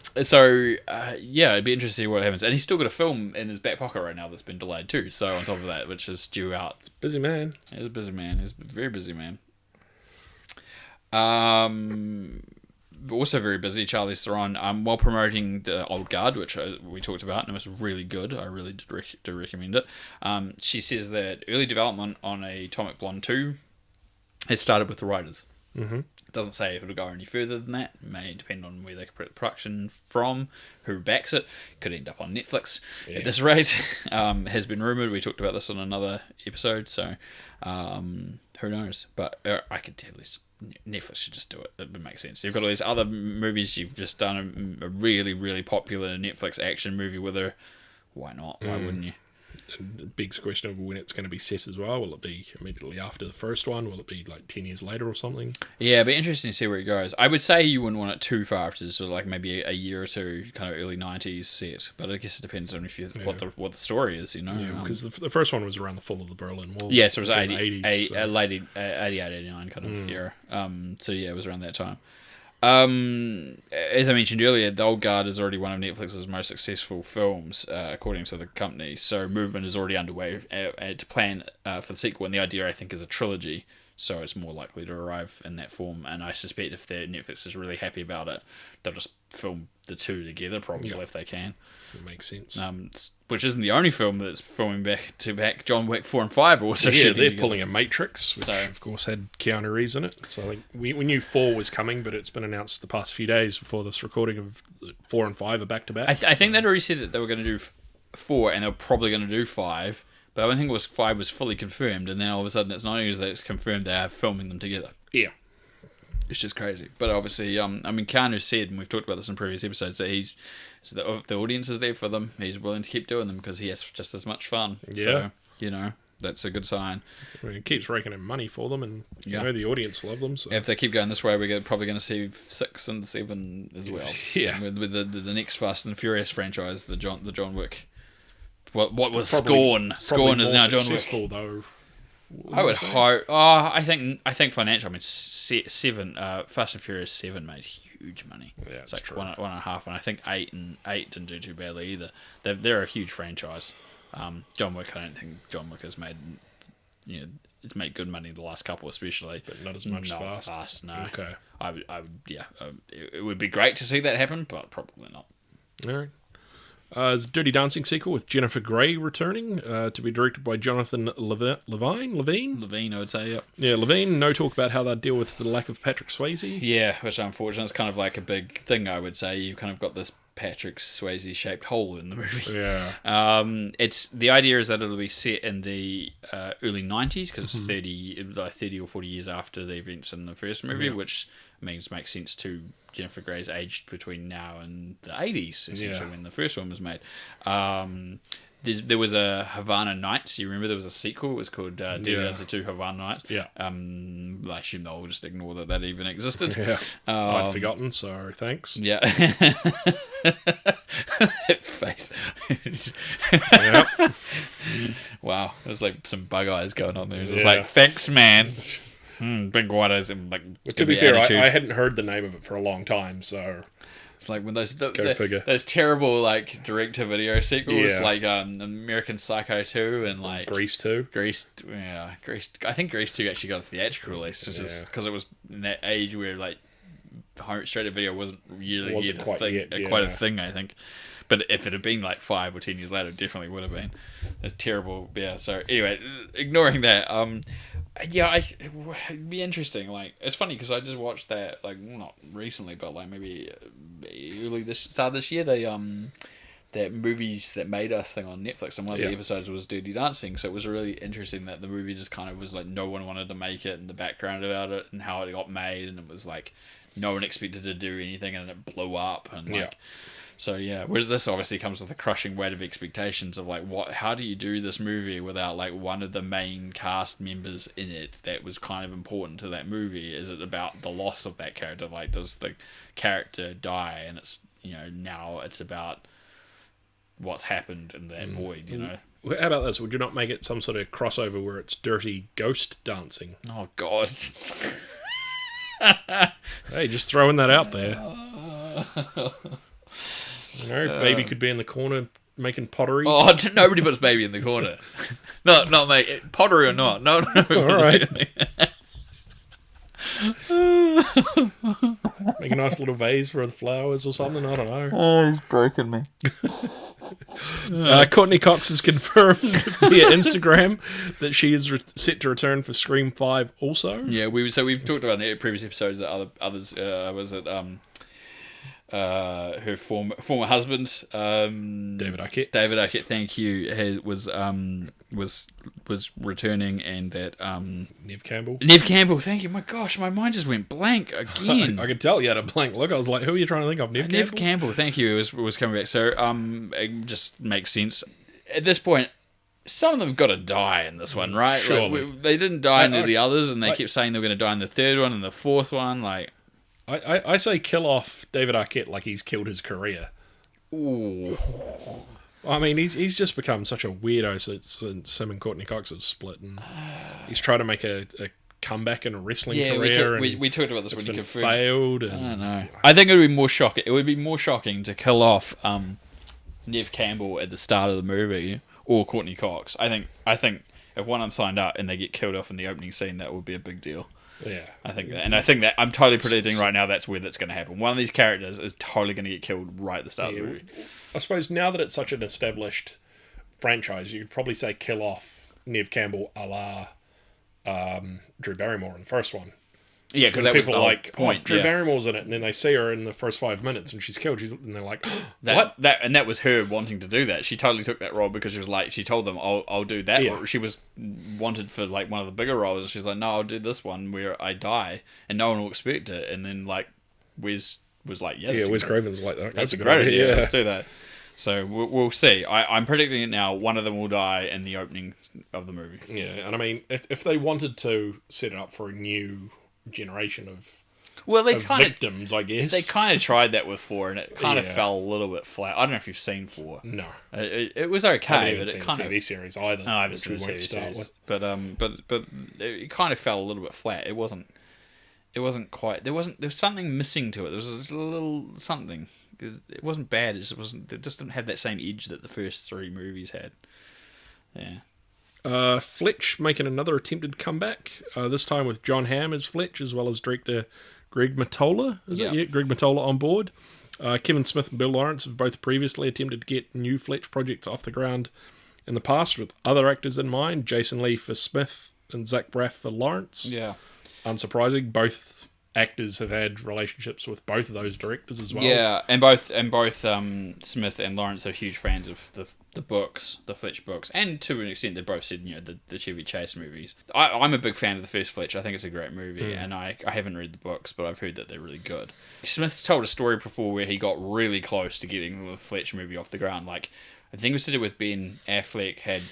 be interesting to see what happens. And he's still got a film in his back pocket right now that's been delayed too. So on top of that, which is due out. Busy man. He's a busy man. He's a very busy man. Also very busy, Charlize Theron, while promoting The Old Guard, which we talked about, and it was really good. I really did recommend it. She says that early development on Atomic Blonde 2 has started with the writers. Mm-hmm. It doesn't say if it'll go any further than that. It may depend on where they can put the production from, who backs it. Could end up on Netflix at this rate. Has been rumoured. We talked about this on another episode, so who knows? But I could tell this. Netflix should just do it. It would make sense. You've got all these other movies. You've just done a really, really popular Netflix action movie with her. Why not? Why wouldn't you? The big question of when it's going to be set as well. Will it be immediately after the first one? Will it be like 10 years later or something? Yeah, it'd be interesting to see where it goes. I would say you wouldn't want it too far after, sort of like maybe a year or two, kind of early 90s set. But I guess it depends on if you what the story is, Yeah, because the first one was around the fall of the Berlin Wall. Yeah, so it was 80s, late 88, 89 kind of era. So yeah, it was around that time. As I mentioned earlier, The Old Guard is already one of Netflix's most successful films, according to the company. So movement is already underway to plan for the sequel, and the idea, I think, is a trilogy. So it's more likely to arrive in that form. And I suspect if Netflix is really happy about it, they'll just film the two together, probably, if they can. It makes sense. Which isn't the only film that's filming back John Wick 4 and 5 also. Yeah, they're pulling a Matrix, which of course had Keanu Reeves in it. So I think we knew 4 was coming, but it's been announced the past few days before this recording of 4 and 5 are back to back. I think they'd already said that they were going to do 4 and they were probably going to do 5, but I don't think it was 5 was fully confirmed, and then all of a sudden it's not only that it's confirmed, they are filming them together. Yeah. It's just crazy. But obviously, Keanu said, and we've talked about this in previous episodes, that if the audience is there for them, he's willing to keep doing them because he has just as much fun. Yeah. So, that's a good sign. I mean, it keeps raking in money for them, and the audience love them. So. If they keep going this way, we're probably going to see 6 and 7 as well. Yeah. With the next Fast and Furious franchise, the John Wick. What was Scorn? Scorn is now John Wick. Though. I would hope. I think financial. I mean, 7. Fast and Furious 7 made huge money. Yeah, it's like 1.5, and I think 8 didn't do too badly either. They're a huge franchise. John Wick. I don't think John Wick has made. It's made good money the last couple, especially, but not as much as Fast. No. Okay. I would. It would be great to see that happen, but probably not. All right. There's a Dirty Dancing sequel with Jennifer Grey returning to be directed by Jonathan Levine, I would say, Yeah, Levine. No talk about how they deal with the lack of Patrick Swayze. Yeah, which unfortunately is kind of like a big thing, I would say. You've kind of got this Patrick Swayze-shaped hole in the movie. Yeah. It's the idea is that it'll be set in the early 90s because it's 30 or 40 years after the events in the first movie, which makes sense to Jennifer Grey's aged between now and the 80s, essentially, when the first one was made. There was a Havana Nights. You remember there was a sequel? It was called Dirty Dancing 2 Havana Nights. Yeah. I assume they'll just ignore that even existed. Yeah. I'd forgotten, so thanks. Yeah. That face. Wow. There's like some bug eyes going on there. It's just like, thanks, man. Big white eyes and like. To be fair, I hadn't heard the name of it for a long time, so. It's like when those figure. Those terrible like direct-to-video sequels, like American Psycho 2 and like Grease 2. Grease. I think Grease 2 actually got a theatrical release, which is because it was in that age where like straight-to-video wasn't really quite a thing. I think. But if it had been like 5 or 10 years later, it definitely would have been. It's terrible. Yeah. So anyway, ignoring that, yeah, it'd be interesting. Like, it's funny because I just watched that, like, not recently, but like maybe early start of this year. They that Movies That Made Us thing on Netflix, and one of the episodes was Dirty Dancing. So it was really interesting that the movie just kind of was like no one wanted to make it, and the background about it and how it got made, and it was like no one expected to do anything, and it blew up, and like. So yeah, whereas this obviously comes with a crushing weight of expectations of like how do you do this movie without like one of the main cast members in it that was kind of important to that movie? Is it about the loss of that character? Like, does the character die? And it's, you know, now it's about what's happened in that void, you know. How about this? Would you not make it some sort of crossover where it's dirty ghost dancing? Oh God. Hey, just throwing that out there. You know, baby could be in the corner making pottery. Oh, nobody puts baby in the corner. not make pottery or not. No. All right. Make a nice little vase for the flowers or something. I don't know. Oh, he's broken me. Courtney Cox has confirmed via Instagram that she is set to return for Scream 5 also. Yeah, we've talked about in previous episodes that others was it her former husband, David Arquette, thank you, was returning, and that Neve Campbell, thank you. My gosh, my mind just went blank again. I could tell you had a blank look. I was like, who are you trying to think of? Neve Campbell, thank you, was coming back. So it just makes sense at this point. Some of them have got to die in this one, right? Surely. Like, they didn't die in the others, and they kept saying they were going to die in the third one and the fourth one. Like, I say kill off David Arquette like he's killed his career. ooh. I mean, he's just become such a weirdo since him and Courtney Cox have split, and he's tried to make a comeback in a wrestling career. We talked about this when you confirmed. Failed. And, I don't know. I think it would be more shocking. It would be more shocking to kill off Neve Campbell at the start of the movie or Courtney Cox. I think if one of them signed up and they get killed off in the opening scene, that would be a big deal. Yeah, I think that I'm totally predicting right now that's where that's going to happen. One of these characters is totally going to get killed right at the start of the movie. I suppose now that it's such an established franchise, you'd probably say kill off Neve Campbell a la Drew Barrymore in the first one. Yeah, because that was the whole point. Drew Barrymore's in it, and then they see her in the first 5 minutes, and she's killed. And they're like, "What?" That was her wanting to do that. She totally took that role because she was like, she told them, "I'll do that." Yeah. Or she was wanted for like one of the bigger roles. She's like, "No, I'll do this one where I die, and no one will expect it." And then like, Wes was like, "Yeah, Wes Craven's like that. That's a great idea. Let's do that." So we'll see. I'm predicting it now. One of them will die in the opening of the movie. Yeah, and I mean, if they wanted to set it up for a new generation of victims, I guess they kind of tried that with 4, and it kind of fell a little bit flat. I don't know if you've seen 4. No, it was okay. I haven't but seen it kind the TV series either. No, I haven't seen the TV series. But it kind of fell a little bit flat. It wasn't quite. There was something missing to it. There was a little something. It wasn't bad. It just didn't have that same edge that the first 3 movies had. Yeah. Fletch making another attempted comeback, this time with John Hamm as Fletch, as well as director Greg Mottola. Greg Mottola on board. Kevin Smith and Bill Lawrence have both previously attempted to get new Fletch projects off the ground in the past with other actors in mind. Jason Lee for Smith and Zach Braff for Lawrence. Yeah. Unsurprising, both actors have had relationships with both of those directors as well. Yeah, and both Smith and Lawrence are huge fans of the books, the Fletch books, and to an extent they both said, you know, the Chevy Chase movies. I'm a big fan of the first Fletch. I think it's a great movie, and I haven't read the books, but I've heard that they're really good. Smith told a story before where he got really close to getting the Fletch movie off the ground. Like, I think it was to do with Ben Affleck had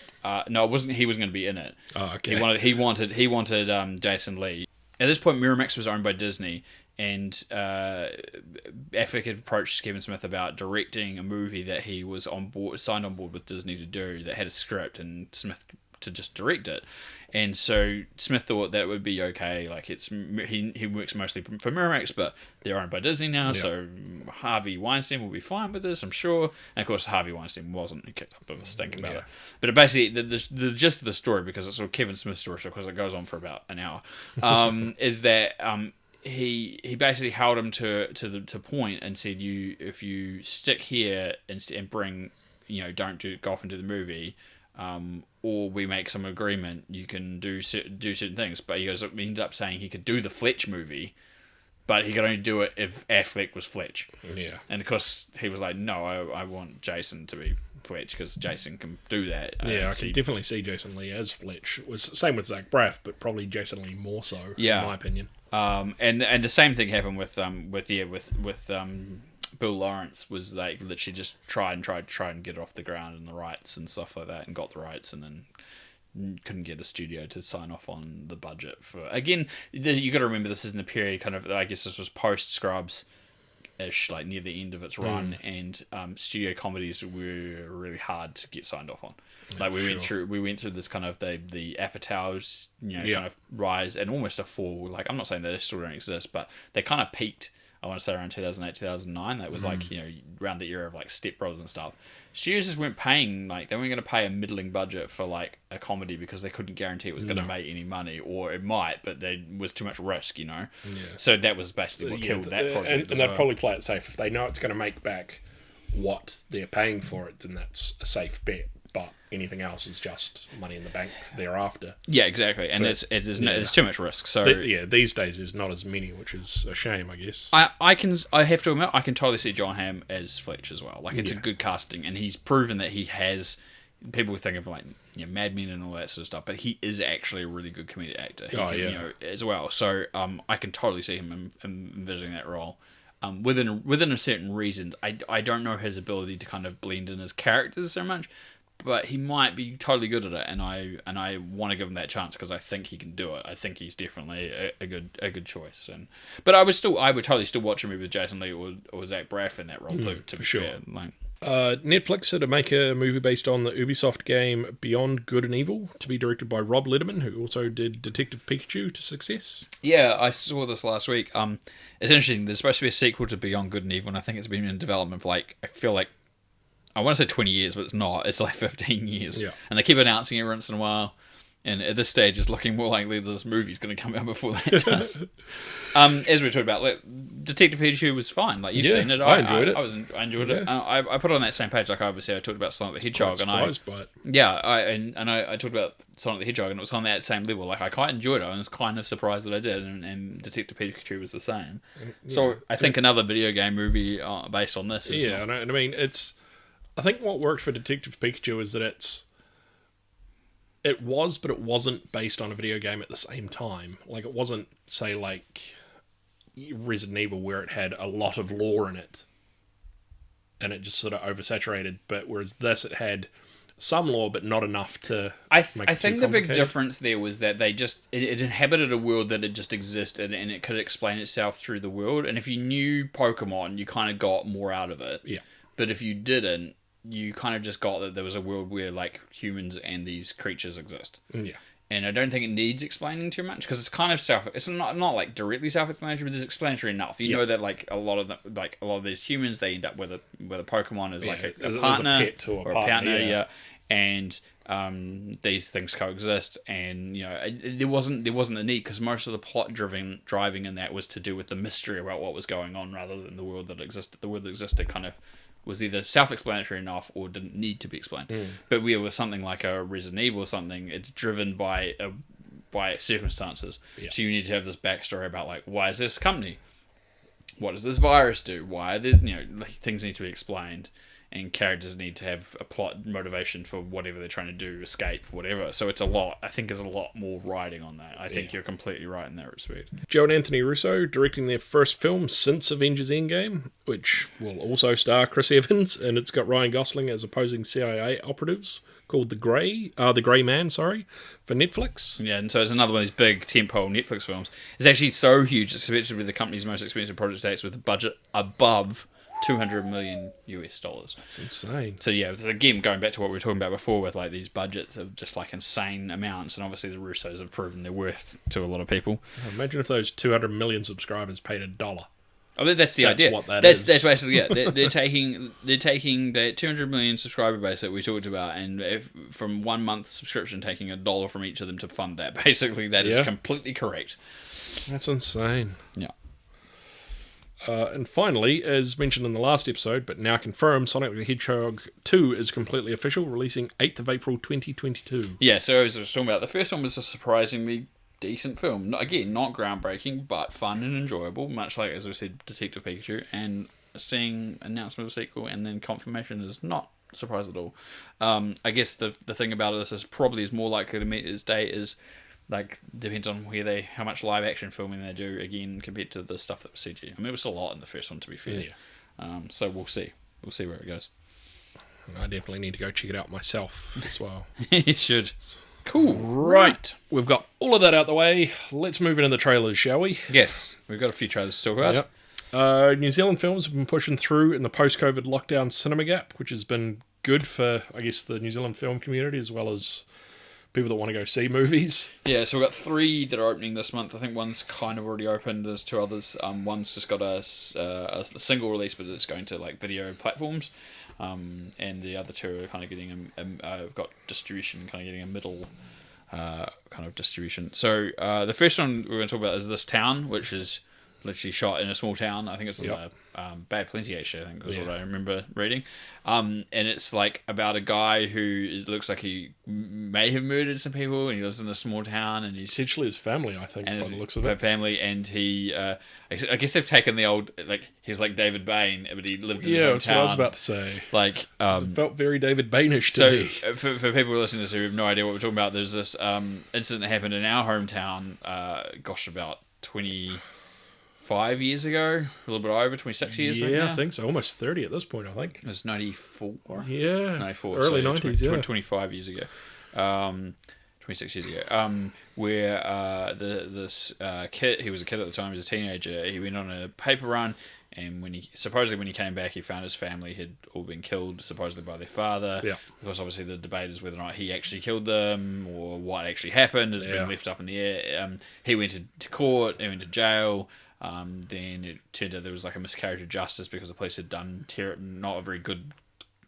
no, it wasn't. He was going to be in it. Oh, okay. He wanted Jason Lee. At this point, Miramax was owned by Disney, and Affleck had approached Kevin Smith about directing a movie that he was signed on board with Disney to do that had a script, and Smith to just direct it. And so Smith thought that would be okay. Like, he works mostly for Miramax, but they're owned by Disney now, so Harvey Weinstein will be fine with this, I'm sure. And of course, Harvey Weinstein wasn't. He kicked up a bit of a stink about it. But basically, the gist of the story, because it's sort of Kevin Smith's story, because it goes on for about an hour, is that he basically held him to point and said, if you stick here and bring, don't go off and do the movie, or we make some agreement, you can do certain things. But he ended up saying he could do the Fletch movie, but he could only do it if Affleck was Fletch. Yeah. And of course he was like, no, I want Jason to be Fletch because Jason can do that. Yeah, I can definitely see Jason Lee as Fletch. It was same with Zach Braff, but probably Jason Lee more so, in my opinion. And the same thing happened with Bill Lawrence. Was like literally just try and get it off the ground and the rights and stuff like that, and got the rights, and then couldn't get a studio to sign off on the budget for. Again, you got to remember this is in the period kind of. I guess this was post Scrubs ish, like near the end of its run, and studio comedies were really hard to get signed off on. Like we went through this kind of the Apatow's kind of rise and almost a fall. Like I'm not saying that they still don't exist, but they kind of peaked. I want to say around 2008, 2009. That was like around the era of like Step Brothers and stuff. Studios just weren't paying, like they weren't going to pay a middling budget for like a comedy because they couldn't guarantee it was going to make any money, or it might, but there was too much risk, Yeah. So that was basically what killed that project. And they'd probably play it safe. If they know it's going to make back what they're paying for it, then that's a safe bet. But anything else is just money in the bank thereafter. Yeah, exactly. And there's too much risk. So these days there's not as many, which is a shame, I guess. I have to admit, I can totally see John Hamm as Fletch as well. Like it's a good casting, and he's proven that he has. People think of like Mad Men and all that sort of stuff, but he is actually a really good comedic actor. As well. So I can totally see him envisioning that role. Within a certain reason, I don't know his ability to kind of blend in his characters so much. But he might be totally good at it, and I want to give him that chance because I think he can do it. I think he's definitely a good choice. But I would totally still watch a movie with Jason Lee or Zach Braff in that role too. To be fair, Netflix are to make a movie based on the Ubisoft game Beyond Good and Evil, to be directed by Rob Letterman, who also did Detective Pikachu to success. Yeah, I saw this last week. It's interesting. There's supposed to be a sequel to Beyond Good and Evil, and I think it's been in development for I want to say 20 years, but it's not. It's like 15 years. Yeah. And they keep announcing it once in a while. And at this stage, it's looking more likely that this movie's going to come out before that does. As we talked about, Detective Pikachu was fine. Like, you've seen it. I enjoyed it. I enjoyed it. I put it on that same page. Like, obviously, I talked about Sonic the Hedgehog. Quite surprised by it. Yeah, I talked about Sonic the Hedgehog, and it was on that same level. Like, I quite enjoyed it. I was kind of surprised that I did. And Detective Pikachu was the same. So, I think another video game movie based on this is... Yeah, and I mean, I think what worked for Detective Pikachu is that it was, but it wasn't based on a video game at the same time. Like, it wasn't, say, like Resident Evil, where it had a lot of lore in it, and it just sort of oversaturated. But whereas this, it had some lore, but not enough to I think the big difference there was that they just... It inhabited a world that had just existed, and it could explain itself through the world. And if you knew Pokemon, you kind of got more out of it. Yeah. But if you didn't, you kind of just got that there was a world where like humans and these creatures exist. Yeah. And I don't think it needs explaining too much because it's kind of it's not like directly self-explanatory, but it's explanatory enough. You know that like a lot of these humans, they end up with a Pokemon as like a partner, as a pet or a partner, yeah. And these things coexist, and there wasn't a need because most of the plot driving in that was to do with the mystery about what was going on rather than the world that existed. The world that existed kind of was either self-explanatory enough or didn't need to be explained. But with something like a Resident Evil or something, it's driven by circumstances. Yeah. So you need to have this backstory about like, why is this company? What does this virus do? Why are there, things need to be explained, and characters need to have a plot motivation for whatever they're trying to do, escape, whatever. So it's a lot. I think there's a lot more writing on that. I think you're completely right in that respect. Joe and Anthony Russo directing their first film since Avengers Endgame, which will also star Chris Evans, and it's got Ryan Gosling as opposing CIA operatives, called The Grey Man, for Netflix. Yeah, and so it's another one of these big tentpole Netflix films. It's actually so huge, it's expected to be the company's most expensive project to date with a budget above $200 million. That's insane. So yeah, again, going back to what we were talking about before with like these budgets of just like insane amounts, and obviously the Russos have proven their worth to a lot of people. Imagine if those 200 million subscribers paid $1. I mean, that's the That's idea. what that that's, is. That's basically they're taking that 200 million subscriber base that we talked about, and from 1 month subscription, taking $1 from each of them to fund that. Basically, that is completely correct. That's insane. Yeah. And finally, as mentioned in the last episode, but now confirmed, Sonic the Hedgehog 2 is completely official, releasing 8th of April 2022. Yeah, so as I was talking about, the first one was a surprisingly decent film. Again, not groundbreaking, but fun and enjoyable, much like, as I said, Detective Pikachu. And seeing announcement of a sequel and then confirmation is not a surprise at all. I guess the thing about this is probably is more likely to meet its date is, like, depends on how much live action filming they do, again, compared to the stuff that was CG. I mean, it was a lot in the first one, to be fair. Yeah. So we'll see. We'll see where it goes. I definitely need to go check it out myself as well. You should. Cool. Right. We've got all of that out the way. Let's move into the trailers, shall we? Yes. We've got a few trailers to talk about. Yep. New Zealand films have been pushing through in the post-COVID lockdown cinema gap, which has been good for, I guess, the New Zealand film community as well as people that want to go see movies. Yeah, so we've got 3 that are opening this month. I think one's kind of already opened. There's 2 others. One's just got a single release, but it's going to like video platforms. And the other 2 are kind of getting have got distribution, kind of getting a middle kind of distribution. So the first one we're going to talk about is This Town, which is literally shot in a small town. I think it's on the Bad Plenty actually, I think was what I remember reading. And it's like about a guy who looks like he may have murdered some people, and he lives in this small town, and he's Essentially his family, I think, by the looks of it. Family, and he I guess they've taken the old, like, he's like David Bain, but he lived in his own that's town. what I was about to say. Like, it felt very David Bainish to me. So for people listening to this who have no idea what we're talking about, there's this incident that happened in our hometown, about 25 years ago, a little bit over, 26 years ago. Yeah, I think so. Almost 30 at this point, I think. It was 94. Yeah. 94. Early so 90s, 25 years ago. 26 years ago. Where this kid, he was a kid at the time, he was a teenager, he went on a paper run, and when he came back, he found his family had all been killed, supposedly by their father. Yeah. Because obviously the debate is whether or not he actually killed them, or what actually happened has been left up in the air. He went to court, he went to jail. Then it turned out there was like a miscarriage of justice because the police had done not a very good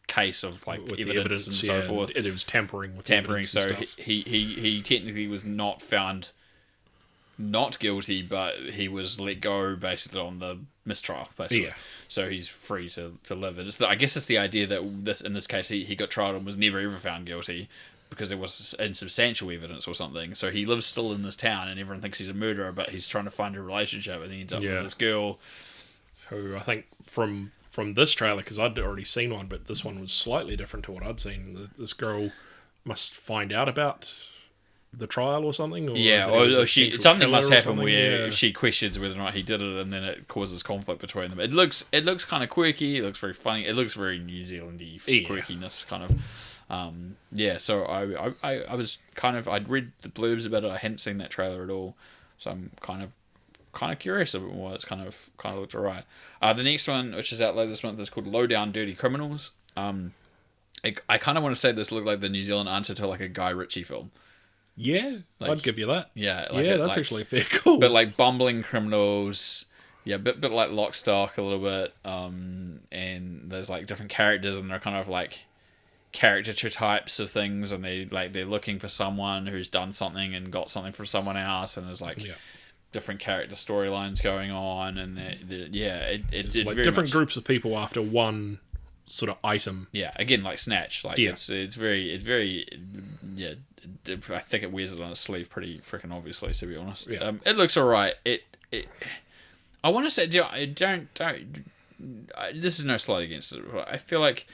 case of like evidence and so forth. It was tampering with So stuff. he technically was not found not guilty, but he was let go basically on the mistrial, basically. Yeah. So he's free to live. And I guess it's the idea that in this case he got tried and was never ever found guilty because there was insubstantial evidence or something. So he lives still in this town, and everyone thinks he's a murderer, but he's trying to find a relationship, and he ends up with this girl. Who I think from this trailer, because I'd already seen one, but this one was slightly different to what I'd seen. This girl must find out about the trial or something. Or something must happen where she questions whether or not he did it, and then it causes conflict between them. It looks kind of quirky. It looks very funny. It looks very New Zealandy quirkiness kind of. So I was I'd read the blurbs about it. I hadn't seen that trailer at all, so I'm kind of curious a bit more. It's kind of looked alright. The next one, which is out later this month, is called Low Down Dirty Criminals. I kind of want to say this looked like the New Zealand answer to like a Guy Ritchie film. Yeah, I'd give you that. Yeah, that's actually fair cool. But like bumbling criminals. Yeah, bit like Lock, Stock a little bit. And there's like different characters, and they're kind of like caricature types of things, and they're looking for someone who's done something and got something from someone else, and there's like different character storylines going on, and it's like different groups of people after one sort of item. Yeah, again, like Snatch, like it's very I think it wears it on its sleeve pretty freaking obviously, to be honest. It looks alright. I want to say don't this is no slight against it. I feel like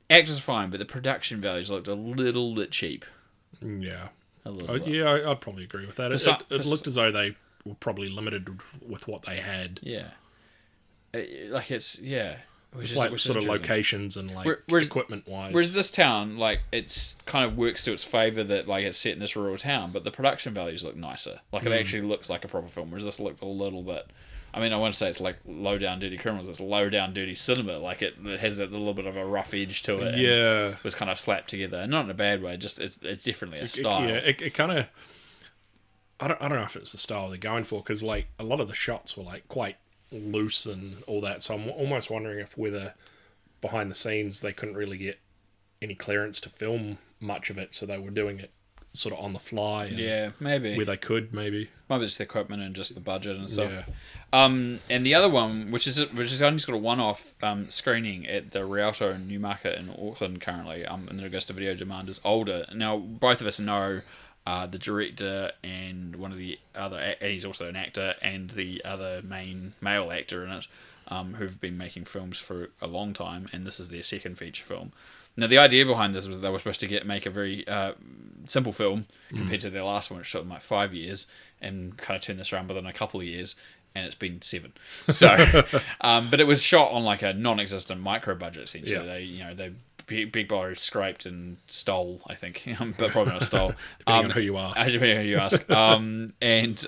actors are fine, but the production values looked a little bit cheap. Yeah. A little bit. Yeah, I'd probably agree with that. It looked as though they were probably limited with what they had. Yeah. It's like sort of locations and like equipment-wise. Whereas This Town, like, it's kind of works to its favour that like it's set in this rural town, but the production values look nicer. Like, it actually looks like a proper film, whereas this looked a little bit... I mean, I want to say it's like Low Down Dirty Criminals. It's Low Down Dirty Cinema. Like, it has that little bit of a rough edge to it. Yeah. It was kind of slapped together. Not in a bad way, just it's definitely a style. It kind of... I don't know if it's the style they're going for, because like a lot of the shots were like quite loose and all that. So I'm almost wondering if whether behind the scenes they couldn't really get any clearance to film much of it, so they were doing it sort of on the fly. And Yeah, maybe. where they could, maybe. Maybe just the equipment and just the budget and stuff. Yeah. And the other one, which is only just got a one-off screening at the Rialto in Newmarket in Auckland currently, in regards to video demand, is Older. Now, both of us know the director and one of the other, and he's also an actor, and the other main male actor in it, who've been making films for a long time, and this is their second feature film. Now, the idea behind this was they were supposed to make a very simple film compared to their last one, which took them like 5 years, and kind of turn this around within a couple of years, and it's been 7. So, but it was shot on like a non-existent micro budget essentially. Yeah. They Big Brother scraped and stole, I think, but probably not stole. Depending on who you ask. Depending on who you ask.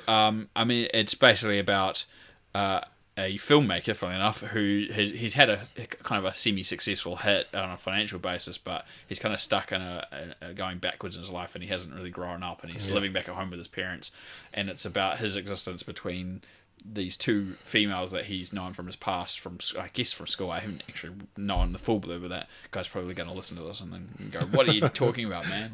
I mean, it's basically about a filmmaker, funnily enough, he's had a kind of a semi-successful hit on a financial basis, but he's kind of stuck in a going backwards in his life, and he hasn't really grown up, and he's living back at home with his parents, and it's about his existence between these two females that he's known from his past, from school. I haven't actually known the full blurb of that. Guy's probably going to listen to this and then go, "What are you talking about, man?"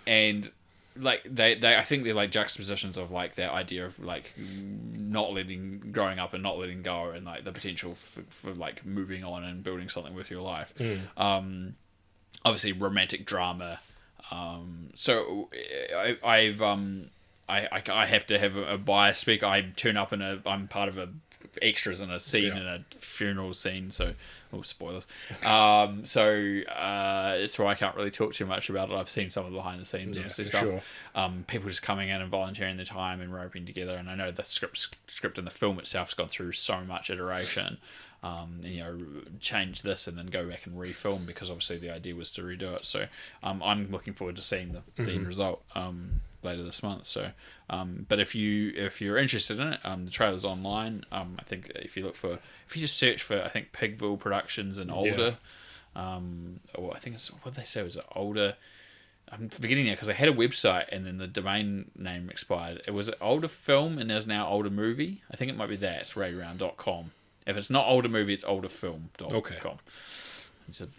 And like they I think they're like juxtapositions of like that idea of like growing up and not letting go, and like the potential for like moving on and building something with your life. Obviously romantic drama. So I have to have a bias speak. I turn up I'm part of extras in a scene in a funeral scene, so spoilers. So it's why I can't really talk too much about it. I've seen some of the behind the scenes obviously stuff. Sure. People just coming in and volunteering their time and roping together, and I know the script and the film itself's gone through so much iteration. Change this and then go back and refilm, because obviously the idea was to redo it. So I'm looking forward to seeing the end result later this month. So but if you're interested in it, the trailer's online. I think if you just search for, I think, Pigville Productions and Older, or I think it's, what did they say, was it Older? I'm forgetting now because I had a website and then the domain name expired. It was Older Film and there's now Older Movie. I think it might be that, rayround.com. If it's not Older Movie, it's olderfilm.com. Okay.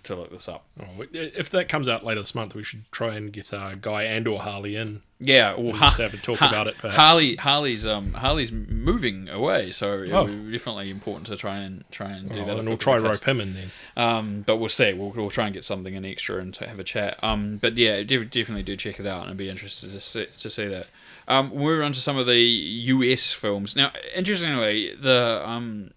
To look this up. If that comes out later this month, we should try and get Guy and or Harley in. Yeah, or just have a talk about it. Perhaps. Harley's moving away, so it'll be definitely important to try and do that. And we'll try rope him in then. But we'll see. We'll try and get something in extra and to have a chat. But yeah, definitely do check it out, and I'd be interested to see that. We'll move on to some of the US films now. Interestingly, the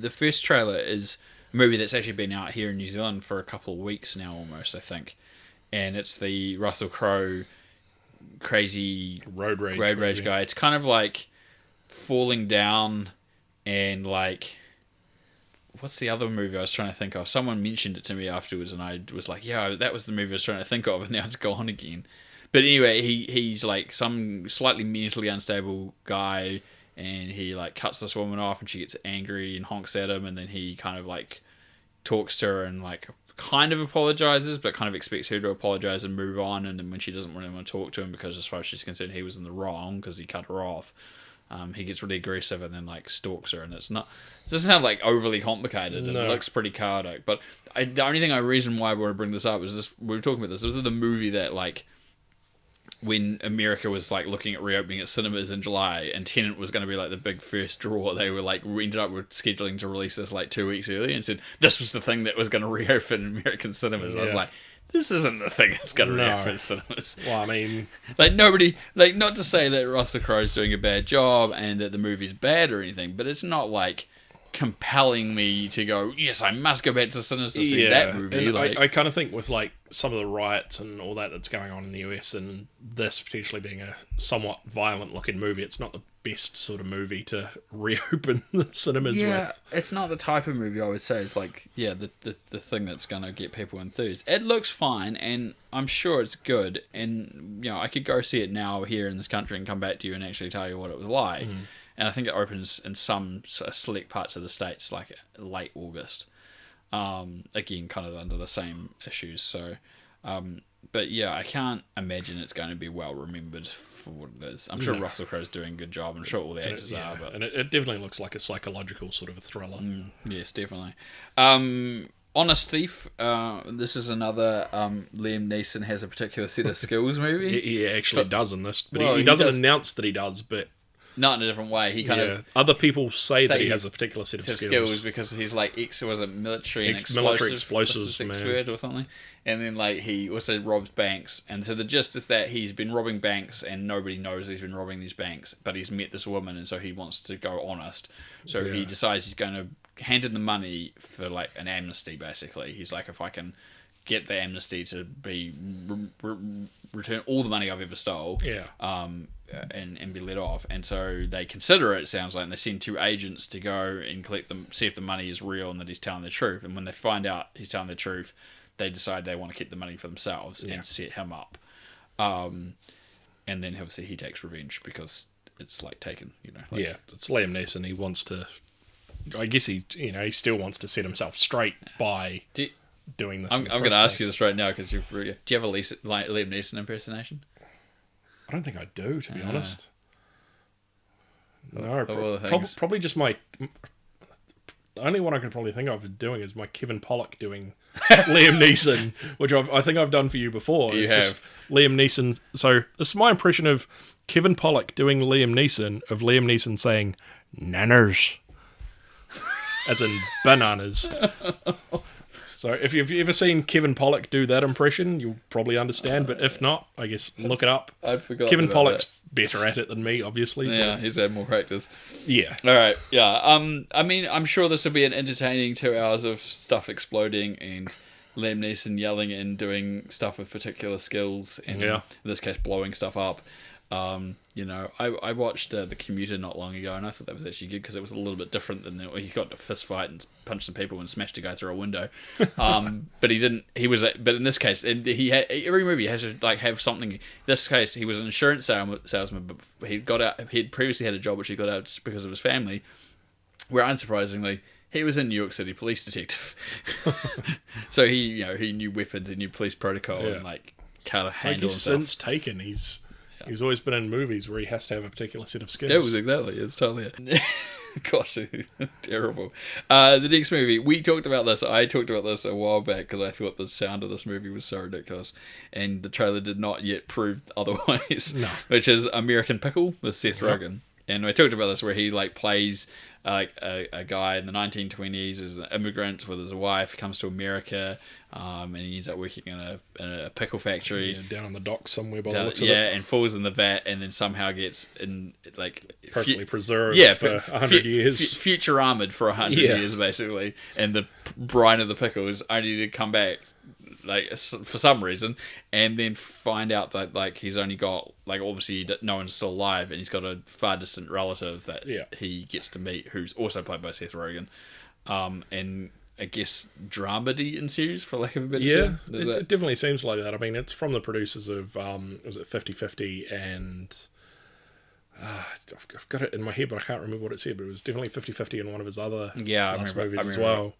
first trailer is a movie that's actually been out here in New Zealand for a couple of weeks now, almost, I think, and it's the Russell Crowe crazy road rage guy. It's kind of like Falling Down, and like, what's the other movie I was trying to think of? Someone mentioned it to me afterwards, and I was like, yeah, that was the movie I was trying to think of, and now it's gone again. But anyway, he's like some slightly mentally unstable guy, and he like cuts this woman off, and she gets angry and honks at him, and then he kind of like talks to her and like kind of apologizes, but kind of expects her to apologize and move on. And then when she doesn't really want to talk to him, because as far as she's concerned he was in the wrong because he cut her off, he gets really aggressive and then like stalks her. And it doesn't sound like overly complicated, and it looks pretty chaotic. But the only reason why I want to bring this up is this: we were talking about this. This was the movie that like, when America was like looking at reopening its cinemas in July, and Tenet was going to be like the big first draw, they were like, we ended up with scheduling to release this like 2 weeks early, and said this was the thing that was going to reopen American cinemas. I was like, this isn't the thing that's going to reopen cinemas. Well, I mean, like nobody, like, not to say that Russell Crowe's doing a bad job and that the movie's bad or anything, but it's not like compelling me to go, yes, I must go back to cinemas to see that movie. And like, I kind of think with like some of the riots and all that's going on in the US, and this potentially being a somewhat violent looking movie, it's not the best sort of movie to reopen the cinemas with. It's not the type of movie I would say is like, the thing that's going to get people enthused. It looks fine, and I'm sure it's good, and I could go see it now here in this country and come back to you and actually tell you what it was like. And I think it opens in some select parts of the States like late August. Again, kind of under the same issues. So But yeah, I can't imagine it's going to be well remembered for what it is. I'm sure Russell Crowe's doing a good job. I'm sure all the actors are. But and it definitely looks like a psychological sort of a thriller. Yes, definitely. Honest Thief. This is another Liam Neeson has a particular set of skills movie. He actually does in this, but he doesn't announce that he does, but... Not in a different way. He kind of... Other people say that he has a particular set of skills. Because he's like military and explosives expert or something. And then like he also robs banks. And so the gist is that he's been robbing banks and nobody knows he's been robbing these banks. But he's met this woman and so he wants to go honest. So he decides he's going to hand in the money for like an amnesty basically. He's like, if I can get the amnesty to be return all the money I've ever stole, and be let off. And so they consider it sounds like, and they send 2 agents to go and collect them, see if the money is real and that he's telling the truth. And when they find out he's telling the truth, they decide they want to keep the money for themselves and set him up. And then obviously he takes revenge because it's like Taken, it's Liam Neeson. He wants to, I guess he still wants to set himself straight by doing this. I'm going to ask you this right now because do you have a Liam Neeson impersonation? I don't think I do, to be honest. No, things. Probably just my... The only one I can probably think of doing is my Kevin Pollak doing Liam Neeson, which I think I've done for you before. You have. Just Liam Neeson. So this is my impression of Kevin Pollak doing Liam Neeson saying, "Nanners," as in bananas. So if you've ever seen Kevin Pollak do that impression, you'll probably understand. But if not, I guess look it up. I forgot. Kevin Pollak's better at it than me, obviously. Yeah, he's had more practice. Yeah. All right. Yeah. I mean, I'm sure this will be an entertaining 2 hours of stuff exploding and Liam Neeson yelling and doing stuff with particular skills, and in this case, blowing stuff up. I watched The Commuter not long ago, and I thought that was actually good because it was a little bit different than he got in a fist fight and punched some people and smashed a guy through a window. But he didn't. But in this case, every movie has to like have something. In this case, he was an insurance salesman, but he got out. He had previously had a job which he got out because of his family. Where unsurprisingly, he was a New York City police detective. So he knew weapons, he knew police protocol, and like how to handle himself. Since Taken, He's always been in movies where he has to have a particular set of skills. Exactly. It's totally it. Gosh, terrible. The next movie, we talked about this. I talked about this a while back because I thought the sound of this movie was so ridiculous, and the trailer did not yet prove otherwise. No. Which is American Pickle with Seth Rogen. And I talked about this where he like plays like a guy in the 1920s as an immigrant with his wife, comes to America, and he ends up working in a pickle factory down on the docks somewhere by the looks of it. And falls in the vat, and then somehow gets in like perfectly preserved for 100 years, future armored for 100 years basically, and the brine of the pickles only to come back like for some reason, and then find out that like he's only got like obviously no one's still alive, and he's got a far distant relative that he gets to meet who's also played by Seth Rogen, and I guess dramedy ensues for lack of a better term. It definitely seems like that. I mean, it's from the producers of was it 50-50 and I've got it in my head but I can't remember what it said, but it was definitely 50-50 in one of his other movies as well.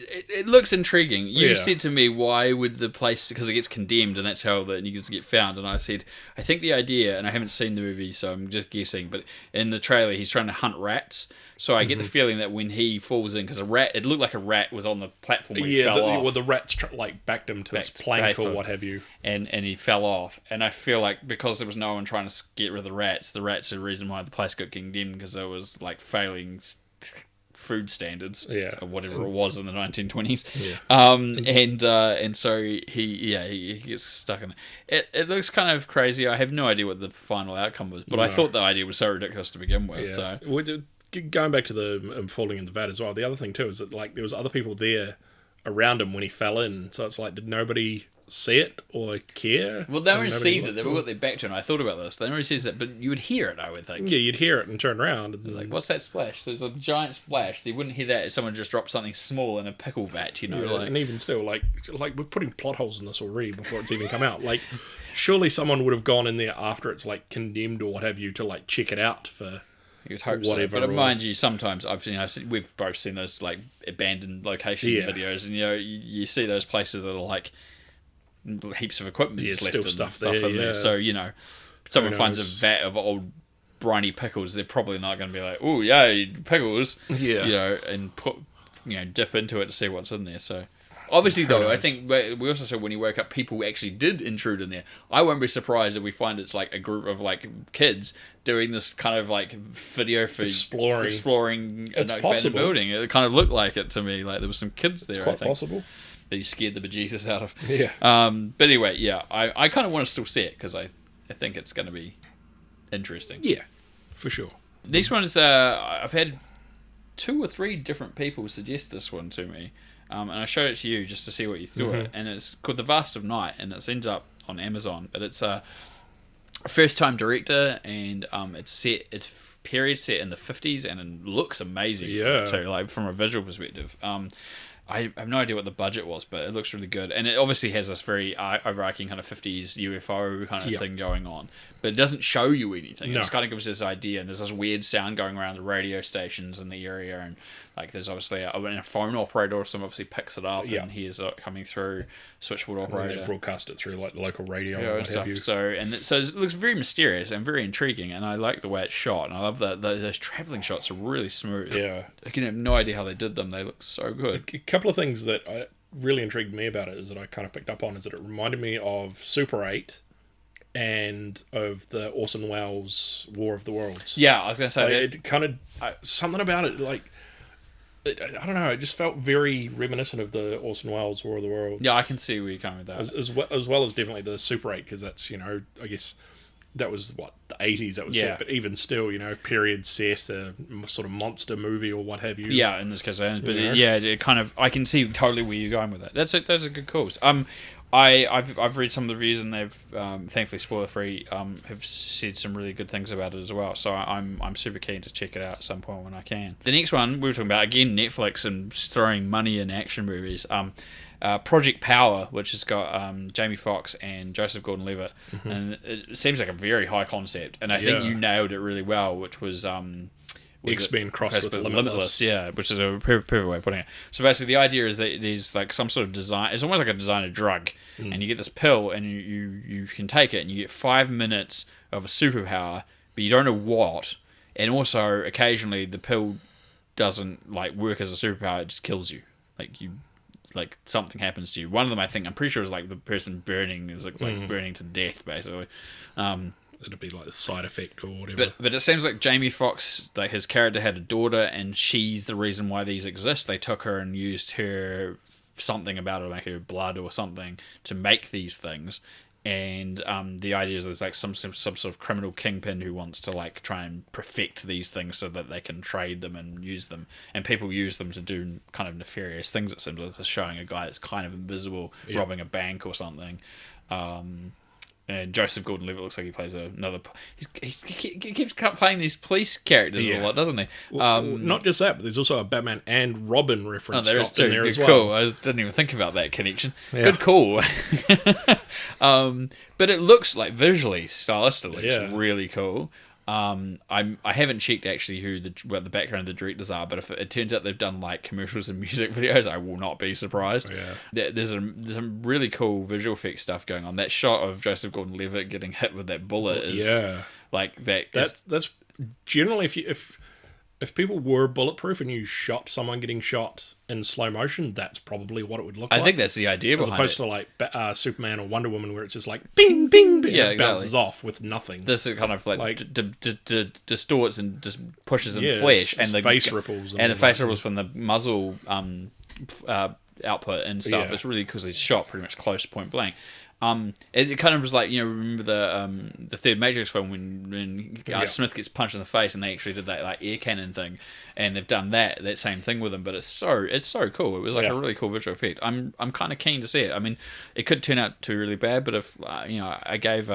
It looks intriguing. You said to me, why would the place, because it gets condemned and that's how the niggas get found, and I said, I think the idea, and I haven't seen the movie so I'm just guessing, but in the trailer he's trying to hunt rats, so I get the feeling that when he falls in, because it looked like a rat was on the platform where he fell off. Well, the rats backed him to this plank or what have you, and he fell off, and I feel like because there was no one trying to get rid of the rats are the reason why the place got condemned, because it was like failing food standards or whatever it was in the 1920s, and so he gets stuck in it. It looks kind of crazy. I have no idea what the final outcome was, but I thought the idea was so ridiculous to begin with. So going back to the falling in the vat as well, the other thing too is that like there was other people there around him when he fell in, so it's like, did nobody see it or care? Well, no one sees it. They've all got their back to it, and I thought about this. Nobody sees it, but you would hear it, I would think. Yeah, you'd hear it and turn around. And like, what's that splash? There's a giant splash. You wouldn't hear that if someone just dropped something small in a pickle vat, and even still, like we're putting plot holes in this already before it's even come out. Like, surely someone would have gone in there after it's like condemned or what have you to like check it out for. You'd hope whatever, so. But mind you, sometimes we've both seen those like abandoned location videos, and you see those places that are like heaps of equipment left still and stuff in there, there. So, someone finds a vat of old briny pickles, they're probably not going to be like, oh, yeah, pickles, and put, dip into it to see what's in there. So, obviously, though, I think we also said when he woke up, people actually did intrude in there. I won't be surprised if we find it's like a group of like kids doing this kind of like video for exploring an abandoned building. It kind of looked like it to me. Like there were some kids there. It's quite possible. That he scared the bejesus out of. Yeah. But anyway, yeah, I kind of want to still see it because I think it's going to be interesting. Yeah, for sure. Next one is I've had 2 or 3 different people suggest this one to me. And I showed it to you just to see what you thought. And it's called The Vast of Night, and it ends up on Amazon. But it's a first-time director, and it's period set in the 50s, and it looks amazing too, like from a visual perspective. I have no idea what the budget was, but it looks really good. And it obviously has this very overarching kind of 50s UFO kind of thing going on. But it doesn't show you anything. It just kind of gives this idea. And there's this weird sound going around the radio stations in the area. And like there's obviously a phone operator, someone obviously picks it up and hears it coming through, switchboard operator. And they broadcast it through like the local radio and stuff. So it looks very mysterious and very intriguing. And I like the way it's shot. And I love that those traveling shots are really smooth. Yeah. I can have no idea how they did them. They look so good. A couple of things that really intrigued me about it is that I kind of picked up on is that it reminded me of Super 8 and of the Orson Welles War of the Worlds. Yeah, I was going to say like, it kind of something about it, like I don't know, it just felt very reminiscent of the Orson Welles War of the Worlds. Yeah, I can see where you're coming with that. As well as definitely the Super 8, because that's, I guess that was the 80s that was set, but even still, period set, a sort of monster movie or what have you. Yeah, in this case, but it kind of, I can see totally where you're going with that. That's a good cause. I've read some of the reviews, and they've thankfully spoiler free have said some really good things about it as well. So I'm super keen to check it out at some point when I can. The next one we were talking about, again, Netflix and throwing money in action movies. Project Power, which has got Jamie Foxx and Joseph Gordon-Levitt, and it seems like a very high concept. And I think you nailed it really well, which was X-Men crossed with Limitless. Yeah, which is a perfect way of putting it. So basically, the idea is that there's like some sort of design. It's almost like a designer drug, and you get this pill, and you can take it, and you get 5 minutes of a superpower, but you don't know what. And also, occasionally, the pill doesn't like work as a superpower; it just kills you. Like something happens to you. One of them, I'm pretty sure, is like the person burning burning to death, basically. It'd be like the side effect or whatever. But it seems like Jamie Foxx, like his character had a daughter, and she's the reason why these exist. They took her and used her something about her, like her blood or something, to make these things. And the idea is there's like some sort of criminal kingpin who wants to like try and perfect these things so that they can trade them and use them. And people use them to do kind of nefarious things. It seems like it's showing a guy that's kind of invisible robbing a bank or something. And Joseph Gordon-Levitt looks like he plays another. He keeps playing these police characters a lot, doesn't he? Well, not just that, but there's also a Batman and Robin reference there is dropped in there as well. Cool. I didn't even think about that connection. Yeah. Good call. But it looks like visually, stylistically, it's really cool. I haven't checked actually what the background of the directors are, but if it turns out they've done like commercials and music videos, I will not be surprised. There's some really cool visual effects stuff going on. That shot of Joseph Gordon-Levitt getting hit with that bullet is like that. That's generally if people were bulletproof and you shot someone getting shot in slow motion, that's probably what it would look like. I think that's the idea behind it. As opposed to like Superman or Wonder Woman, where it's just like bing, bing, bing, and it bounces off with nothing. This is kind of like distorts and just pushes in flesh, and the face ripples, and the face ripples from the muzzle output and stuff. It's really because he's shot pretty much close point blank. It kind of was like, remember the third Matrix film when Smith gets punched in the face, and they actually did that like air cannon thing, and they've done that same thing with him. But it's so cool. It was like a really cool visual effect. I'm kind of keen to see it. I mean, it could turn out to be really bad, but if I gave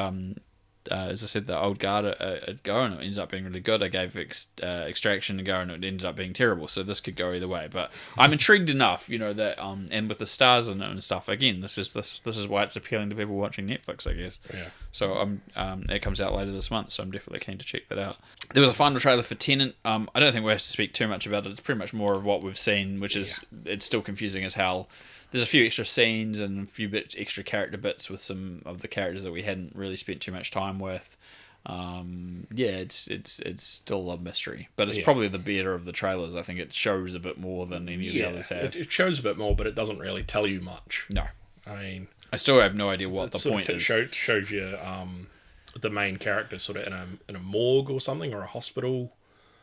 as I said, the Old Guard a go, and it ended up being really good. I gave Extraction a go, and it ended up being terrible. So this could go either way. But I'm intrigued enough, that and with the stars in it and stuff. Again, this is why it's appealing to people watching Netflix, I guess. Yeah. So it comes out later this month, so I'm definitely keen to check that out. There was a final trailer for Tenet. I don't think we have to speak too much about it. It's pretty much more of what we've seen, which is it's still confusing as hell. there's a few extra scenes and a few extra character bits with some of the characters that we hadn't really spent too much time with. It's still a mystery, but it's probably the better of the trailers. I think it shows a bit more than any of the others have. It shows a bit more, but it doesn't really tell you much. No, I mean, I still have no idea what the point is. Shows you the main character sort of in a morgue or something, or a hospital.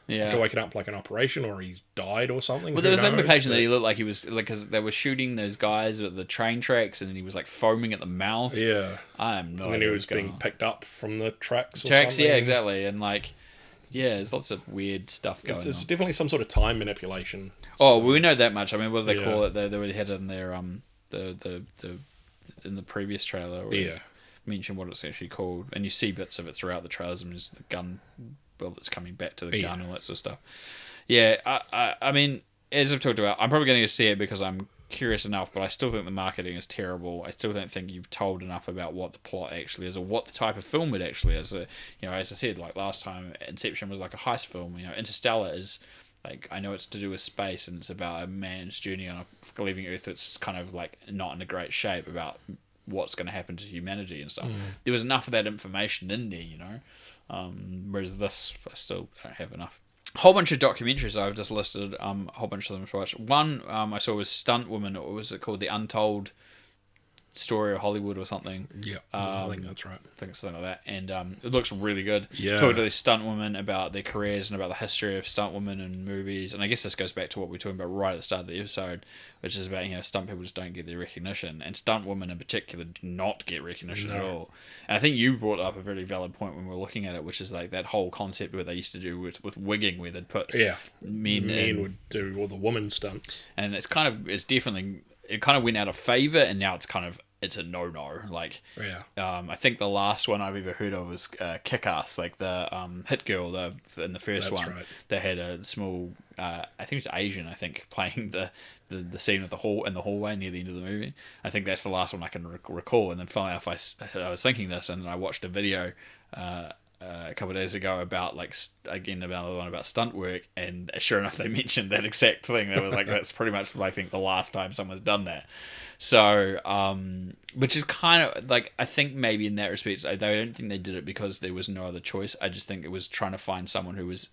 Yeah, after waking up like an operation, or he's died or something. Well, there was an implication that he looked like he was like, because they were shooting those guys at the train tracks, and then he was like foaming at the mouth. Yeah, I am not. And then he was being picked up from the tracks. Yeah, exactly, and like, there's lots of weird stuff going on. It's definitely some sort of time manipulation. Oh, we know that much. I mean, what do they call it? They already had it in their the in the previous trailer. Mention what it's actually called, and you see bits of it throughout the trailers. And there's the gun. That's coming back to the gun and all that sort of stuff. Yeah, I mean, as I've talked about, I'm probably going to see it because I'm curious enough, but I still think the marketing is terrible. I still don't think you've told enough about what the plot actually is or what the type of film it actually is. As I said, like last time, Inception was like a heist film. Interstellar is like, I know it's to do with space and it's about a man's journey on leaving Earth that's kind of like not in a great shape, about what's going to happen to humanity and stuff. There was enough of that information in there, whereas this, I still don't have enough. A whole bunch of documentaries I've just listed, a whole bunch of them to watch. One I saw was Stunt Woman, or was it called The Untold Story of Hollywood or something? Yeah, I think that's right. I think it's something like that. And it looks really good. Yeah. Talking to these stunt women about their careers and about the history of stunt women in movies. And I guess this goes back to what we were talking about right at the start of the episode, which is about, stunt people just don't get their recognition. And stunt women in particular do not get recognition at all. And I think you brought up a very valid point when we were looking at it, which is like that whole concept where they used to do with wigging, where they'd put men would do all the woman stunts. And it kind of went out of favour, and now it's a no-no. Like, I think the last one I've ever heard of was Kick-Ass, like the hit girl in the first one. Right. They had a small, I think it was Asian, playing the scene in the hallway near the end of the movie. I think that's the last one I can recall. And then finally, I was thinking this, and then I watched a video a couple of days ago about another one about stunt work, and sure enough they mentioned that exact thing. They were like, that's pretty much I think the last time someone's done that. So which is kind of like, I think maybe in that respect I don't think they did it because there was no other choice. I just think it was trying to find someone who was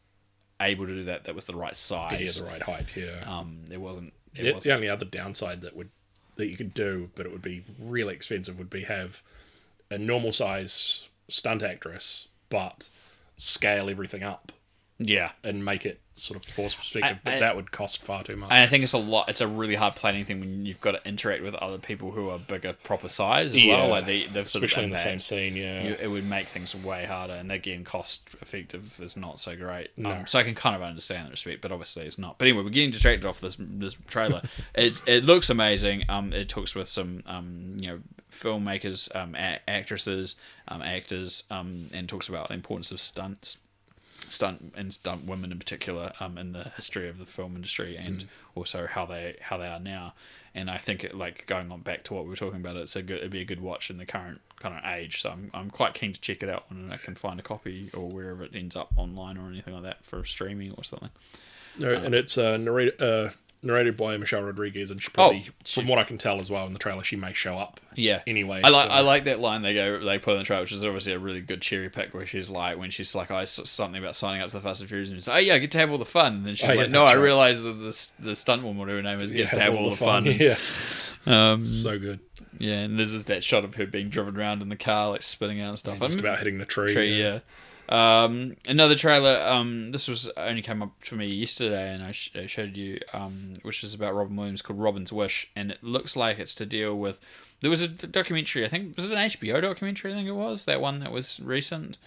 able to do that was the right size, the right height. It wasn't the only other downside that you could do, but it would be really expensive, would be have a normal size stunt actress but scale everything up. Yeah. And make it sort of force perspective, but that would cost far too much. And I think it's a really hard planning thing when you've got to interact with other people who are bigger, proper size as well. Like especially in the same scene, it would make things way harder, and again, cost effective is not so great. No. So I can kind of understand that respect, but obviously it's not. But anyway, we're getting distracted off this trailer. It looks amazing. It talks with some filmmakers, actresses, actors, and talks about the importance of stunt women in particular, in the history of the film industry, and also how they are now. And I think going on back to what we were talking about, it'd be a good watch in the current kind of age. So I'm quite keen to check it out when I can find a copy or wherever it ends up online or anything like that for streaming or something. And it's narrated by Michelle Rodriguez, and she probably, from what I can tell as well in the trailer, she may show up. Yeah. Anyway, I like that line they put in the trailer, which is obviously a really good cherry pick, where she's like, something about signing up to the Fast and Furious, and she's like, oh yeah, I get to have all the fun. And then she's I realize that the stunt woman, whatever her name is, gets to have all the fun. Yeah. So good. Yeah, and there's that shot of her being driven around in the car, like spinning out and stuff. Just about hitting the tree. Yeah. Another trailer, this was only came up for me yesterday, and I showed you, which is about Robin Williams, called Robin's Wish, and it looks like it's to deal with, there was a documentary, I think, was it an HBO documentary, I think it was, that one that was recent?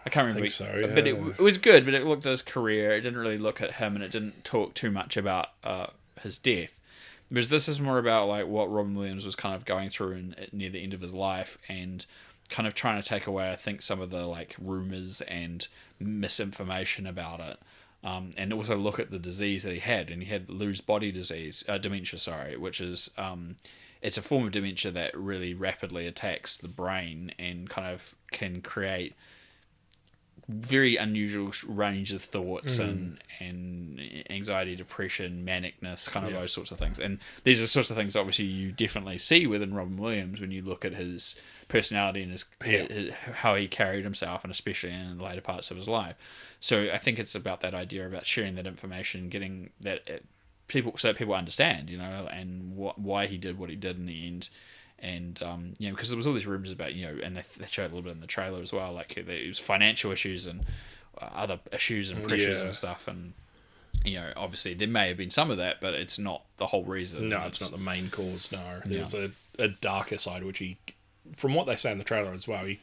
I can't remember. I think so, yeah. But it was good, but it looked at his career, it didn't really look at him, and it didn't talk too much about his death. Because this is more about what Robin Williams was kind of going through near the end of his life, and kind of trying to take away, I think, some of the rumors and misinformation about it, and also look at the disease that he had. And he had Lewy body disease, dementia, which is it's a form of dementia that really rapidly attacks the brain and kind of can create very unusual range of thoughts and anxiety, depression, manicness, kind of those sorts of things. And these are the sorts of things obviously you definitely see within Robin Williams when you look at his personality and his how he carried himself, and especially in the later parts of his life. So I think it's about that idea about sharing that information, getting that people, so that people understand, and why he did what he did in the end. And because there was all these rumors about, and they showed a little bit in the trailer as well, like there was financial issues and other issues and pressures and stuff, and obviously there may have been some of that, but it's not the whole reason. No, it's not the main cause. No, there's a darker side which he, from what they say in the trailer as well, he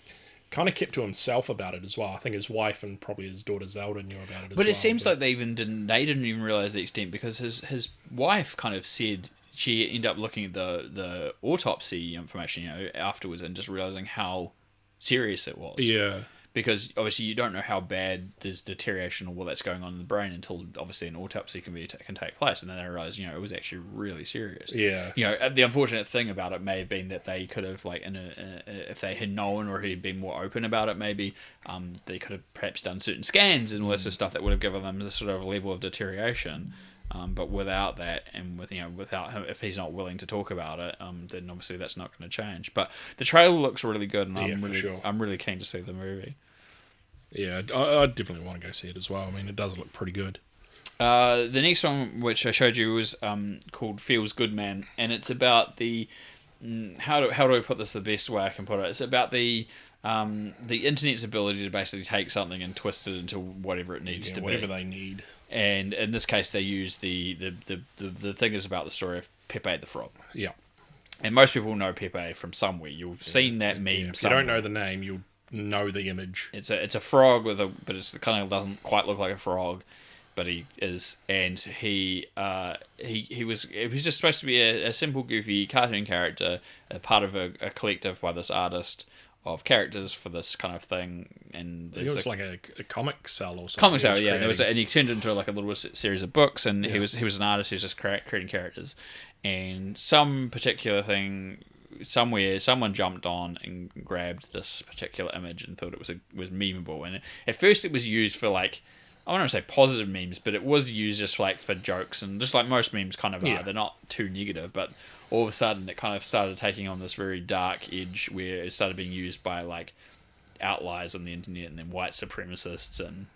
kind of kept to himself about it as well. I think his wife and probably his daughter Zelda knew about it as well. But it seems like they didn't even realize the extent, because his wife kind of said. She ended up looking at the autopsy information, afterwards, and just realizing how serious it was. Yeah. Because obviously you don't know how bad there's deterioration or what that's going on in the brain until obviously an autopsy can take place, and then they realize it was actually really serious. Yeah. The unfortunate thing about it may have been that they could have, like, if they had known or had been more open about it, maybe they could have perhaps done certain scans and all that sort of stuff that would have given them this sort of level of deterioration. But without that, and without him, if he's not willing to talk about it, then obviously that's not going to change. But the trailer looks really good, and I'm really keen to see the movie. Yeah, I definitely want to go see it as well. I mean, it does look pretty good. The next one, which I showed you, was called Feels Good Man, and it's about the how do I put this the best way I can put it? It's about the internet's ability to basically take something and twist it into whatever it needs to be. Whatever they need. And in this case, they use the thing is about the story of Pepe the Frog. Yeah. And most people know Pepe from somewhere. You've seen that meme. If you don't know the name, you'll know the image. It's a frog but it kind of doesn't quite look like a frog, but he is. And he was just supposed to be a simple, goofy cartoon character, a part of a collective by this artist of characters for this kind of thing, and it's like a comic cell or something. Comic cell, yeah. And he turned into like a little series of books, and he was an artist who's just creating characters. And some particular thing somewhere, someone jumped on and grabbed this particular image and thought it was memeable. And at first, it was used for, like, I don't want to say positive memes, but it was used just like for jokes, and just like most memes kind of are. They're not too negative, but all of a sudden it kind of started taking on this very dark edge where it started being used by, like, outliers on the internet, and then white supremacists and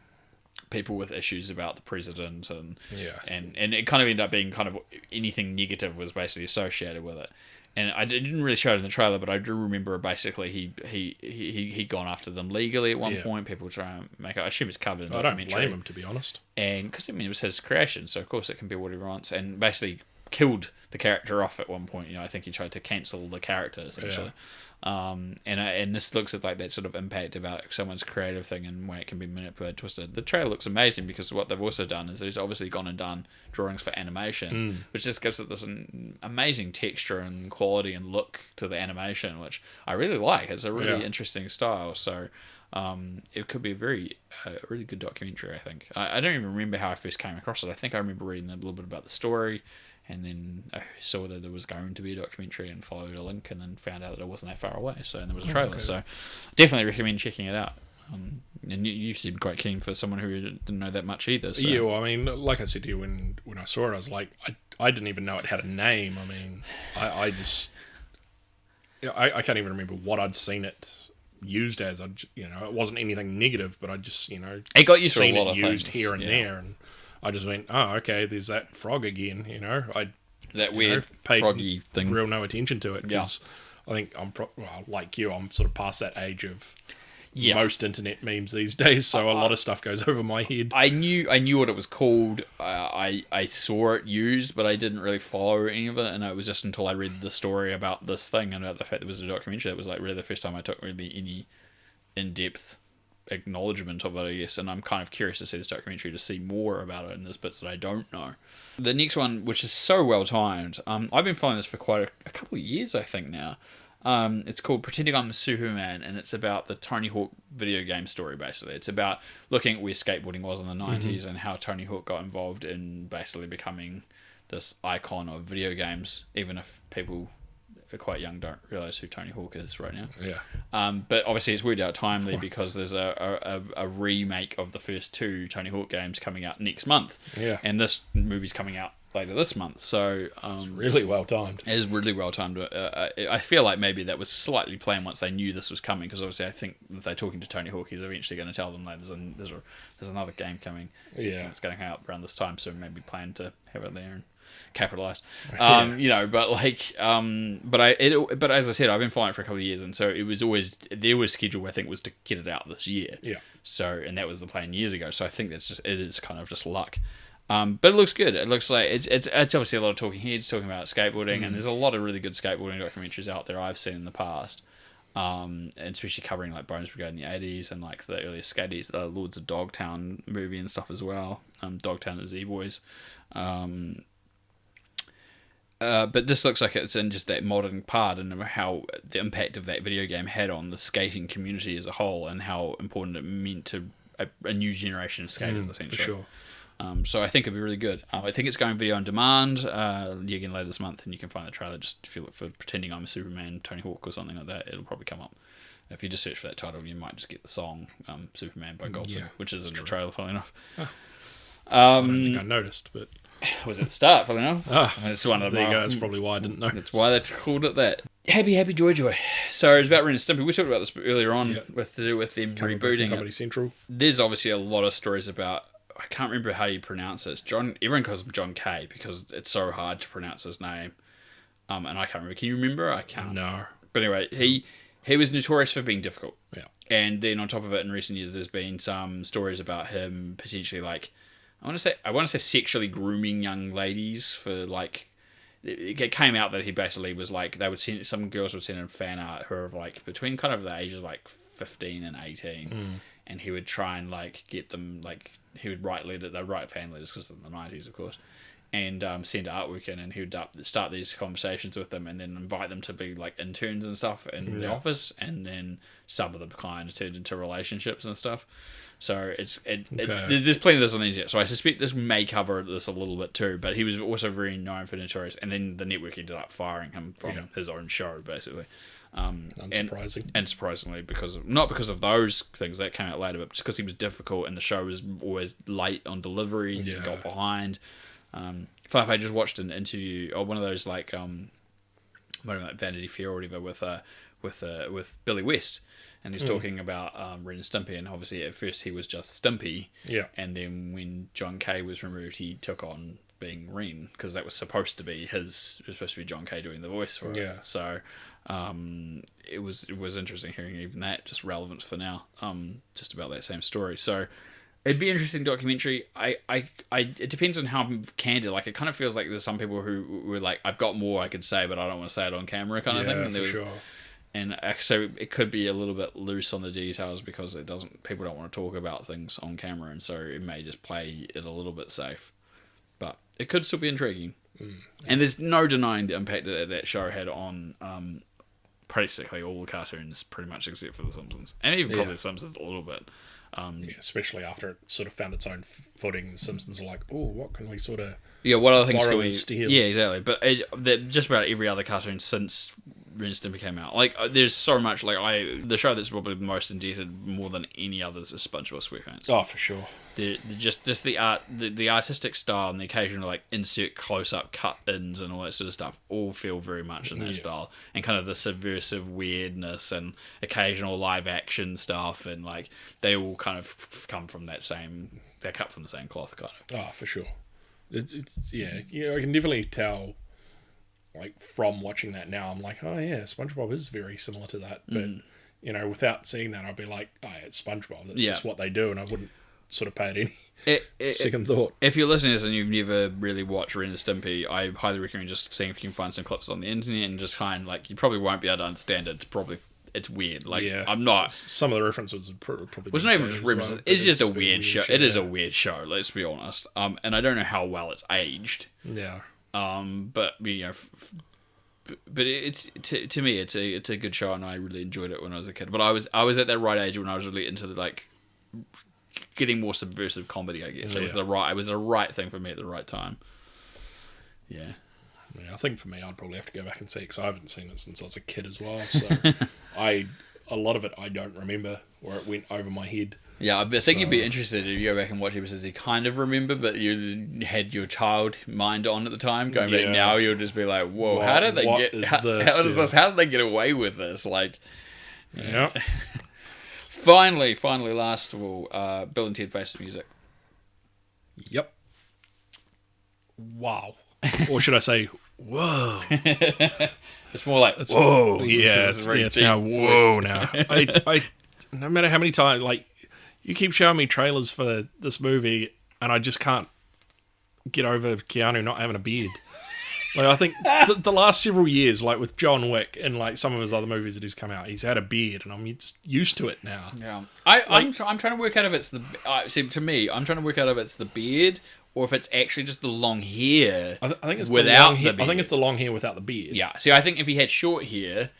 people with issues about the president, and it kind of ended up being kind of anything negative was basically associated with it. And I didn't really show it in the trailer, but I do remember basically he'd gone after them legally at one point. People try and make it. I assume it's covered in the documentary. I don't blame him, to be honest. And because it was his creation, so of course it can be whatever he wants. And basically killed the character off at one point. I think he tried to cancel the character essentially. And this looks at like that sort of impact about someone's creative thing and way it can be manipulated, twisted. The trailer looks amazing because what they've also done is they've obviously gone and done drawings for animation, which just gives it this amazing texture and quality and look to the animation, which I really like. It's a really interesting style. So it could be a really good documentary, I think. I don't even remember how I first came across it. I think I remember reading a little bit about the story, and then I saw that there was going to be a documentary and followed a link, and then found out that it wasn't that far away. So, and there was a trailer. Okay. So definitely recommend checking it out. And you seemed quite keen for someone who didn't know that much either. So. Yeah, well, I mean, like I said to you when I saw it, I was like, I didn't even know it had a name. I mean, I just... I can't even remember what I'd seen it used as. It wasn't anything negative, but I just, it got you seen a lot it of used things, here and there, and I just went, oh, okay, there's that frog again, that weird paid froggy thing. Real no attention to it, because I think I'm like you, I'm sort of past that age of most internet memes these days, so a lot of stuff goes over my head. I knew what it was called. I saw it used, but I didn't really follow any of it, and it was just until I read the story about this thing and about the fact there was a documentary that was like really the first time I took really any in-depth acknowledgement of it, I guess, and I'm kind of curious to see this documentary to see more about it, and there's bits that I don't know. The next one, which is so well timed, I've been following this for quite a couple of years, I think now. It's called Pretending I'm Superman, and it's about the Tony Hawk video game story, basically. It's about looking at where skateboarding was in the 90s and how Tony Hawk got involved in basically becoming this icon of video games, even if people are quite young don't realise who Tony Hawk is right now. Yeah. But obviously it's worked out timely because there's a remake of the first 2 Tony Hawk games coming out next month. Yeah. And this movie's coming out later this month. So it's really well timed. It is really well timed. I feel like maybe that was slightly planned once they knew this was coming, because obviously I think if they're talking to Tony Hawk, he's eventually going to tell them like there's another game coming. Yeah. It's going to come out around this time, so maybe plan to have it there and capitalize. Yeah. But as I said, I've been following it for a couple of years, and so there was schedule, I think, was to get it out this year. Yeah. So, and that was the plan years ago. So I think it is kind of just luck. But it looks good. It looks like it's obviously a lot of talking heads talking about skateboarding, and there's a lot of really good skateboarding documentaries out there I've seen in the past, and especially covering like Bones Brigade in the 80s and like the earlier skaties, the Lords of Dogtown movie and stuff as well. Dogtown the Z-Boys. But this looks like it's in just that modern part, and how the impact of that video game had on the skating community as a whole, and how important it meant to a new generation of skaters, essentially. For sure. So I think it'll be really good. I think it's going video on demand again later this month, and you can find the trailer just if you look for Pretending I'm a Superman, Tony Hawk or something like that. It'll probably come up. If you just search for that title, you might just get the song Superman by Goldfinger, which is in the trailer, funnily enough. I don't think I noticed, but... Was at the start, funnily enough. It's one of the... There you go, that's probably why I didn't notice. That's why they called it that. Happy, joy. So it's about Ren and Stimpy. We talked about this earlier on with them rebooting Comedy Central. There's obviously a lot of stories about... I can't remember how you pronounce it. Everyone calls him John Kay because it's so hard to pronounce his name. And I can't remember. Can you remember? I can't. No. But anyway, he was notorious for being difficult. Yeah. And then on top of it, in recent years, there's been some stories about him potentially like, I want to say sexually grooming young ladies for like. It came out that he basically was like, some girls would send him fan art her of like between kind of the ages of like 15 and 18, and he would try and like get them like. He would write fan letters because in the 90s, of course, and send artwork in, and he would start these conversations with them, and then invite them to be like interns and stuff in the office, and then some of them kind of turned into relationships and stuff. So there's plenty of this on the internet. So I suspect this may cover this a little bit too. But he was also very known for notorious, and then the network ended up firing him from his own show, basically. Unsurprising. And surprisingly, not because of those things that came out later, but just because he was difficult and the show was always late on deliveries and got behind. I just watched an interview or one of those like Vanity Fair or whatever with Billy West, and he's talking about Ren and Stimpy, and obviously at first he was just Stimpy, and then when John Kay was removed, he took on being Ren because that was supposed to be John Kay doing the voice for it. So it was interesting hearing even that, just relevance for now, just about that same story. So it'd be an interesting documentary. It depends on how candid. Like, it kind of feels like there's some people who were like, I've got more I could say, but I don't want to say it on camera, kind of thing. And for sure. And so it could be a little bit loose on the details because people don't want to talk about things on camera, and so it may just play it a little bit safe. But it could still be intriguing. And there's no denying the impact that show had on basically all the cartoons, pretty much except for The Simpsons, and even probably The Simpsons a little bit. Especially after it sort of found its own footing, The Simpsons are like, oh, what can we sort of what other things borrow can we steal? Yeah, exactly. But just about every other cartoon since Ren and Stimpy came out, like there's so much. Like the show that's probably most indebted more than any others is SpongeBob SquarePants. Oh, for sure. Just the art, the artistic style, and the occasional like insert close-up cut-ins and all that sort of stuff all feel very much in that style, and kind of the subversive weirdness and occasional live-action stuff, and like they all kind of come from that same. They're cut from the same cloth, kind of. Oh, for sure. It's I can definitely tell. Like from watching that now, I'm like, oh yeah, SpongeBob is very similar to that. But without seeing that, I'd be like, oh, yeah, it's SpongeBob. That's just what they do, and I wouldn't sort of pay it any second thought. If you're listening to this and you've never really watched Ren and Stimpy, I highly recommend just seeing if you can find some clips on the internet and just kind of like, you probably won't be able to understand it. It's weird. Like, I'm not. Some of the references would probably. It's not even just references. It's just a weird show. It is a weird show. Let's be honest. And I don't know how well it's aged. Yeah. But but it's to me it's a good show, and I really enjoyed it when I was a kid. But I was at that right age when I was really into like getting more subversive comedy. I guess it was the right thing for me at the right time. Yeah. Yeah, I think for me, I'd probably have to go back and see it because I haven't seen it since I was a kid as well. So a lot of it I don't remember, or it went over my head. Yeah, I think you'd be interested if you go back and watch episodes you kind of remember, but you had your child mind on at the time. Going back now, you'll just be like, "Whoa, how did they get? How did they get away with this?" Like, yeah. Finally, last of all, Bill and Ted Face the Music. Yep. Wow. Or should I say, whoa? It's more like, whoa. Yeah, it's now, whoa now. I no matter how many times, like, you keep showing me trailers for this movie, and I just can't get over Keanu not having a beard. Like, I think the last several years, like with John Wick and like some of his other movies that he's come out, he's had a beard, and I'm just used to it now. Yeah, I'm trying to work out if it's the to me, I'm trying to work out if it's the beard or if it's actually just the long hair. I think it's without the beard. beard. I think it's the long hair without the beard. Yeah. See, I think if he had short hair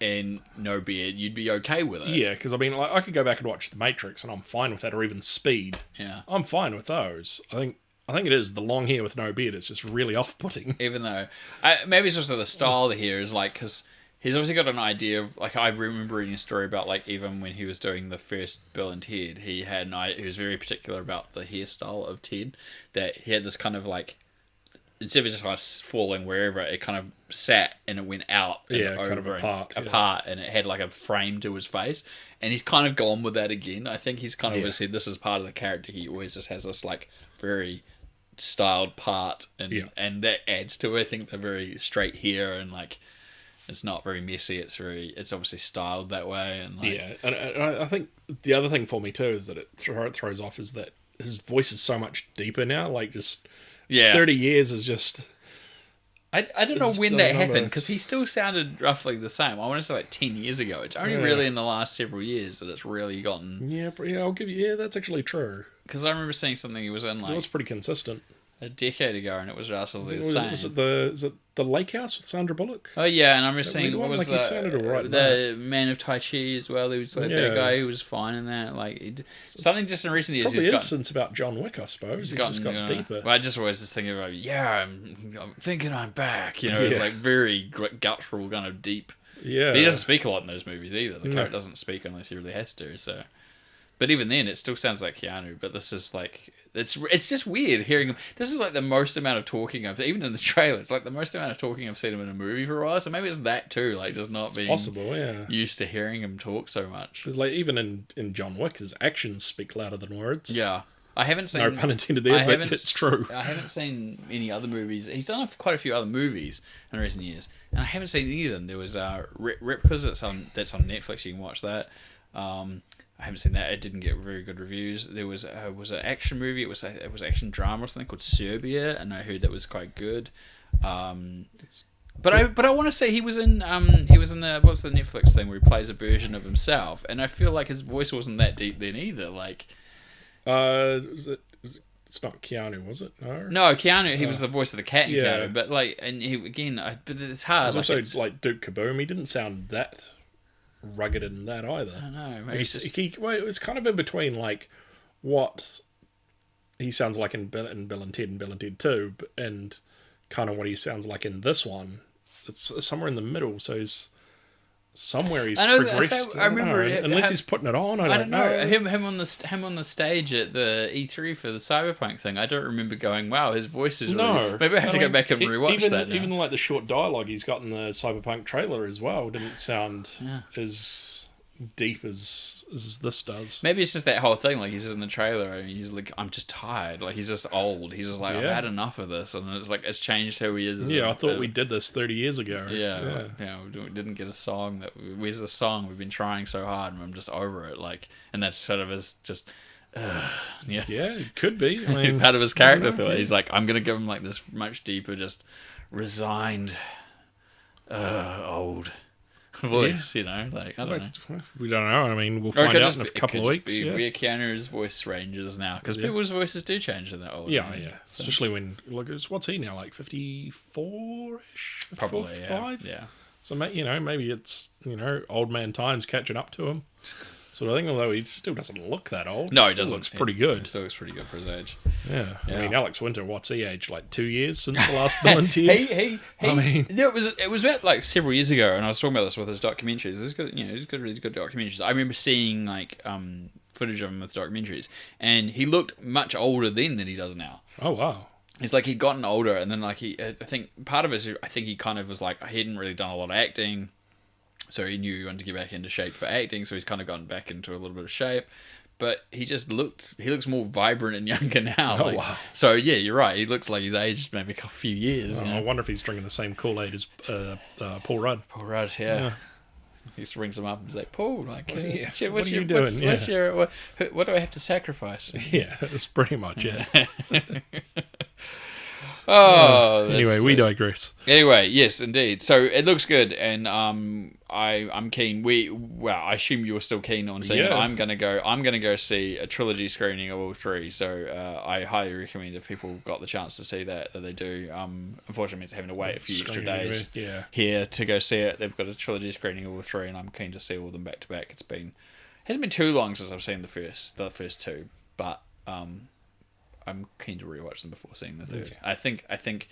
and no beard, you'd be okay with it. Yeah, because I mean, like, I could go back and watch The Matrix, and I'm fine with that, or even Speed. Yeah, I'm fine with those. I think it is the long hair with no beard. It's just really off-putting. Even though, maybe it's just the style of the hair is like, because he's obviously got an idea of, like, I remember reading a story about, like, even when he was doing the first Bill and Ted, he was very particular about the hairstyle of Ted, that he had this kind of, like, instead of just like falling wherever, it kind of sat and it went out and over kind of apart, and it had like a frame to his face, and he's kind of gone with that again. I think he's kind of said this is part of the character. He always just has this like very styled part, and that adds to it. I think they're very straight hair, and like it's not very messy. It's obviously styled that way, and like, and I think the other thing for me too is that it throws off is that his voice is so much deeper now. Like just 30 years is just. I don't know when that happened, because he still sounded roughly the same. I want to say like 10 years ago. It's only really in the last several years that it's really gotten. Yeah, I'll give you. Yeah, that's actually true. Because I remember seeing something he was in like. It was pretty consistent. A decade ago, and it was relatively the same. Is it the Lake House with Sandra Bullock? Oh yeah, and I'm just saying, what was like, he sounded all right, the Man of Tai Chi as well? He was like that guy who was fine in that. Like something just in recent years. Probably since about John Wick, I suppose. He's just got deeper. Well, I just always just thinking about I'm thinking I'm back. You know, it's like very guttural, kind of deep. Yeah, but he doesn't speak a lot in those movies either. The character doesn't speak unless he really has to. So, but even then, it still sounds like Keanu. But this is like. It's just weird hearing him. This is like the most amount of talking I've even in the trailer. It's like the most amount of talking I've seen him in a movie for a while. So maybe it's that too, like just not being possible. Used to hearing him talk so much. Because like even in John Wick, his actions speak louder than words. Yeah, I haven't seen. No pun intended there, but it's true. I haven't seen any other movies. He's done quite a few other movies in recent years, and I haven't seen any of them. There was Replicas that's on Netflix. You can watch that. I haven't seen that. It didn't get very good reviews. There was an action movie. It was action drama or something called Serbia, and I heard that was quite good. But I want to say he was in the what's the Netflix thing where he plays a version of himself, and I feel like his voice wasn't that deep then either. Like, it's not Keanu, was it? No, Keanu. He was the voice of the cat in Keanu, but like, and he again, but it's hard. It was also like Duke Kaboom. He didn't sound that rugged in that either. I don't know. Maybe it was kind of in between, like what he sounds like in Bill and Ted and Bill and Ted 2, and kind of what he sounds like in this one. It's somewhere in the middle. So he's somewhere he's progressed. So I remember unless he's putting it on. I don't know. Him on the stage at the E3 for the Cyberpunk thing. I don't remember going, wow, his voice is really... Maybe I have to go back and rewatch that now. Even like the short dialogue he's got in the Cyberpunk trailer as well didn't sound as deep as this does. Maybe it's just that whole thing, like he's in the trailer and he's like, I'm just tired, like he's just old, he's just like, I've had enough of this, and it's like it's changed who he is. I thought we did this 30 years ago. We didn't get a song where's the song we've been trying so hard and I'm just over it, like, and that's sort of his just it could be. I mean, part of his character thought he's like, I'm gonna give him like this much deeper, just resigned old voice, like I don't know. We don't know. I mean, we'll find out in a couple of weeks. Where Keanu's voice ranges now, because people's voices do change in that old. So. Especially when what's he now, like 54-ish, probably 55? Yeah. So maybe it's old man times catching up to him. sort of thing. Although he still doesn't look that old. No, he still doesn't. Looks pretty good. He still looks pretty good for his age. Yeah. Yeah. I mean, Alex Winter, what's he aged? Like 2 years since the last Bill and Ted? I mean, yeah, it was about like several years ago, and I was talking about this with his documentaries. He's got, he's got really good documentaries. I remember seeing like footage of him with documentaries, and he looked much older then than he does now. Oh wow. It's like he'd gotten older, and then like I think part of it is I think he kind of was like he hadn't really done a lot of acting, so he knew he wanted to get back into shape for acting. So he's kind of gotten back into a little bit of shape, but he looks more vibrant and younger now. Oh wow. So yeah, you're right. He looks like he's aged maybe a few years. I wonder if he's drinking the same Kool-Aid as Paul Rudd. Paul Rudd, yeah. He just rings him up and says, "Paul, like, what are you doing? What do I have to sacrifice?" Yeah, that's pretty much it. Anyway, we digress. Anyway, yes, indeed. So it looks good, and I'm keen. I assume you're still keen on seeing it. I'm gonna go see a trilogy screening of all three. So I highly recommend if people got the chance to see that they do. Unfortunately, it's having to wait a few extra days here to go see it. They've got a trilogy screening of all three, and I'm keen to see all of them back to back. Hasn't been too long since I've seen the first two, but I'm keen to rewatch them before seeing the third. Yeah. I think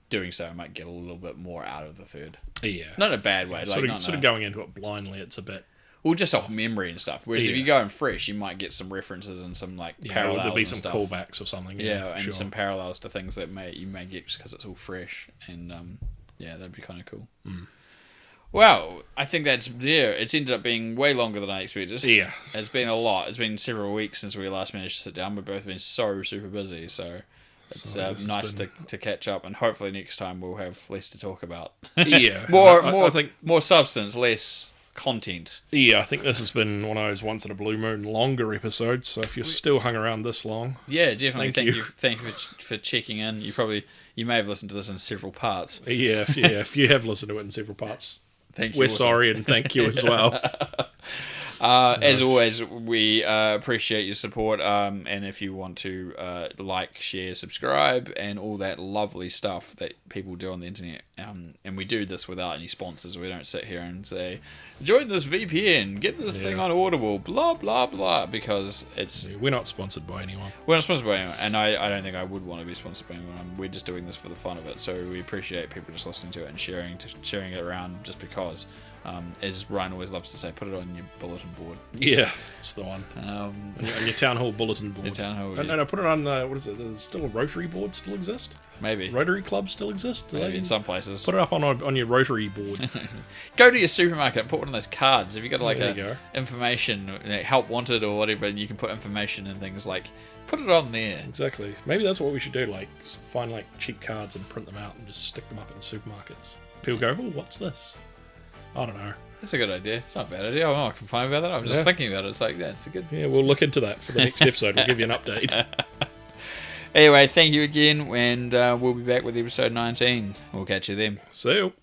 doing so I might get a little bit more out of the third. Yeah. Not in a bad way. Sort of going into it blindly, it's a bit... Well, just off memory and stuff. Whereas if you go in fresh, you might get some references and some parallels. There'll be some stuff. callbacks or something. And some parallels to things that you may get just because it's all fresh. And that'd be kind of cool. Mm. Well, I think that's there. It's ended up being way longer than I expected. Yeah. It's been a lot. It's been several weeks since we last managed to sit down. We've both been so super busy, so it's nice to catch up, and hopefully next time we'll have less to talk about. Yeah. more substance, less content. Yeah, I think this has been one of those once in a blue moon longer episodes, so if you're still hung around this long... Yeah, definitely. Thank you for checking in. You may have listened to this in several parts. Yeah, if you have listened to it in several parts... Thank you. We're sorry, and thank you as well. As always, we appreciate your support. And if you want to like, share, subscribe, and all that lovely stuff that people do on the internet, and we do this without any sponsors. We don't sit here and say, join this VPN, get this thing on Audible, blah blah blah, because we're not sponsored by anyone. We're not sponsored by anyone, and I don't think I would want to be sponsored by anyone. We're just doing this for the fun of it. So we appreciate people just listening to it and sharing it around just because. As Ryan always loves to say, put it on your bulletin board. Yeah, it's the one. On your town hall bulletin board. Your town hall. No, put it on the, what is it? Does still a Rotary board still exist? Maybe. Rotary clubs still exist? Maybe in some places. Put it up on your Rotary board. Go to your supermarket and put one of those cards. If you've got information, help wanted or whatever, and you can put information and things put it on there. Exactly. Maybe that's what we should do. Find cheap cards and print them out and just stick them up in supermarkets. People go, oh, what's this? I don't know. That's a good idea. It's not a bad idea. I can find about that. I'm just thinking about it. It's it's a good... Yeah, we'll look into that for the next episode. We'll give you an update. Anyway, thank you again, and we'll be back with episode 19. We'll catch you then. See you.